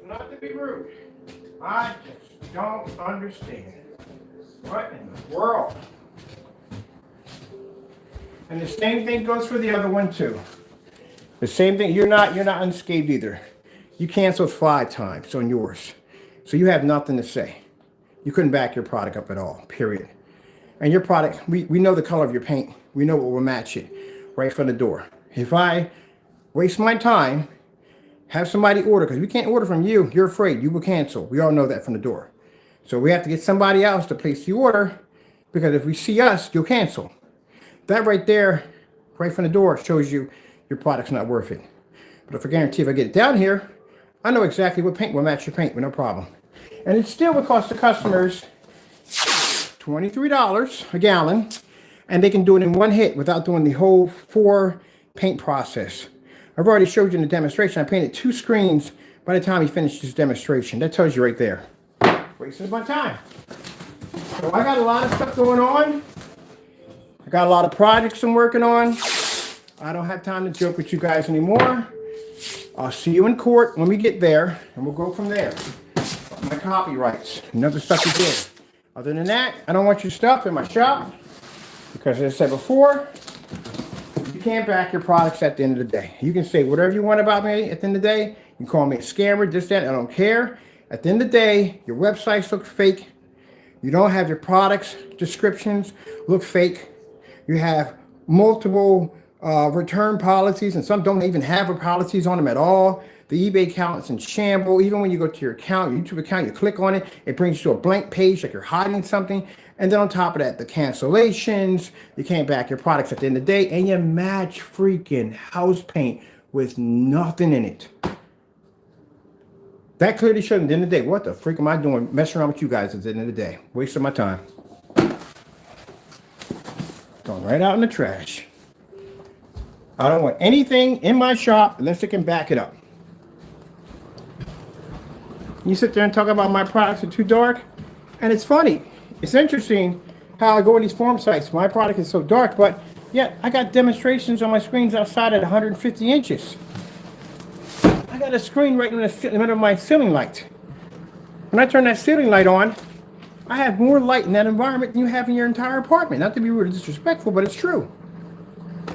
Not to be rude, I just don't understand. What in the world? And the same thing goes for the other one too. The same thing. You're not unscathed either. You canceled 5 times on yours, so you have nothing to say. You couldn't back your product up at all. Period. And your product, we know the color of your paint. We know what will match it right from the door. If I waste my time. Have somebody order, because we can't order from you. You're afraid. You will cancel. We all know that from the door. So we have to get somebody else to place the order, because if we see us, you'll cancel. That right there, right from the door, shows you your product's not worth it. But if I guarantee if I get it down here, I know exactly what paint will match your paint with no problem. And it still would cost the customers $23 a gallon, and they can do it in one hit without doing the whole 4 paint process. I've already showed you in the demonstration. I painted 2 screens by the time he finished his demonstration. That tells you right there. Wasting my time. So I got a lot of stuff going on. I got a lot of projects I'm working on. I don't have time to joke with you guys anymore. I'll see you in court when we get there, and we'll go from there. My copyrights and other stuff you did. Other than that, I don't want your stuff in my shop, because as I said before, you can't back your products at the end of the day. You can say whatever you want about me at the end of the day. You can call me a scammer, this, that, I don't care. At the end of the day, your websites look fake. You don't have your products descriptions look fake. You have multiple return policies, and some don't even have policies on them at all. The eBay account is in shambles. Even when you go to your account, your YouTube account, you click on it, it brings you to a blank page like you're hiding something. And then on top of that, the cancellations, you can't back your products at the end of the day, and you match freaking house paint with nothing in it. That clearly shows at the end of the day, what the freak am I doing messing around with you guys at the end of the day? Wasting my time. Going right out in the trash. I don't want anything in my shop unless it can back it up. You sit there and talk about my products are too dark, and it's funny. It's interesting how I go in these forum sites. My product is so dark, but yet I got demonstrations on my screens outside at 150 inches. I got a screen right in the middle of my ceiling light. When I turn that ceiling light on, I have more light in that environment than you have in your entire apartment. Not to be rude or disrespectful, but it's true.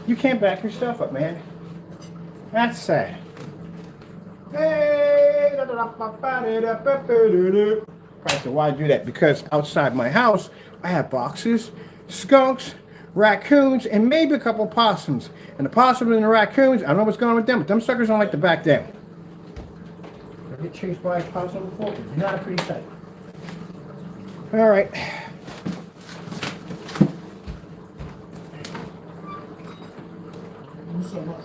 You can't back your stuff up, man. That's sad. Hey, I said, why do that? Because outside my house, I have boxes, skunks, raccoons, and maybe a couple possums. And the possums and the raccoons, I don't know what's going on with them, but them suckers don't like to back down. I get chased by a possum before. It's not a pretty sight. All right. So much.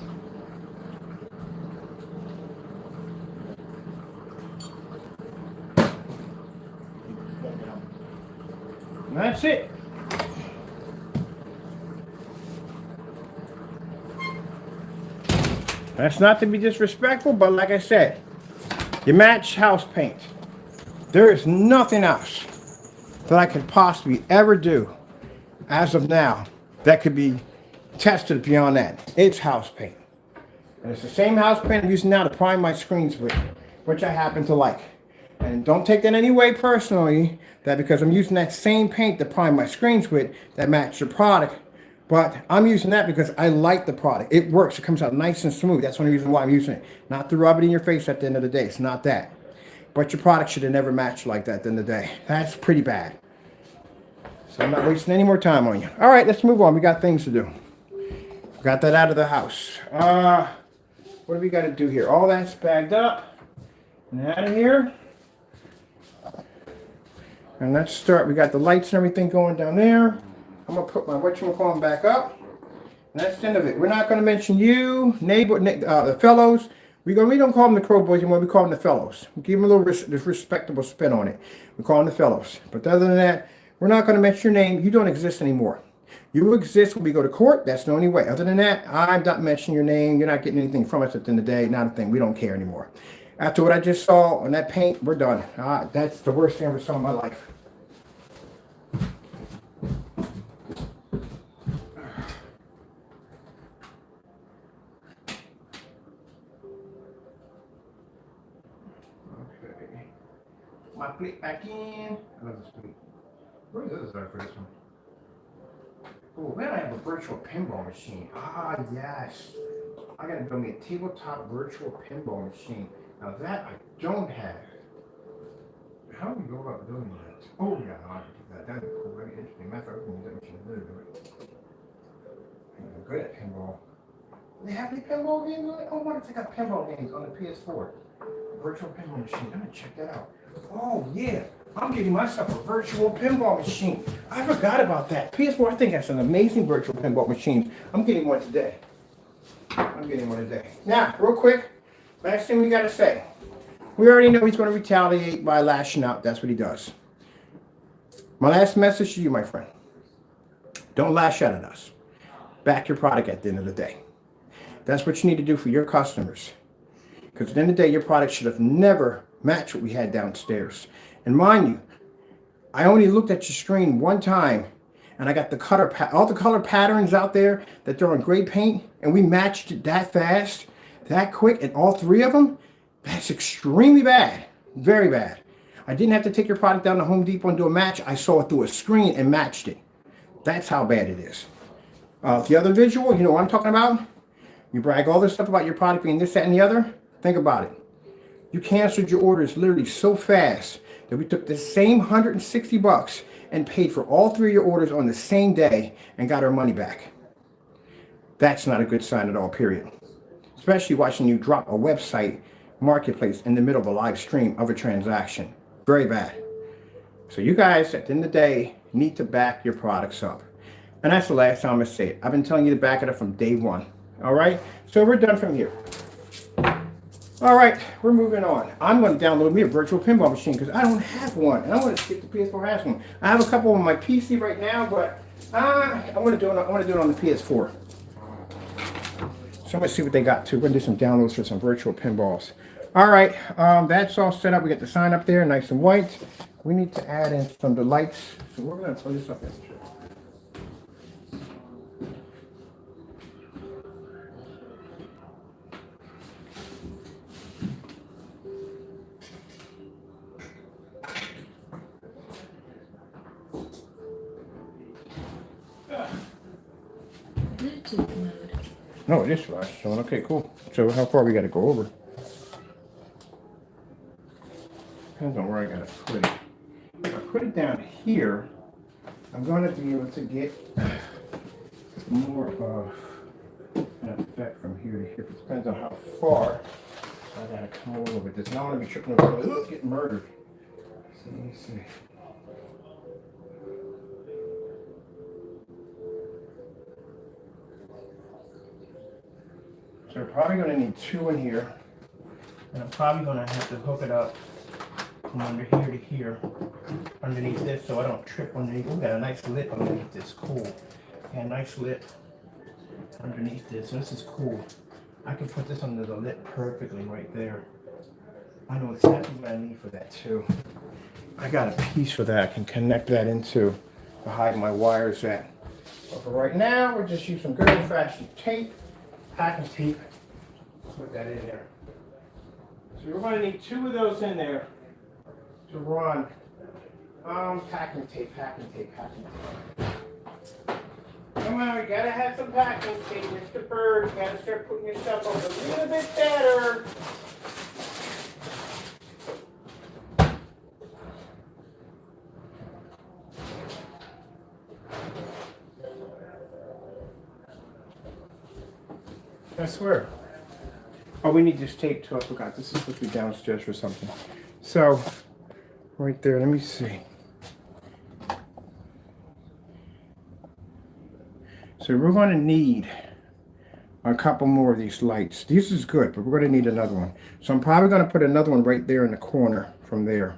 And that's it. That's not to be disrespectful, but like I said, you match house paint. There is nothing else that I could possibly ever do as of now that could be tested beyond that. It's house paint. And it's the same house paint I'm using now to prime my screens with, which I happen to like. And don't take that any way personally, that because I'm using that same paint to prime my screens with, that match your product. But I'm using that because I like the product. It works. It comes out nice and smooth. That's the only reason why I'm using it. Not to rub it in your face at the end of the day. It's not that. But your product should have never matched like that at the end of the day. That's pretty bad. So I'm not wasting any more time on you. All right, let's move on. We got things to do. Got that out of the house. What do we got to do here? All that's bagged up and out of here. And let's start. We got the lights and everything going down there. I'm going to put my whatchamacallit back up. And that's the end of it. We're not going to mention you, neighbor, the fellows. We don't call them the Crow Boys anymore. We call them the fellows. We give them a little respectable spin on it. We call them the fellows. But other than that, we're not going to mention your name. You don't exist anymore. You exist when we go to court. That's the only way. Other than that, I'm not mentioning your name. You're not getting anything from us at the end of the day. Not a thing. We don't care anymore. After what I just saw on that paint, we're done. That's the worst thing I ever saw in my life. My plate back in. I love this plate. Where is this for this one? Oh man, I have a virtual pinball machine. Ah yes. I gotta build me a tabletop virtual pinball machine. Now that I don't have. How do we go about building that? Oh yeah, no, I can do that. That'd be cool. That'd be interesting. Matter of fact, we can use that machine to do it. I'm good at pinball. Do they have any pinball games on it? Oh, what if they got pinball games on the PS4? Virtual pinball machine. I'm gonna check that out. Oh yeah, I'm getting myself a virtual pinball machine. I forgot about that. PS4, I think that's an amazing virtual pinball machine. I'm getting one today. Now, real quick, last thing we gotta say. We already know he's gonna retaliate by lashing out. That's what he does. My last message to you, my friend. Don't lash out at us. Back your product at the end of the day. That's what you need to do for your customers. Because at the end of the day, your product should have never matched what we had downstairs. And mind you, I only looked at your screen one time, and I got the all the color patterns out there that they're on gray paint, and we matched it that fast, that quick, and all three of them. That's extremely bad, very bad. I didn't have to take your product down to Home Depot and do a match. I saw it through a screen and matched it. That's how bad it is. The other visual, you know what I'm talking about? You brag all this stuff about your product being this, that, and the other. Think about it. You canceled your orders literally so fast that we took the same $160 and paid for all three of your orders on the same day and got our money back. That's not a good sign at all, period. Especially watching you drop a website marketplace in the middle of a live stream of a transaction. Very bad. So you guys, at the end of the day, need to back your products up. And that's the last time I say it. I've been telling you to back it up from day one. All right? So we're done from here. All right, we're moving on. I'm going to download me a virtual pinball machine because I don't have one. And I want to see if the PS4 has one. I have a couple on my PC right now, but I want to do it on the PS4. So I'm going to see what they got too. We're going to do some downloads for some virtual pinballs. All right, that's all set up. We got the sign up there, nice and white. We need to add in some of the lights. So we're going to plug this up in. Bluetooth mode. No, it is flash. So okay, cool. So how far we got to go over? Depends on where I got to put it. If I put it down here, I'm going to be able to get more of an effect from here to here. It depends on how far I gotta come over with this. I don't want to be tripping over, get murdered. So let me see. So we're probably gonna need 2 in here. And I'm probably gonna have to hook it up from under here to here, underneath this, so I don't trip underneath. We got a nice lip underneath this, cool. Got a nice lip underneath this, so this is cool. I can put this under the lip perfectly right there. I know exactly what I need for that too. I got a piece for that. I can connect that into to hide my wires at. But for right now, we're just using some good old-fashioned tape, packing tape. Put that in there. So we're going to need 2 of those in there to run. Packing tape. Come on, we gotta have some packing tape, Mr. Bird. You gotta start putting yourself up a little bit better. I swear. Oh, we need this tape too. I forgot. This is supposed to be downstairs for something. So, right there, let me see. So we're going to need a couple more of these lights. This is good, but we're going to need another one. So I'm probably going to put another one right there in the corner from there.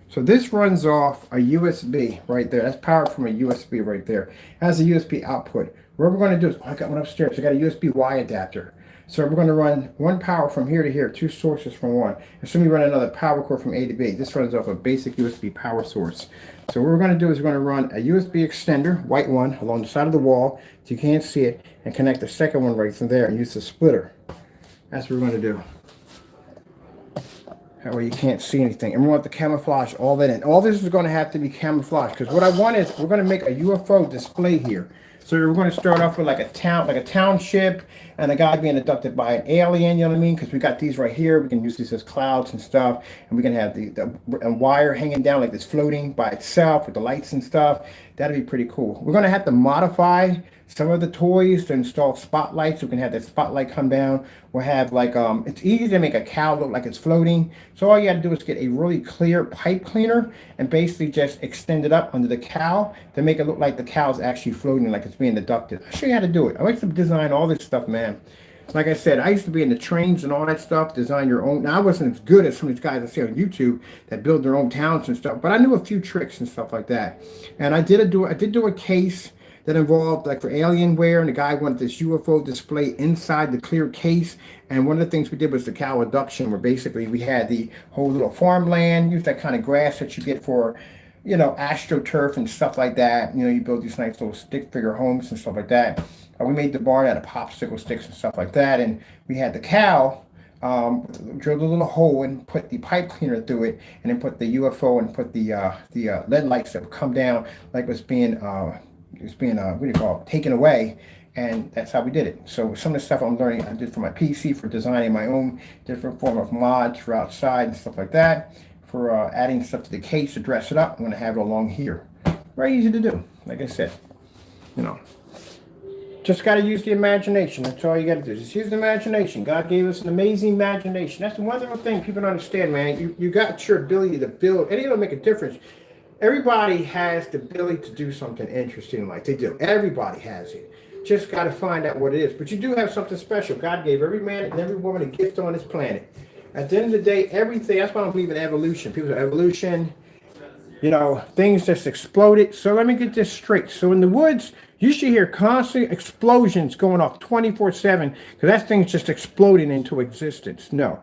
So this runs off a USB right there. That's powered from a USB right there. It has a USB output. What we're going to do is, I got one upstairs. I got a USB Y adapter. So we're going to run one power from here to here, 2 sources from one. Assume we run another power cord from A to B. This runs off a basic USB power source. So what we're going to do is we're going to run a USB extender, white one, along the side of the wall, so you can't see it, and connect the second one right from there and use the splitter. That's what we're going to do. That way you can't see anything. And we want to camouflage all that in. All this is going to have to be camouflaged, because what I want is we're going to make a UFO display here. So we're going to start off with like a township, and a guy being abducted by an alien, you know what I mean? Because we got these right here. We can use these as clouds and stuff. And we can have the wire hanging down like this, floating by itself with the lights and stuff. That'd be pretty cool. We're going to have to modify some of the toys to install spotlights. So we can have that spotlight come down. We'll have like, it's easy to make a cow look like it's floating. So all you got to do is get a really clear pipe cleaner and basically just extend it up under the cow to make it look like the cow's actually floating, like it's being abducted. I'll show you how to do it. I like to design all this stuff, man. Like I said, I used to be in the trains and all that stuff, design your own. Now, I wasn't as good as some of these guys I see on YouTube that build their own towns and stuff, but I knew a few tricks and stuff like that. And I did do a case that involved, like, for Alienware, and the guy wanted this UFO display inside the clear case. And one of the things we did was the cow abduction, where basically we had the whole little farmland, use that kind of grass that you get for, you know, astroturf and stuff like that. You know, you build these nice little stick figure homes and stuff like that. We made the barn out of popsicle sticks and stuff like that. And we had the cow drilled a little hole and put the pipe cleaner through it, and then put the UFO and put the LED lights that would come down like it was being what do you call it, taken away. And that's how we did it. So some of the stuff I'm learning, I did for my PC, for designing my own different form of mods for outside and stuff like that, for adding stuff to the case to dress it up. I'm going to have it along here. Very easy to do. Like I said, you know, just got to use the imagination. That's all you got to do. Just use the imagination. God gave us an amazing imagination. That's the wonderful thing people don't understand, man. You got your ability to build, and it'll make a difference. Everybody has the ability to do something interesting in life. They do. Everybody has it. Just got to find out what it is. But you do have something special. God gave every man and every woman a gift on this planet. At the end of the day, everything, that's why I don't believe in evolution. People say evolution, you know, things just exploded. So let me get this straight. So in the woods, you should hear constant explosions going off 24/7, because that thing's just exploding into existence. No.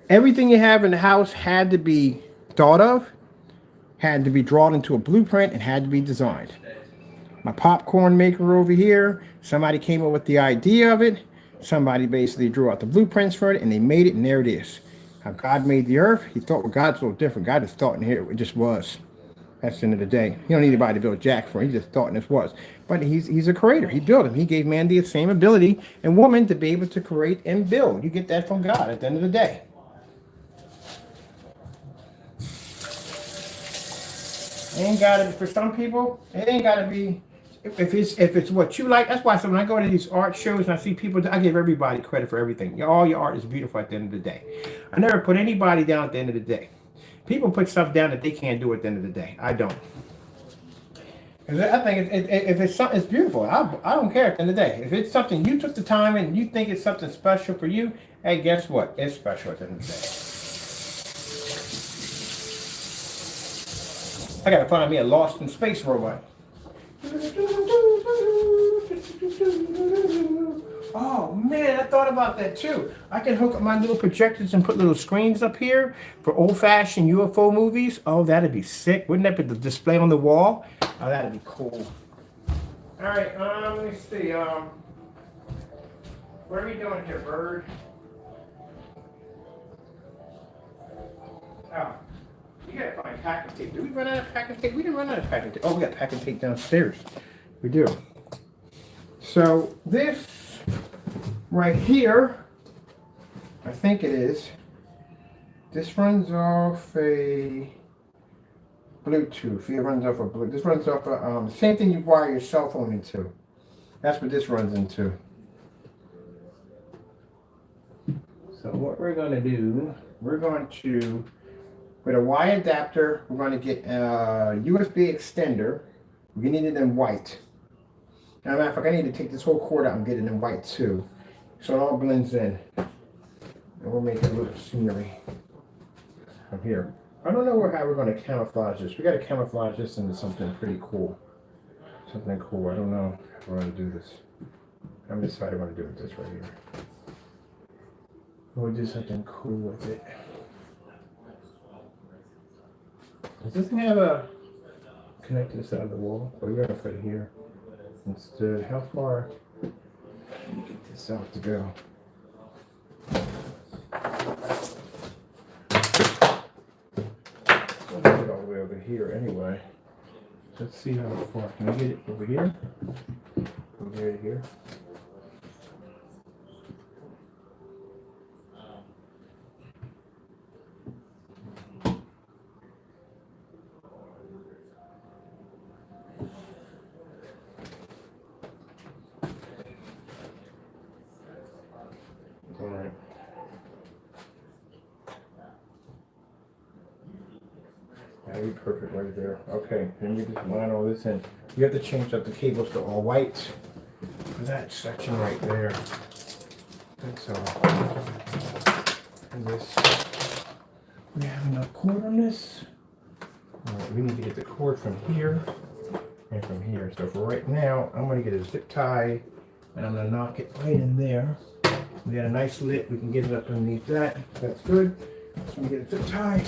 Everything you have in the house had to be thought of, had to be drawn into a blueprint, and had to be designed. My popcorn maker over here, somebody came up with the idea of it. Somebody basically drew out the blueprints for it, and they made it, and there it is. How God made the earth, he thought, well, God's a little different. God just thought in here, it just was. That's the end of the day. He don't need anybody to build jack for him. He just thought, and this was. But he's a creator. He built him. He gave man the same ability and woman to be able to create and build. You get that from God at the end of the day. It ain't got to, for some people, it ain't got to be, if it's what you like, that's why. So when I go to these art shows and I see people, I give everybody credit for everything. All your art is beautiful at the end of the day. I never put anybody down at the end of the day. People put stuff down that they can't do at the end of the day. I don't. I think if it's something, it's beautiful. I don't care at the end of the day. If it's something you took the time and you think it's something special for you, hey, guess what? It's special at the end of the day. I gotta find me a Lost in Space robot. Oh man, I thought about that too. I can hook up my little projectors and put little screens up here for old-fashioned UFO movies. Oh, that'd be sick. Wouldn't that be the display on the wall? Oh, that'd be cool. All right, let me see. What are we doing here, bird? Oh, you gotta find packing tape. Did we run out of packing tape? We didn't run out of packing tape. Oh, we got packing tape downstairs. We do. So this right here, I think it is. This runs off a Bluetooth. It runs off a Bluetooth. This runs off a same thing you wire your cell phone into. That's what this runs into. So what we're going to do, we're going to, with a Y adapter, we're going to get a USB extender. We need it in white. As a matter of fact, I need to take this whole cord out and get it in white too. So it all blends in. And we'll make a little scenery from here. I don't know how we're going to camouflage this. We got to camouflage this into something pretty cool. Something cool. I don't know how we're going to do this. I'm deciding what to do with this right here. We'll do something cool with it. Does this thing have a connect to the side of the wall? Or we're going to put it here instead. How far can you get this out to go? We'll get it all the way over here anyway. Let's see how far. Can I get it over here? Over here to here? All right. That'd be perfect right there. Okay, then you just line all this in. You have to change up the cables to all white for that section right there. That's all. And this, we have enough cord on this. All right, we need to get the cord from here and from here. So for right now, I'm gonna get a zip tie and I'm gonna knock it right in there. We got a nice lip, we can get it up underneath that. That's good. So we get a zip tie.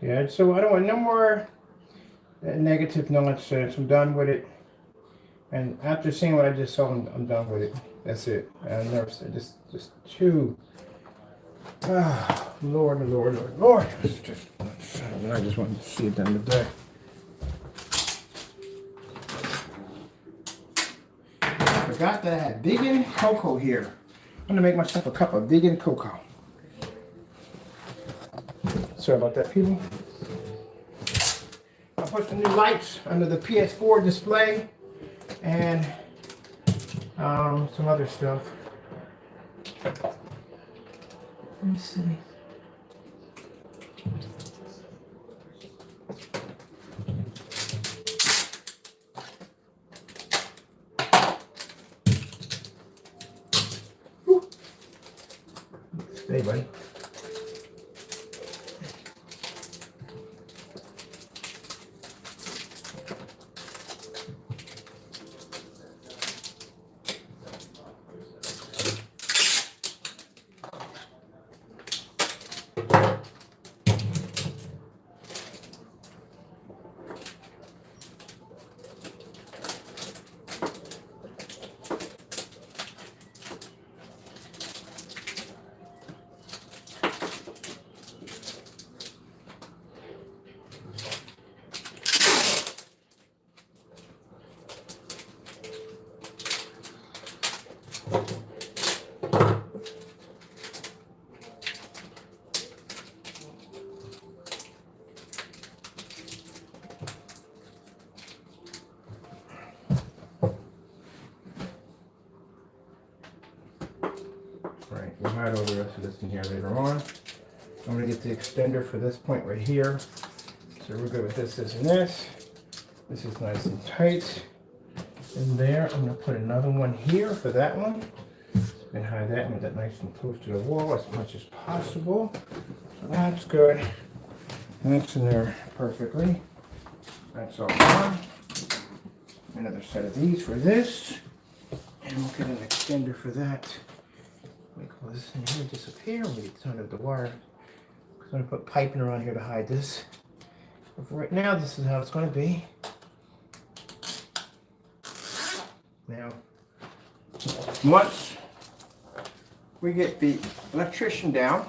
Yeah, so I don't want no more negative nonsense. I'm done with it. And after seeing what I just saw, I'm done with it. That's it. I never said just too. Lord. It's just, I just wanted to see it at the end of the day. I forgot that I had vegan cocoa here. I'm gonna make myself a cup of vegan cocoa. Sorry about that, people. I put some new lights under the PS4 display and some other stuff. Let me see. Whew. Stay, buddy. We'll hide all the rest of this in here later on. I'm going to get the extender for this point right here. So we're good with this, and this. This is nice and tight. In there, I'm going to put another one here for that one. And hide that and get that nice and close to the wall as much as possible. So that's good. That's in there perfectly. That's all done. Another set of these for this. And we'll get an extender for that. Make all this in here disappear when we get under the wire. I'm going to put piping around here to hide this. But for right now, this is how it's going to be. Now, once we get the electrician down,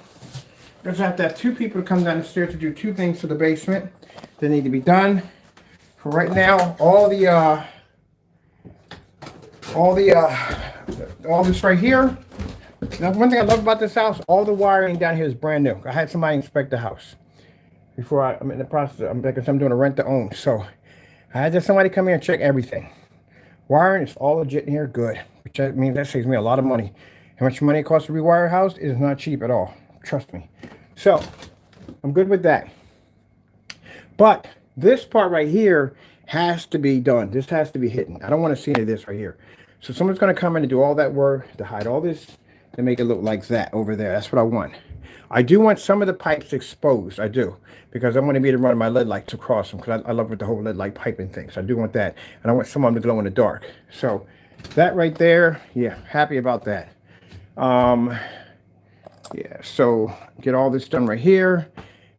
we're going to have 2 people to come down the stairs to do 2 things to the basement that need to be done. For right now, all this right here. Now, one thing I love about this house, all the wiring down here is brand new. I had somebody inspect the house before I'm in the process. I'm doing a rent to own, so I had somebody come here and check everything. Wiring is all legit in here, good, which means that saves me a lot of money. How much money it costs to rewire a house is not cheap at all. Trust me. So, I'm good with that. But this part right here has to be done. This has to be hidden. I don't want to see any of this right here. So someone's going to come in and do all that work to hide all this and make it look like that over there. That's what I want. I do want some of the pipes exposed. I do. Because I want to be able to run my LED lights across them. Because I love with the whole LED light piping thing. So I do want that. And I want some of them to glow in the dark. So that right there, yeah, happy about that. Yeah, so get all this done right here.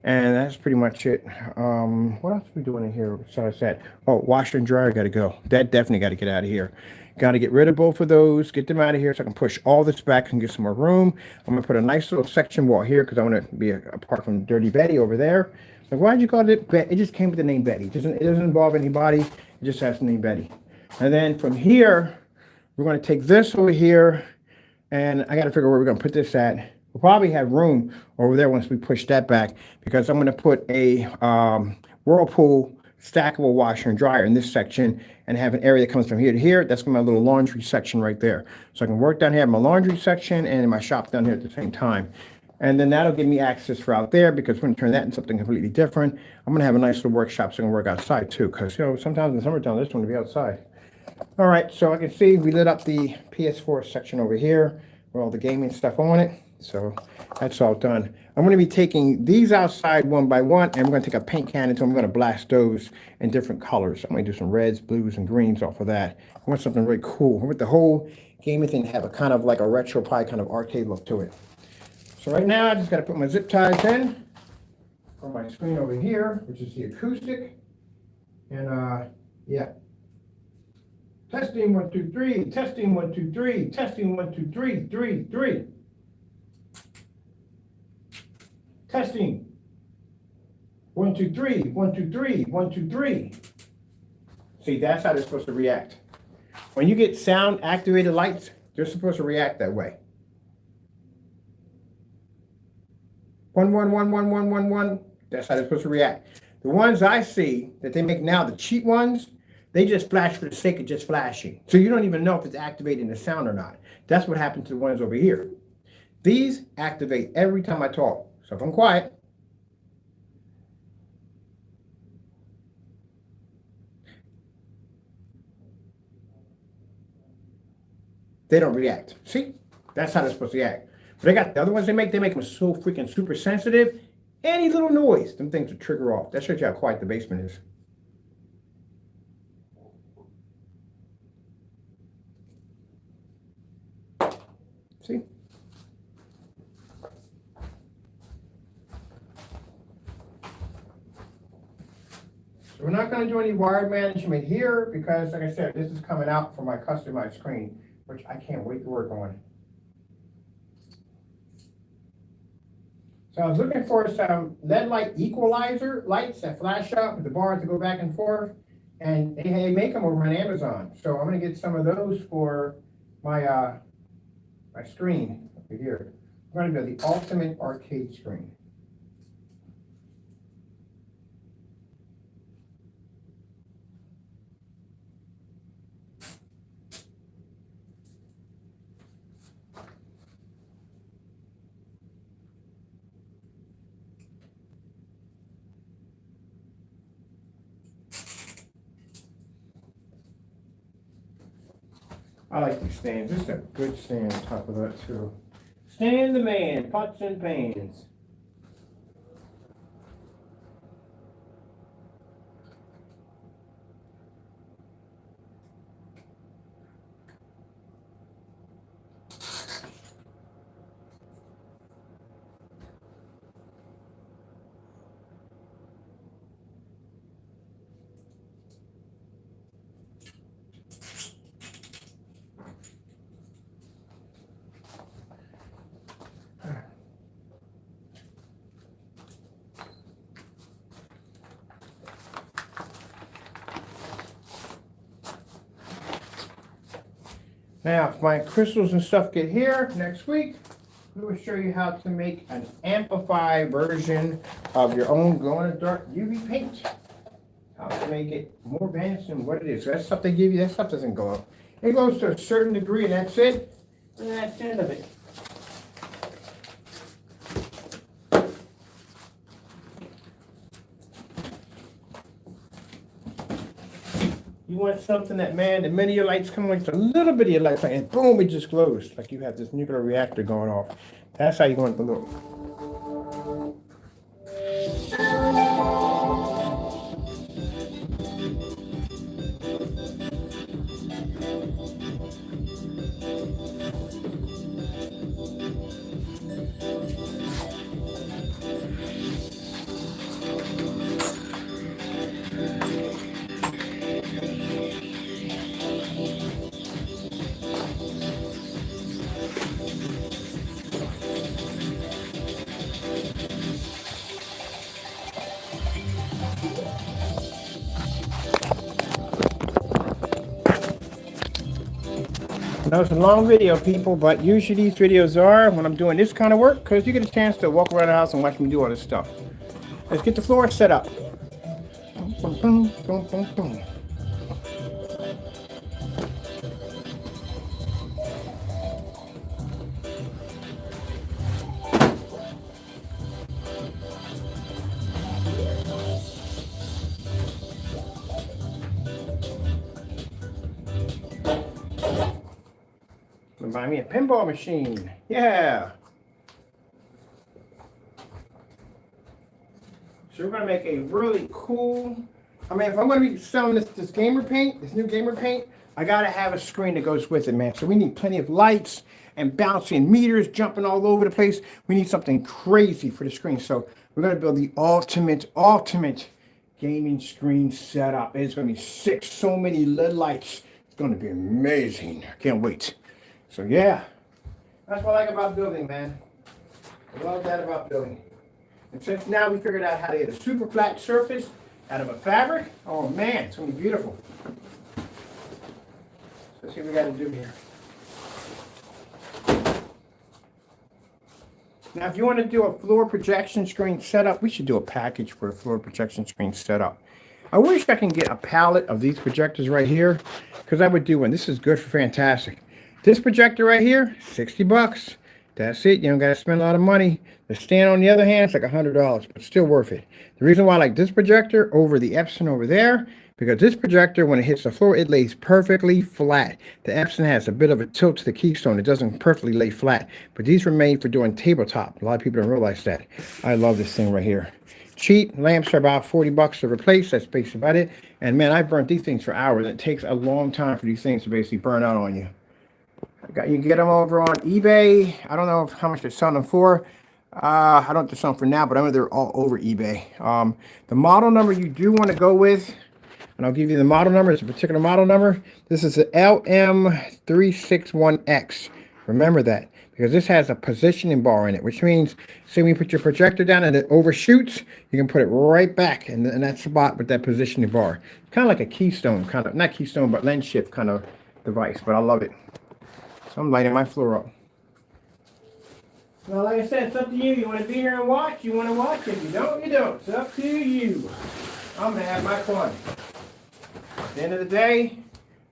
And that's pretty much it. What else are we doing in here besides that? Oh, washer and dryer got to go. That definitely got to get out of here. Got to get rid of both of those, get them out of here so I can push all this back and get some more room. I'm going to put a nice little section wall here because I want to be apart from Dirty Betty over there. Like, why'd you call it Betty? It just came with the name Betty. It doesn't involve anybody. It just has the name Betty. And then from here, we're going to take this over here, and I got to figure where we're going to put this at. We'll probably have room over there once we push that back because I'm going to put a Whirlpool stackable washer and dryer in this section and have an area that comes from here to here. That's my little laundry section right there. So I can work down here, my laundry section, and my shop down here at the same time. And then that'll give me access for out there because we're going to turn that into something completely different. I'm going to have a nice little workshop so I can work outside too because, you know, sometimes in the summertime, I just want to be outside. All right, so I can see we lit up the PS4 section over here with all the gaming stuff on it. So that's all done. I'm going to be taking these outside one by one, and I'm going to take a paint can and I'm going to blast those in different colors. I'm going to do some reds, blues, and greens off of that. I want something really cool. I want the whole gaming thing to have a kind of like a retro pie kind of arcade look to it. So right now, I just got to put my zip ties in for my screen over here, which is the acoustic. And yeah. Testing 1, 2, 3. Testing 1, 2, 3. Testing 1, 2, 3. 3, 3. Testing. 1, 2, 3. 1, 2, 3. 1, 2, 3. See, that's how they're supposed to react. When you get sound activated lights, they're supposed to react that way. 1, 1, 1, 1, 1, 1, 1. That's how they're supposed to react. The ones I see that they make now, the cheap ones, they just flash for the sake of just flashing. So you don't even know if it's activating the sound or not. That's what happened to the ones over here. These activate every time I talk. So if I'm quiet, they don't react. See? That's how they're supposed to react. But they got the other ones they make them so freaking super sensitive. Any little noise, them things will trigger off. That shows you how quiet the basement is. See? So we're not going to do any wire management here because, like I said, this is coming out from my customized screen, which I can't wait to work on. So I was looking for some LED light equalizer lights that flash up with the bars to go back and forth, and they make them over on Amazon. So I'm going to get some of those for my my screen over here. I'm going to go the ultimate arcade screen. I like these stands. This is a good stand on top of that too. Stand the man, pots and pans. Now, if my crystals and stuff get here next week, we will show you how to make an amplified version of your own glow-in-the-dark UV paint. How to make it more advanced than what it is. So that stuff they give you, that stuff doesn't glow. It glows to a certain degree, and that's it. And that's the end of it. You want something that, man, the minute your lights come on, just a little bit of your lights, and boom, it just glows. Like you have this nuclear reactor going off. That's how you want it to look. That was a long video, people, but usually these videos are when I'm doing this kind of work, because you get a chance to walk around the house and watch me do all this stuff. Let's get the floor set up. Boom, boom, boom, boom, boom. Buy me a pinball machine. Yeah. So we're gonna make a really cool. I mean, if I'm gonna be selling this gamer paint, this new gamer paint, I gotta have a screen that goes with it, man. So we need plenty of lights and bouncing meters jumping all over the place. We need something crazy for the screen. So we're gonna build the ultimate gaming screen setup. It's gonna be sick. So many LED lights. It's gonna be amazing. I can't wait. So yeah, that's what I like about building, man. I love that about building. And since now we figured out how to get a super flat surface out of a fabric, oh man, it's gonna be beautiful. So let's see what we gotta do here. Now if you want to do a floor projection screen setup, we should do a package for a floor projection screen setup. I wish I can get a palette of these projectors right here, because I would do one. This is good for fantastic. This projector right here, 60 bucks. That's it. You don't got to spend a lot of money. The stand, on the other hand, it's like $100, but still worth it. The reason why I like this projector over the Epson over there, because this projector, when it hits the floor, it lays perfectly flat. The Epson has a bit of a tilt to the keystone. It doesn't perfectly lay flat, but these were made for doing tabletop. A lot of people don't realize that. I love this thing right here. Cheap lamps are about 40 bucks to replace. That's basically about it. And man, I've burnt these things for hours. It takes a long time for these things to basically burn out on you. You can get them over on eBay. I don't know how much they're selling them for. I don't know if they're selling for now, but I know they're all over eBay. The model number you do want to go with, and I'll give you the model number. It's a particular model number. This is the LM361X. Remember that, because this has a positioning bar in it, which means, say when you put your projector down and it overshoots, you can put it right back in that spot with that positioning bar. Kind of like a keystone, kind of, not keystone, but lens shift kind of device, but I love it. So I'm lighting my floor up. Well, like I said, it's up to you. You want to be here and watch? You want to watch? If you don't, you don't. It's up to you. I'm going to have my fun. At the end of the day,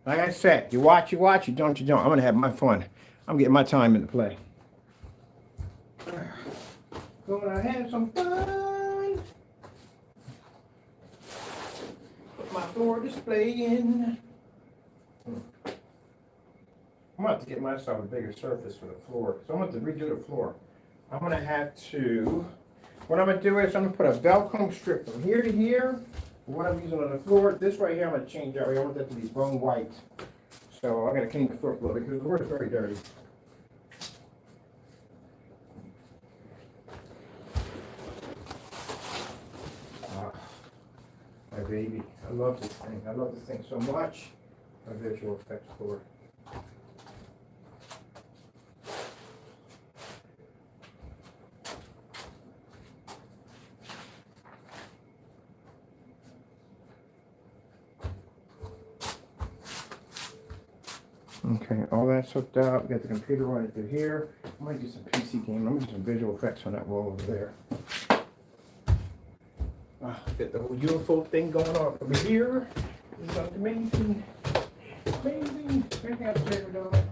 like I said, you watch, you don't, you don't. I'm going to have my fun. I'm getting my time into play. Gonna have some fun. Put my floor display in. I'm going to have to get myself a bigger surface for the floor. So I'm going to have to redo the floor. I'm going to have to, what I'm going to do is I'm going to put a Velcro strip from here to here. What I'm using on the floor, this right here I'm going to change out. I want that to be bone white. So I got to clean the floor a little bit because the floor is very dirty. My baby. I love this thing. I love this thing so much. My visual effects floor. Okay, all that's hooked up. We got the computer running through here. I might do some PC game. I'm gonna do some visual effects on that wall over there. Get the whole UFO thing going on over here. This is amazing. Amazing. Anything else to ever done?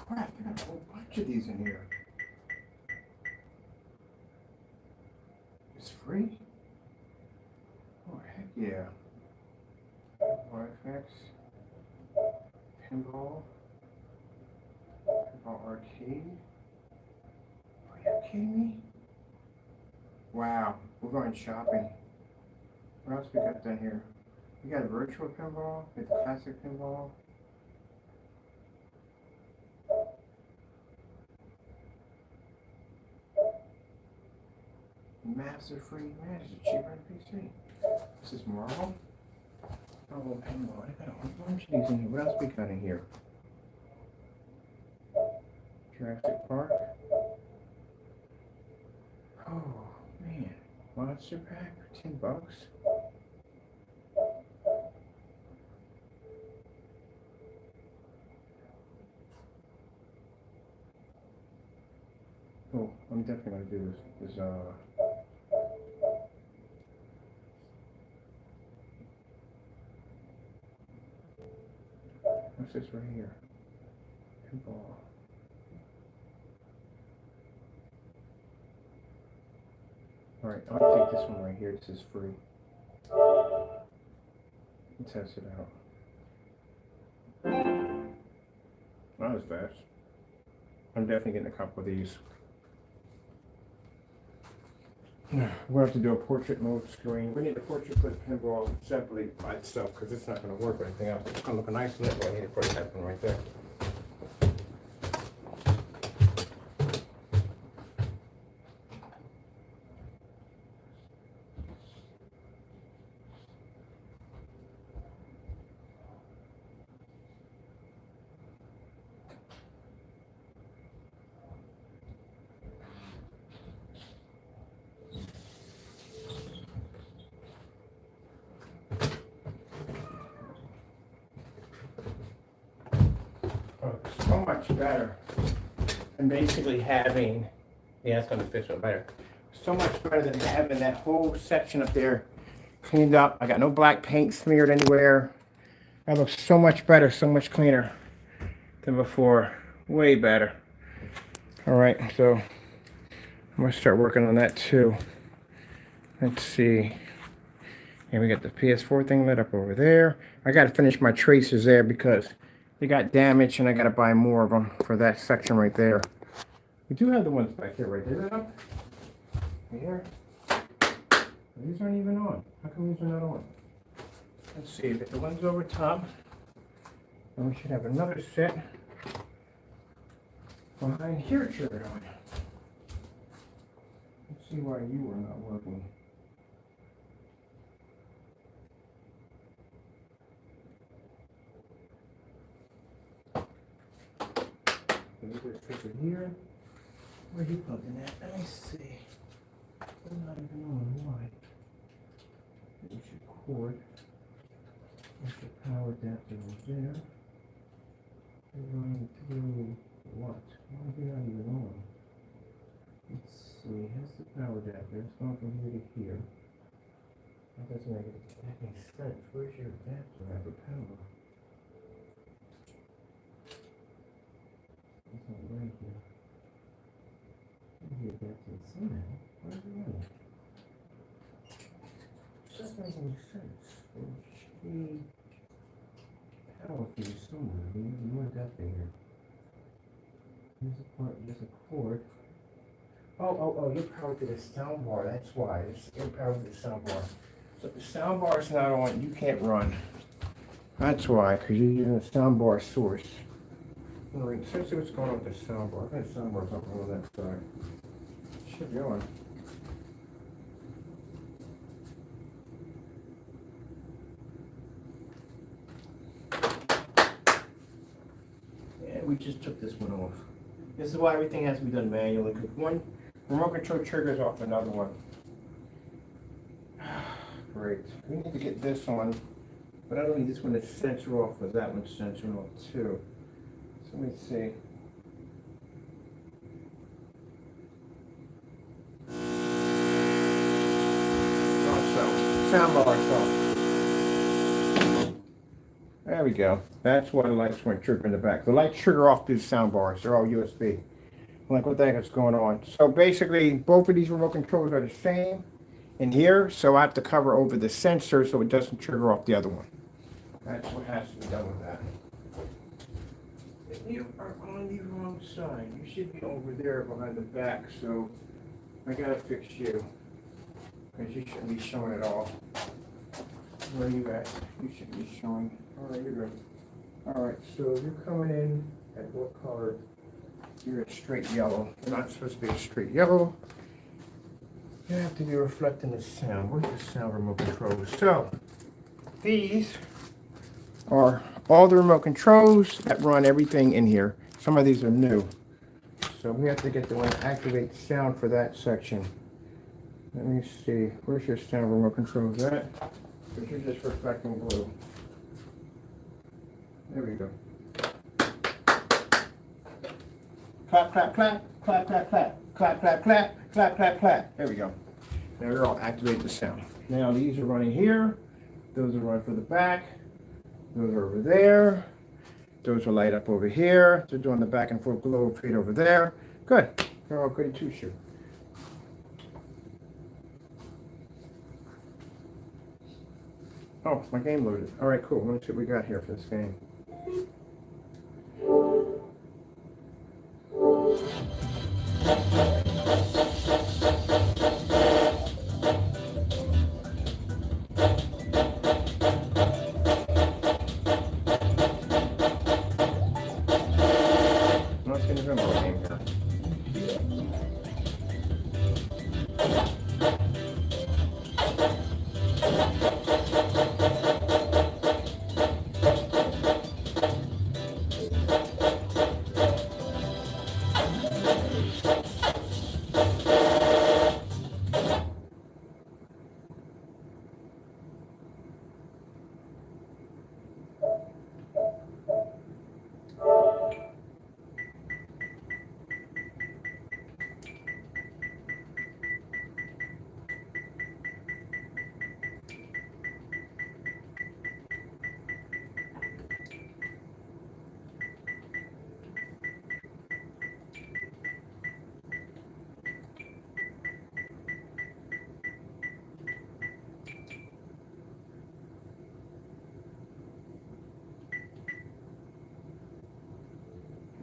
crap, I got a whole bunch of these in here. It's free? Oh, heck yeah. FX, Pinball, Pinball Arcade. Are you kidding me? Wow, we're going shopping. What else we got down here? We got a virtual pinball, we got the classic pinball. Maps are free. Man, this is cheaper than PC. This is Marvel. Oh, pinball. I got a whole bunch of these in here. What else we got in here? Jurassic Park. Oh, man. Monster Pack for $10. Oh, I'm definitely gonna do this. What's this right here? Pinball. Alright, I'll take this one right here. This is free. Let's test it out. That was fast. I'm definitely getting a couple of these. We'll have to do a portrait mode screen. We need a portrait for the pinball separately by itself because it's not going to work or anything else. It's going to look nice in it, but I need to put that one right there. So much better than basically having, yeah, it's going to fit so better. So much better than having that whole section up there cleaned up. I got no black paint smeared anywhere. That looks so much better, so much cleaner than before. Way better. All right, so I'm going to start working on that too. Let's see. And we got the PS4 thing lit up over there. I got to finish my traces there because they got damaged and I got to buy more of them for that section right there. We do have the ones back here, right? Is it up? Here? These aren't even on. How come these are not on? Let's see, we got the ones over top. And we should have another set behind here turned on. Let's see why you are not working. Put it here. Where are you plugging at? Let me see. I'm not even on. Why? There's your cord. There's your power adapter over there. You're running through what? Why are you not even on? Let's see. Here's the power adapter. It's going from here to here. That doesn't make any sense. Where's your adapter at for power? It's not right here. Maybe that's it somehow. Where's it running? It doesn't make any sense. There should be power fuse somewhere. We need more adapter here. There's a part, there's a cord. Oh, you're powered to the sound bar. That's why. You're powered to the sound bar. So if the sound bar is not on, you can't run. That's why, because you're using the sound bar source. Alright, so let's see what's going on with the sound bar. I think the sound bar's up on that side. Should be on. Yeah, we just took this one off. This is why everything has to be done manually, because one remote control triggers off another one. Great. We need to get this on, but I don't need this one to censor off, but that one's censoring off too. So let me see. Sound bar off. There we go. That's why the lights weren't triggering in the back. The lights trigger off these sound bars. They're all USB. I'm like, what the heck is going on? So basically, both of these remote controls are the same in here. So I have to cover over the sensor so it doesn't trigger off the other one. That's what has to be done with that. You are on the wrong side. You should be over there behind the back. So I gotta fix you. Because you shouldn't be showing it all. Where are you at? You shouldn't be showing. Alright, you're good. Alright, so you're coming in at what color? You're a straight yellow. You're not supposed to be a straight yellow. You have to be reflecting the sound. Where's the sound remote controls? So, these are all the remote controls that run everything in here. Some of these are new. So we have to get the one to activate the sound for that section. Let me see. Where's your sound remote controls at? Because you're just reflecting blue. There we go. Clap, clap, clap, clap, clap, clap, clap, clap, clap, clap, clap, clap. There we go. Now we're all activate the sound. Now these are running here. Those are running for the back. Those are over there. Those are light up over here. They're doing the back and forth glow feed over there. Good. They're all good to shoot. Oh, my game loaded. All right, cool. Let me see what we got here for this game. Not seeing the pinball game here.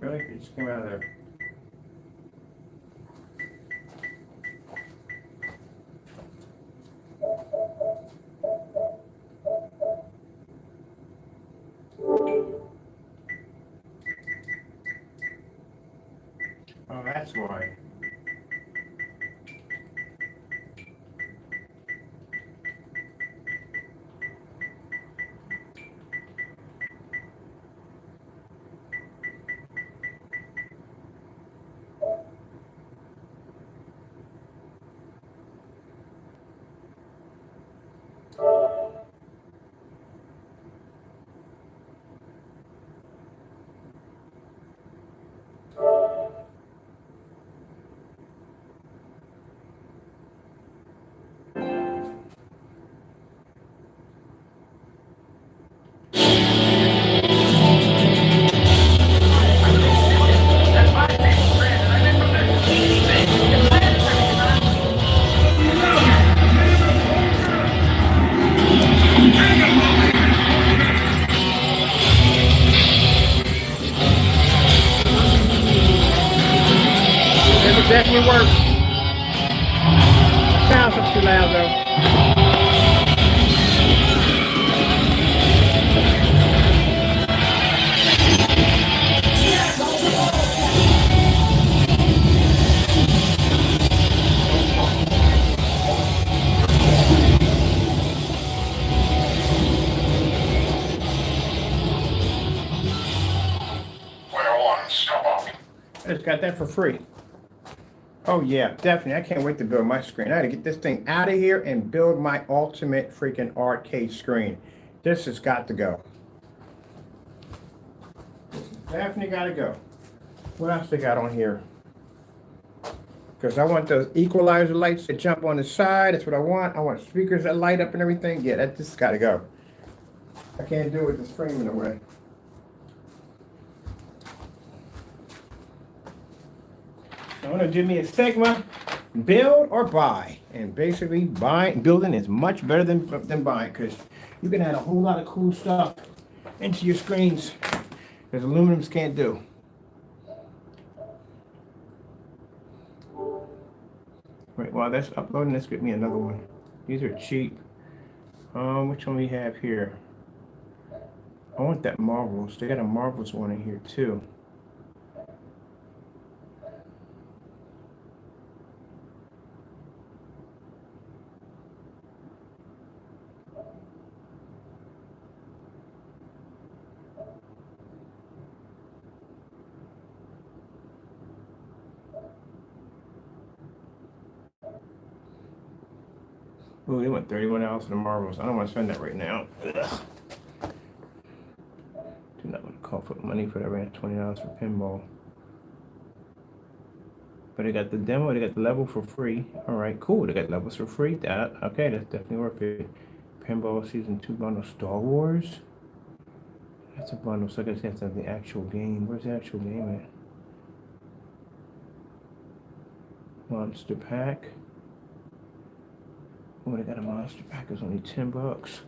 Really? You just came out of there. Oh, that's why. It'll definitely work. Sounds up too loud though. I just got that for free. Oh yeah, definitely. I can't wait to build my screen. I gotta get this thing out of here and build my ultimate freaking arcade screen. This has got to go. This has definitely gotta go. What else they got on here? Because I want those equalizer lights that jump on the side. That's what I want. I want speakers that light up and everything. Yeah, that just gotta go. I can't do it with the screen in the way. So I'm gonna do me a Sigma, build or buy. And basically building is much better than buying, because you can add a whole lot of cool stuff into your screens that aluminums can't do. Right, while that's uploading, let's get me another one. These are cheap. Which one we have here? I want that Marvels. They got a Marvels one in here too. Oh, they went $31 for the Marvels. I don't want to spend that right now. Ugh. Do not want to call for money for that. I ran $20 for pinball. But they got the demo, they got the level for free. All right, cool. They got levels for free. Okay, that's definitely worth it. Pinball Season 2 bundle, Star Wars. That's a bundle, so I guess that's the actual game. Where's the actual game at? Monster Pack. Oh, they got a Monster Pack. It's only $10.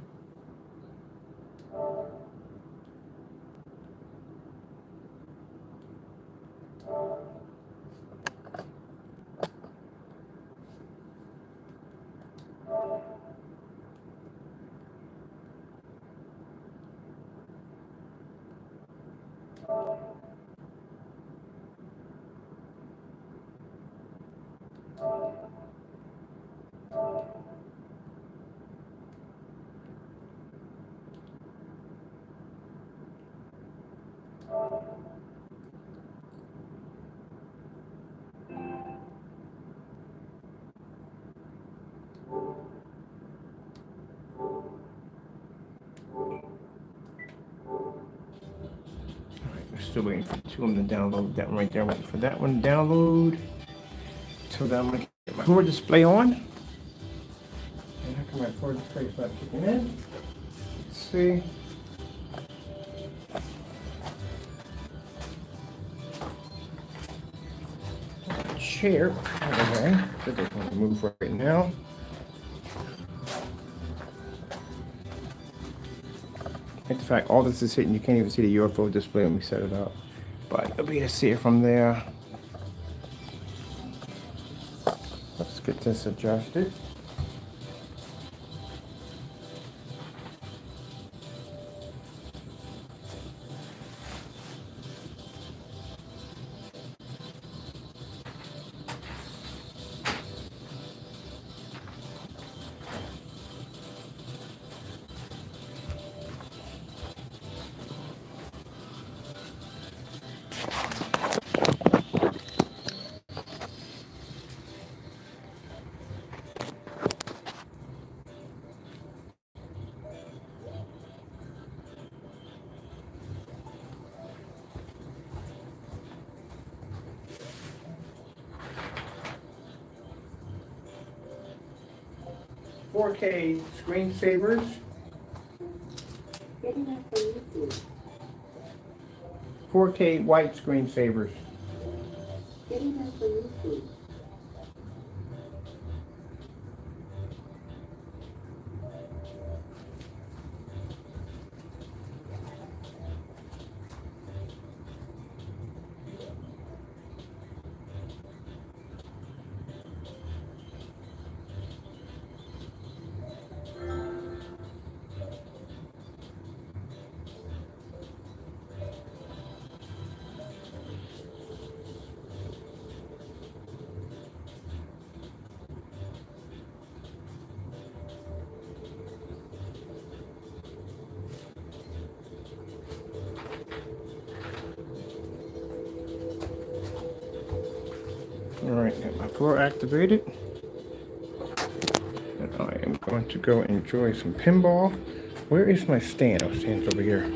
Still waiting for two of them to download. That one right there, waiting for that one to download. So then I'm gonna get my forward display on. And how come my forward display is not kicking in? Let's see. Chair. Okay. Should just want to move right now. In fact, all this is hitting. You can't even see the UFO display when we set it up. But you'll be able to see it from there. Let's get this adjusted. .4K screensavers. 4K white screensavers. Alright, got my floor activated. And I am going to go enjoy some pinball. Where is my stand? Oh, stand's over here.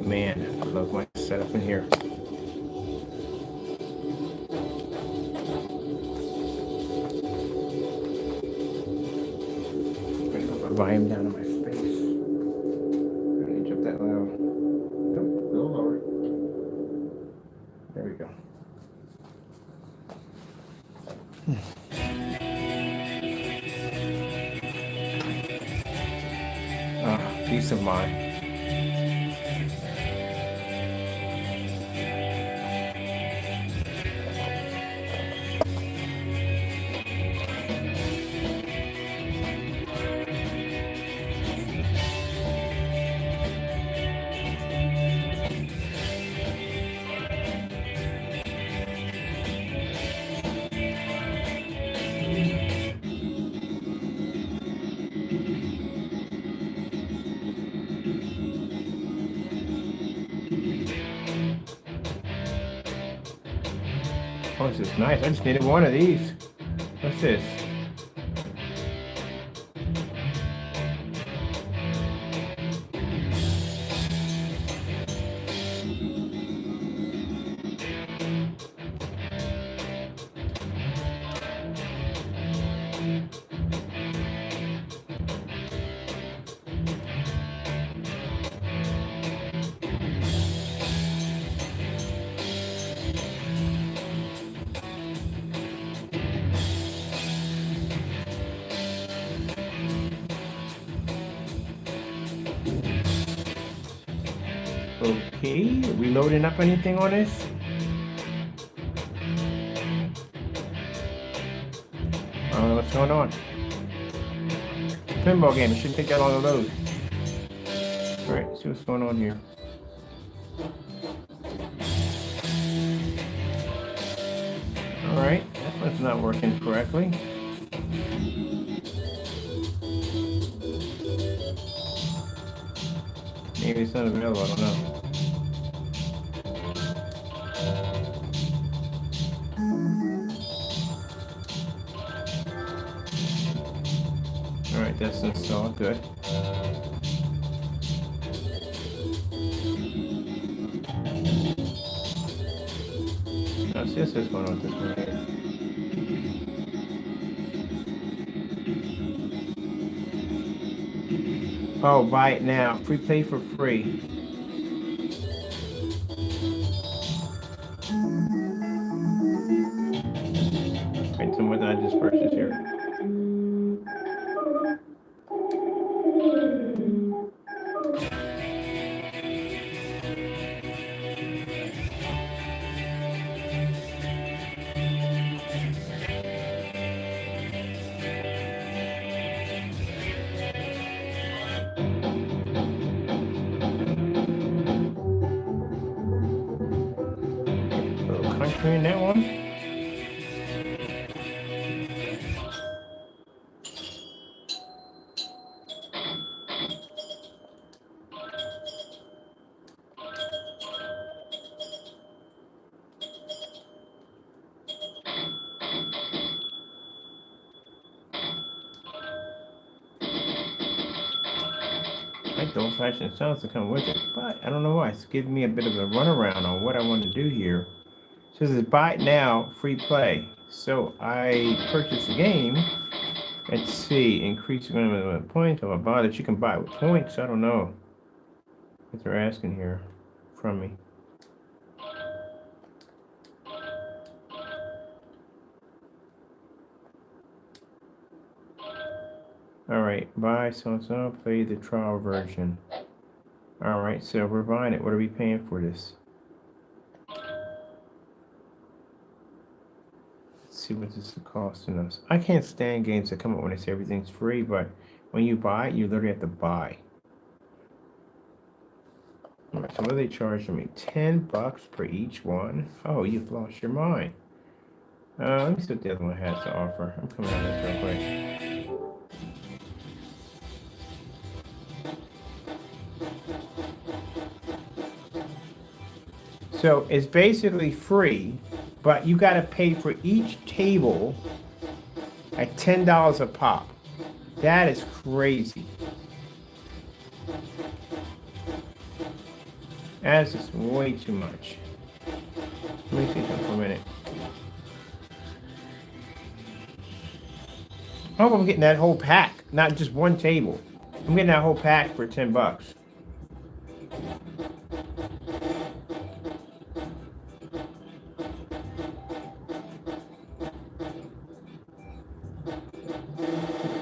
man, I love my setup in here. Volume down on my space. I don't need to jump that loud. Nope, a little lower. There we go. Peace of mind. Oh, this is nice. I just needed one of these. What's this? Okay, are we loading up anything on this? I don't know what's going on. Pinball game, it shouldn't take that long to load. Alright, see what's going on here. Alright, that one's not working correctly. Maybe it's not available, I don't know. Alright, that's installed, good. Now see what's going on with this one here. Oh, buy it now. Free play for free. Wait, so what did I just purchase here? Country in that one. I like the old-fashioned sounds that come with it, but I don't know why. It's giving me a bit of a runaround on what I want to do here. It says it's buy it now, free play. So I purchased the game. Let's see, increase minimum points. Oh, I bought it. You can buy it with points. I don't know what they're asking here from me. All right, buy so play the trial version. All right, so we're buying it. What are we paying for this? Let's see what this is costing us. I can't stand games that come up when they say everything's free, but when you buy it, you literally have to buy. All right, so what are they charging me? $10 per each one? Oh, you've lost your mind. Let me see what the other one has to offer. I'm coming out of this real quick. So it's basically free, but you got to pay for each table at $10 a pop. That is crazy. That's just way too much. Let me see something for a minute. I hope I'm getting that whole pack, not just one table. I'm getting that whole pack for $10.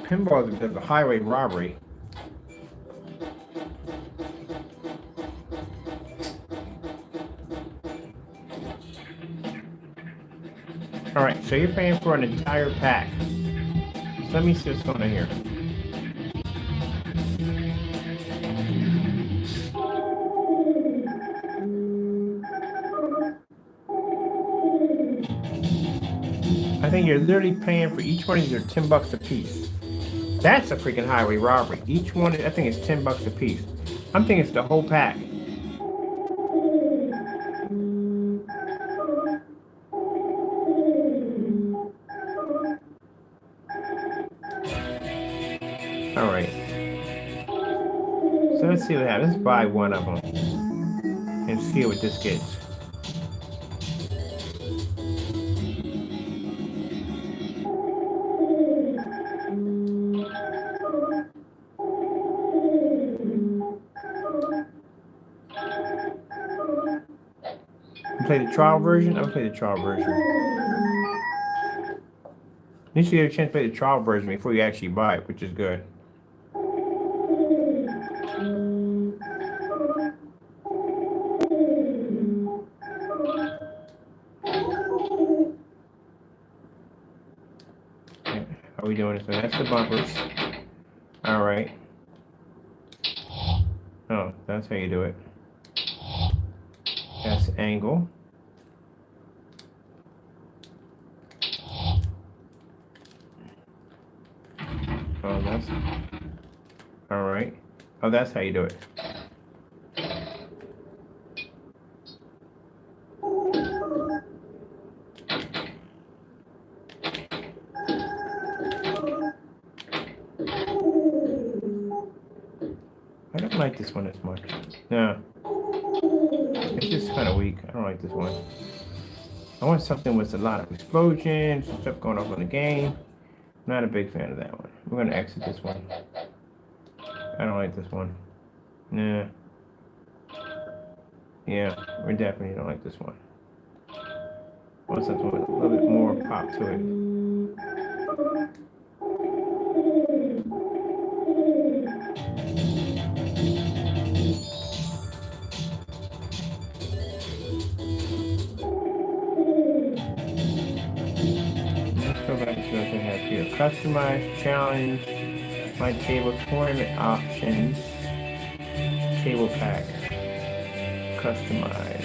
Pinball is a highway robbery. All right, so you're paying for an entire pack. So let me see what's going on here. I think you're literally paying for each one of these are $10 a piece. That's a freaking highway robbery. Each one, I think it's $10 a piece. I'm thinking it's the whole pack. All right. So let's see what happens. Let's buy one of them and see what this gets. You play the trial version? I'll play the trial version. You should get a chance to play the trial version before you actually buy it, which is good. Okay, how are we doing? So that's the bumpers. All right. Oh, that's how you do it. That's angle. Oh, that's all right. Oh, that's how you do it. I don't like this one as much. No, it's just kind of weak. I don't like this one. I want something with a lot of explosions and stuff going off in the game. Not a big fan of that one. We're gonna exit this one. I don't like this one. Nah. Yeah, we definitely don't like this one. I want something with a little bit more pop to it. Let's go back to what I have here. Customize, challenge, my table tournament options, table pack, customize,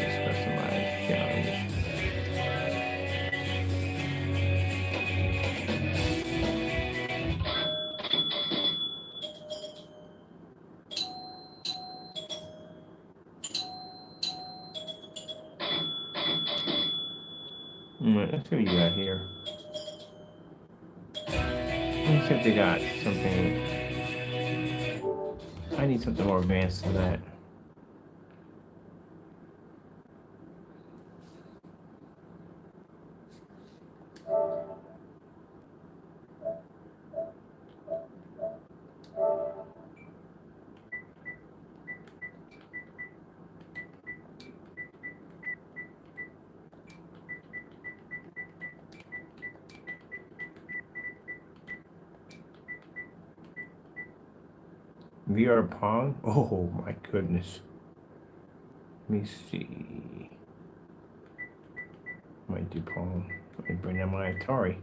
challenge. Let's see what you got here. Let's see if they got something. I need something more advanced than that. VR Pong? Oh my goodness. Let me see. Might do Pong. Let me bring down my Atari.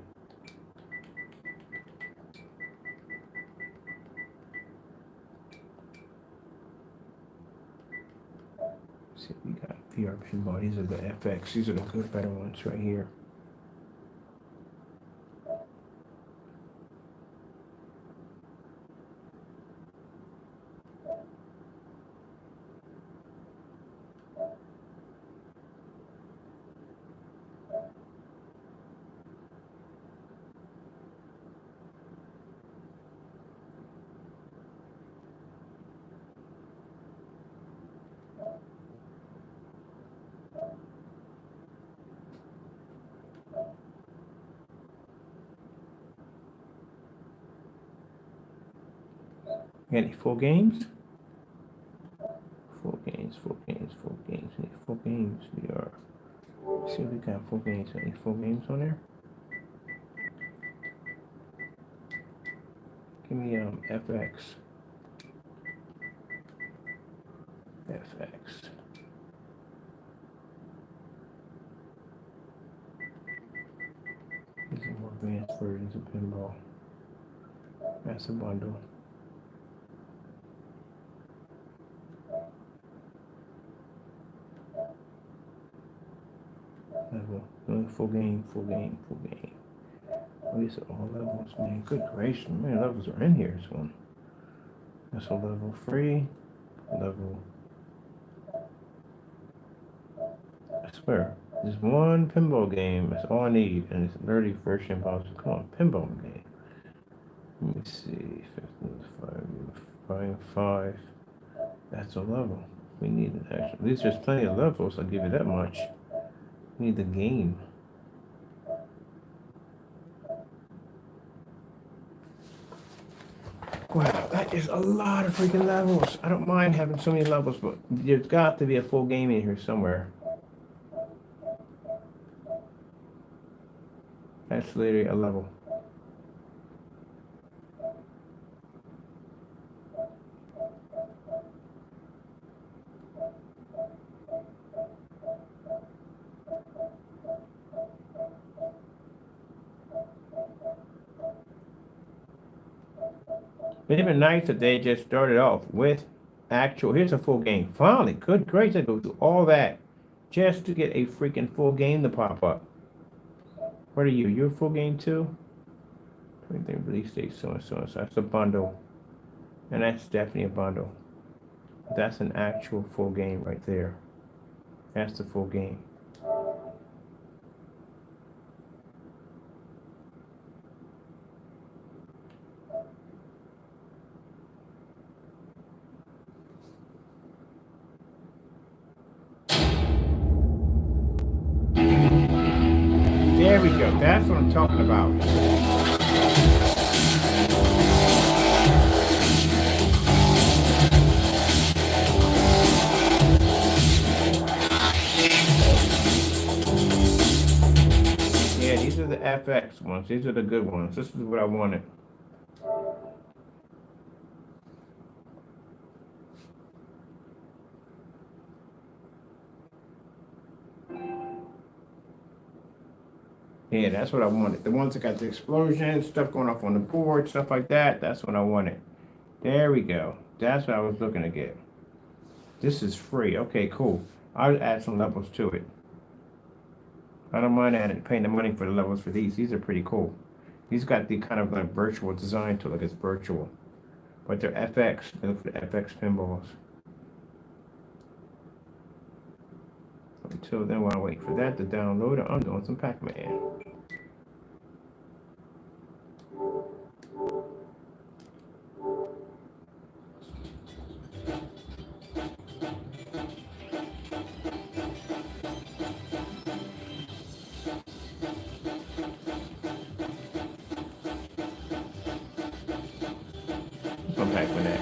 See, we got VR pinball. These are the FX. These are the good, better ones right here. Any full games? Full games, full games, full games. Any full games? We are. Let's see if we got full games. Any full games on there? Give me FX. FX. These are more advanced versions of pinball. That's a bundle. Level. Full game, full game, full game. Oh, these are all levels, man. Good gracious, man. Levels are in here, this one. That's a level 3. Level. I swear. There's one pinball game. That's all I need. And it's literally first impossible. Come on, pinball game. Let me see. 5. That's a level. We need an extra. At least there's plenty of levels. I'll give you that much. We need the game. Wow, that is a lot of freaking levels. I don't mind having so many levels, but there's got to be a full game in here somewhere. That's literally a level. It'd been nice if they just started off with actual. Here's a full game. Finally, good grace, I go through all that just to get a freaking full game to pop up. What are you? You're a full game too? 23 release date, so and so and so. That's a bundle. And that's definitely a bundle. That's an actual full game right there. That's the full game. There we go. That's what I'm talking about. Yeah, these are the FX ones. These are the good ones. This is what I wanted. Yeah, that's what I wanted. The ones that got the explosion, stuff going off on the board, stuff like that. That's what I wanted. There we go. That's what I was looking to get. This is free. Okay, cool. I'll add some levels to it. I don't mind paying the money for the levels for these. These are pretty cool. These got the kind of like virtual design to it, like it's virtual. But they're FX. They look for the FX pinballs. Until then, while I wait for that to download it, I'm doing some Pac-Man. Some Pac-Man.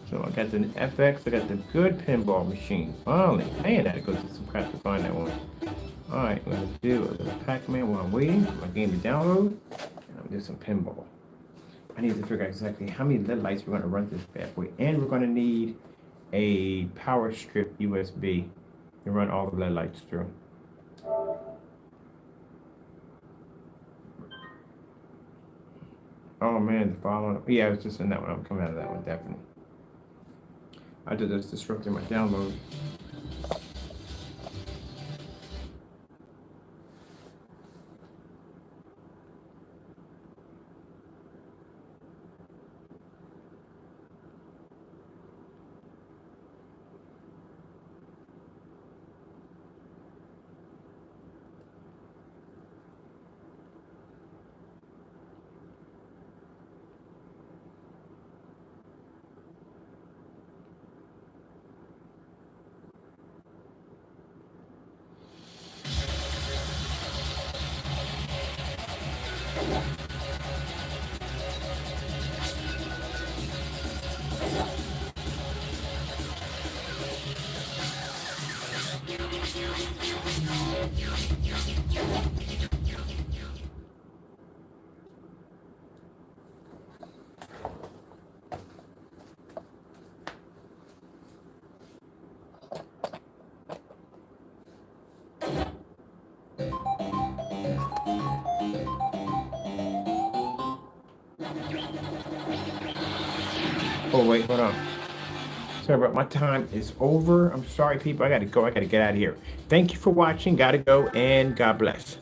So I got the FX, I got the good pinball machine. Finally, man, I had to go through some crap to find that one. Alright, I'm gonna do a little Pac-Man while I'm waiting for my game to download. And I'm gonna do some pinball. I need to figure out exactly how many LED lights we're gonna run this bad boy. And we're gonna need a power strip USB to run all the LED lights through. Oh man, the following. Yeah, I was just in that one. I'm coming out of that one, definitely. I did this disrupting my download. Oh, wait, hold on. Sorry about my time is over. I'm sorry, people. I got to go. I got to get out of here. Thank you for watching. Got to go, and God bless.